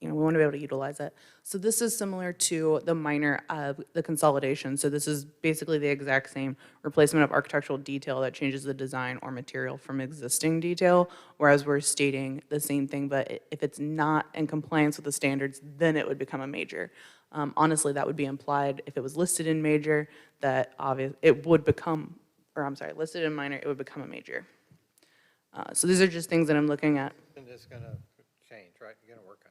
You know, we want to be able to utilize it. So this is similar to the minor of the consolidation. So this is basically the exact same replacement of architectural detail that changes the design or material from existing detail, whereas we're stating the same thing, but if it's not in compliance with the standards, then it would become a major. Honestly, that would be implied if it was listed in major, that it would become, or I'm sorry, listed in minor, it would become a major. So these are just things that I'm looking at. And it's gonna change, right? You're gonna work on that.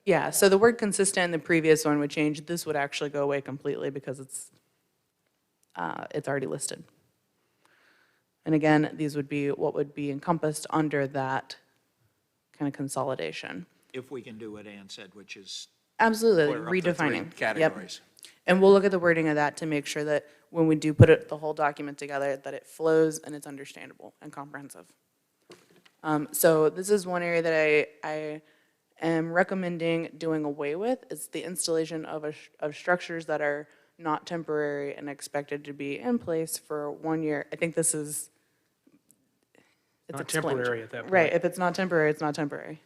Yeah, so the word consistent in the previous one would change. This would actually go away completely because it's already listed. And again, these would be what would be encompassed under that kind of consolidation. If we can do what Ann said, which is Absolutely, clear up the three redefining. Yep. categories. And we'll look at the wording of that to make sure that when we do put the whole document together, that it flows and it's understandable and comprehensive. So this is one area that I am recommending doing away with. It's the installation of structures that are not temporary and expected to be in place for 1 year. I think this is, it's Not explained. temporary at that point. Right, if it's not temporary, it's not temporary.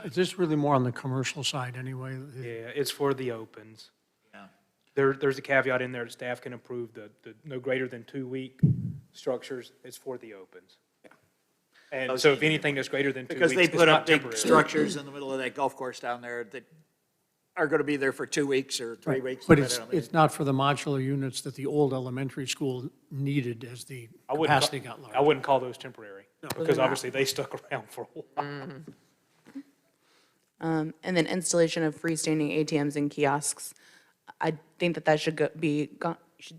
Is this really more on the commercial side anyway? Yeah, it's for the opens. Yeah. There's a caveat in there that staff can approve the no greater than 2-week structures. It's for the opens. And so if anything that's greater than 2 weeks, Because they it's put not up big temporary. structures in the middle of that golf course down there that are gonna be there for 2 weeks or 3 weeks. But depending on the- it's not for the modular units that the old elementary school needed as the I wouldn't ca- capacity got I larger. wouldn't call those temporary, because not. obviously they stuck around for a while. And then installation of freestanding ATMs and kiosks. I think that should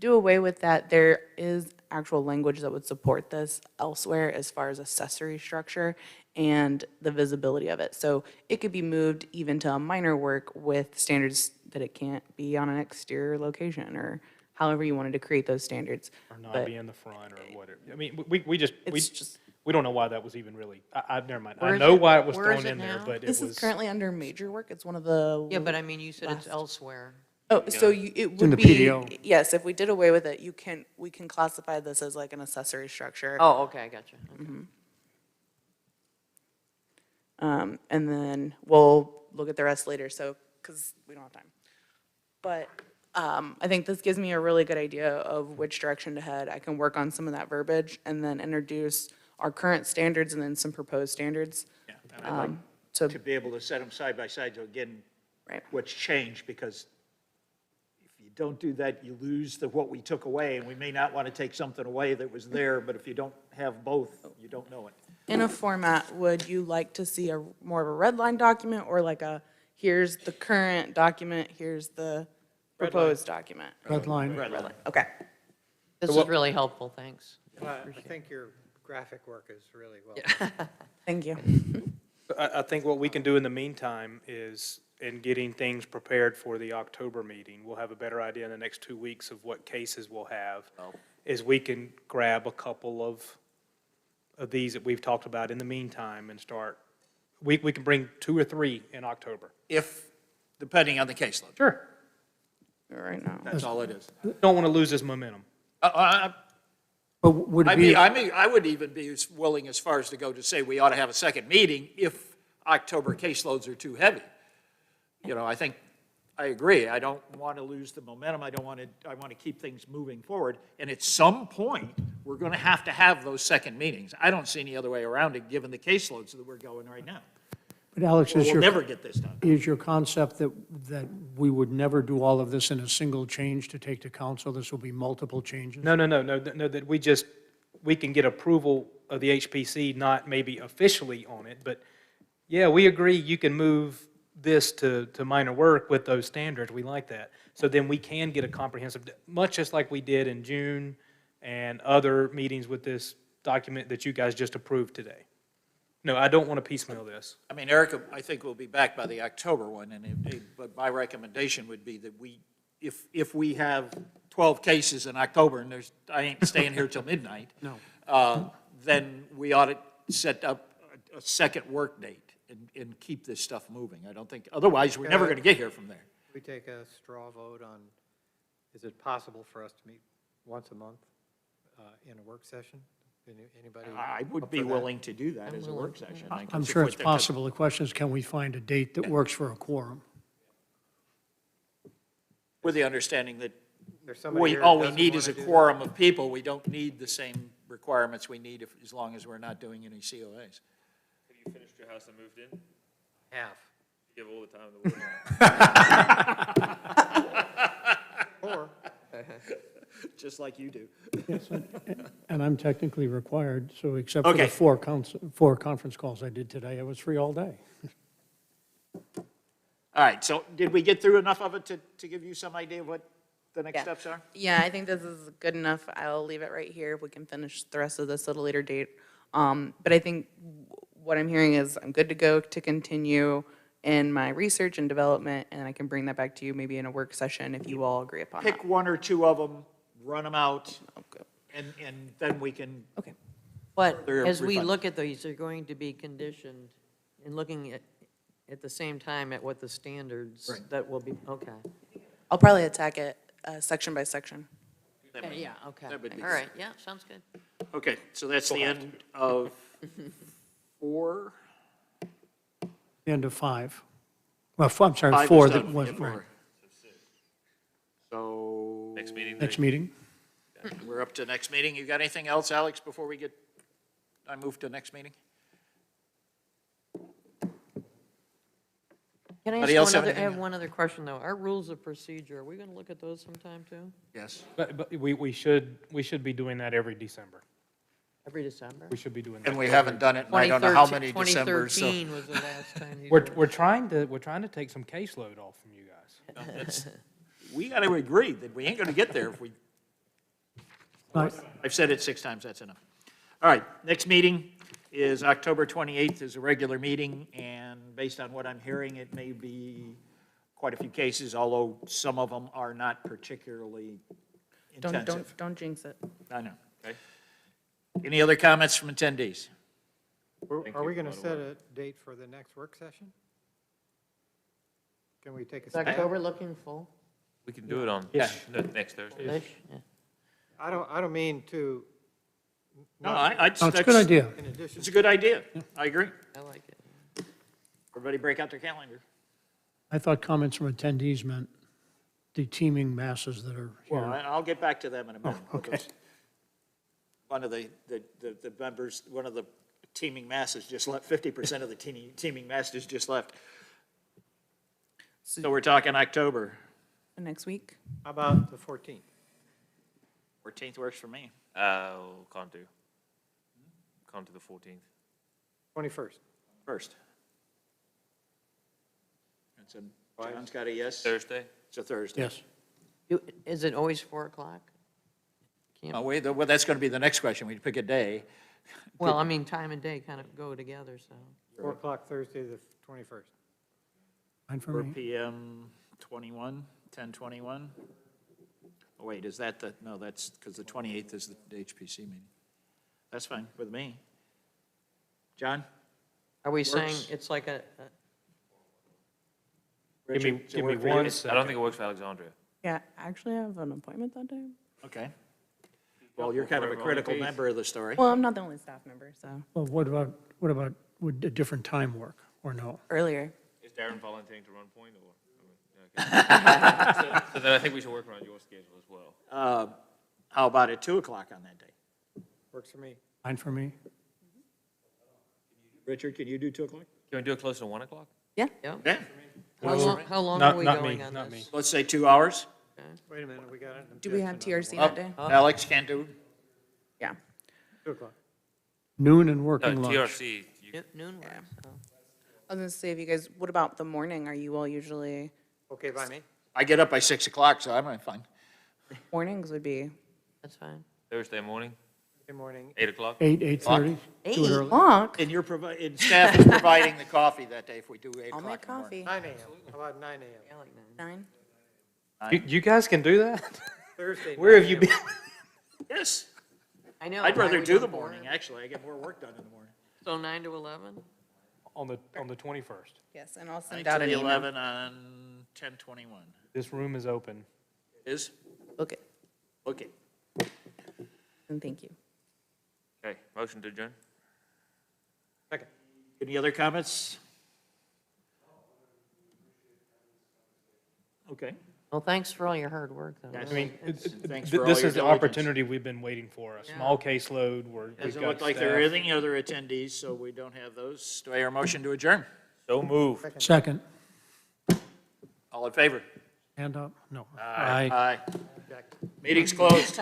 do away with that. There is actual language that would support this elsewhere as far as accessory structure and the visibility of it. So it could be moved even to a minor work with standards that it can't be on an exterior location or however you wanted to create those standards. Or not But be in the front or whatever. I mean, we just, it's just, we don't know why that was even really, never mind. Where I is know it- why it was where is thrown it in there, now? but it this is was, currently under major work. It's one of the. Yeah, but I mean, you said it's last- elsewhere. Oh, so it in would the be, PDO. yes, if we did away with it, we can classify this as like an accessory structure. Oh, okay, I gotcha. Okay. And then we'll look at the rest later, so, because we don't have time. But I think this gives me a really good idea of which direction to head. I can work on some of that verbiage and then introduce our current standards and then some proposed standards. Yeah, and I'd like So, to be able to set them side by side, so again, right, what's changed, because if you don't do that, you lose what we took away, and we may not want to take something away that was there, but if you don't have both, you don't know it. in a format, would you like to see a more of a red line document or like a, here's the current document, here's the proposed document? Red line. Red line. Okay, This is really helpful, thanks. I think your graphic work is really well done. thank you. I think what we can do in the meantime is, in getting things prepared for the October meeting, we'll have a better idea in the next 2 weeks of what cases we'll have, is we can grab a couple of these that we've talked about in the meantime and start, we can bring 2 or 3 in October. If, depending on the caseload. Sure. Right now. That's all it is. Don't want to lose this momentum. But would it be, I would even be as willing as far as to go to say we ought to have a second meeting if October caseloads are too heavy. You know, I agree. I don't want to lose the momentum. I want to keep things moving forward. And at some point, we're going to have those second meetings. I don't see any other way around it, given the caseloads that we're going right now. but Alex, Or is we'll never get this done. your concept that we would never do all of this in a single change to take to council? This will be multiple changes? No, that we can get approval of the HPC, not maybe officially on it, but yeah, we agree you can move this to minor work with those standards. We like that. So then we can get a comprehensive, much just like we did in June and other meetings with this document that you guys just approved today. No, I don't want to piecemeal this. I mean, Erica, I think will be back by the October one, but my recommendation would be that if we have 12 cases in October, and I ain't staying here till midnight. No. Then we ought to set up a second work date and keep this stuff moving. I don't think, otherwise, we're never going to get here from there. We take a straw vote on, is it possible for us to meet once a month in a work session? Anybody? I would up be for that? willing to do that as a work session. I'm sure it's possible. The question is, can we find a date that works for a quorum? With the understanding that There's somebody here that all we doesn't need wanna is a do that? quorum of people. We don't need the same requirements we need as long as we're not doing any COAs. Have you finished your house and moved in? Half. You give all the time in the world. Or, Just like you do. Yes, and I'm technically required, so except for the Okay. four conference calls I did today, I was free all day. All right, so did we get through enough of it to give you some idea of what the next Yeah. steps are? Yeah, I think this is good enough. I'll leave it right here. We can finish the rest of this at a later date. But I think what I'm hearing is I'm good to go to continue in my research and development, and I can bring that back to you maybe in a work session if you all agree upon that. Pick one or two of them, run them out, Okay. and then we can, Okay. But They're as we refunded. look at these, they're going to be conditioned in looking at the same time at what the standards Right. that will be, okay. I'll probably attack it section by section. Yeah, okay. That would be- All right, yeah, sounds good. okay, so that's the end of 4. The end of 5. Well, I'm sorry, 5 is 4 done. that was, Yeah, 4. right. So. Next meeting? Next meeting? We're up to next meeting. You got anything else, Alex, before I move to next meeting? Can I Anybody else ask have one other, I anything? have one other question, though. Our rules of procedure, are we going to look at those sometime, too? Yes. But we should be doing that every December. Every December? We should be doing that. And we haven't done it, in I don't know how many Decembers, so. 2013 was the last time these We're were. trying to take some caseload off from you guys. We got to agree that we ain't going to get there if we, Right. I've said it 6 times, that's enough. All right, next meeting is October 28th is a regular meeting, and based on what I'm hearing, it may be quite a few cases, although some of them are not particularly intensive. Don't jinx it. I know. Okay. Any other comments from attendees? Thank Are we you, going by to the set way. a date for the next work session? Can we take a Is stab? October looking full? We can do it on Yeah. next Thursday. Ish? Yeah. I don't mean to. No, not- I. No, it's a good idea. In addition, It's a good idea. I agree. I like it. Everybody break out their calendar. I thought comments from attendees meant the teeming masses that are Well, here. I'll get back to them in a minute. okay. One of the members, one of the teeming masses just left, 50% of the teeming masses just left. So we're talking October. Next week? how about the 14th? 14th works for me. Can't do. Can't do the 14th. 21st? First. It's a, John's got a yes? Thursday? It's a Thursday. Yes. Is it always 4 o'clock? Can't- Oh, wait, well, that's going to be the next question. We pick a day. Well, I mean, time and day kind of go together, so. 4 o'clock Thursday, the 21st. Fine for 4 me. PM, 21, 10:21. Oh, wait, is that the, no, that's, because the 28th is the HPC meeting. That's fine with me. John? Are we saying Works. it's like a, Give me, Richard, does it give me work for you? one I don't second. think it works for Alexandria. Yeah, actually, I have an appointment that day. Okay. Well, you're kind of a critical member of the story. Well, I'm not the only staff member, so Well, what about, would a different time work, or no? earlier. Is Darren volunteering to run point or? Okay. So then I think we should work around your schedule as well. How about at 2 o'clock on that day? Works for me. Fine for me. Richard, can you do 2 o'clock? Can we do it close to 1 o'clock? Yeah, yeah? Yeah. How long Not- are we not going me, on not this? Let's say 2 hours. Wait a minute, we got it. do we have TRC Oh, that day? Alex can't do? Yeah. 2 o'clock. Noon and No, working lunch. TRC, you- Noon works, so. I was gonna say, if you guys, what about the morning? Are you all usually, Okay by me? I get up by 6 o'clock, so I'm fine. mornings would be That's fine. Thursday morning, Good morning. 8 o'clock? 8:30? Do it early. o'clock. And you're providing, staff is providing the coffee that day if we do 8 I'll o'clock make in the morning. coffee. 9 a.m. How about 9 a.m.? I like nine. 9? You guys can do that? Thursday. Where have 9 you a.m. been? Yes, I know. I'd why rather we do the don't morning, board. actually. I get more work done in the morning. So 9 to 11? On the 21st. Yes, and I'll 9 send to out the an email. 11 on 10:21. This room is open. Is? Okay, Okay. and thank you. Okay, motion to adjourn? Second. Any other comments? Okay. Well, thanks for all your hard work, though. Yes. I mean, It's- Thanks for all this your is the diligence. opportunity we've been waiting for, a small caseload where we've Doesn't got look like there are staff. any other attendees, so we don't have those. Do I hear a motion to adjourn? So move. Second. All in favor? Hand up? No. Aye. Meeting's closed.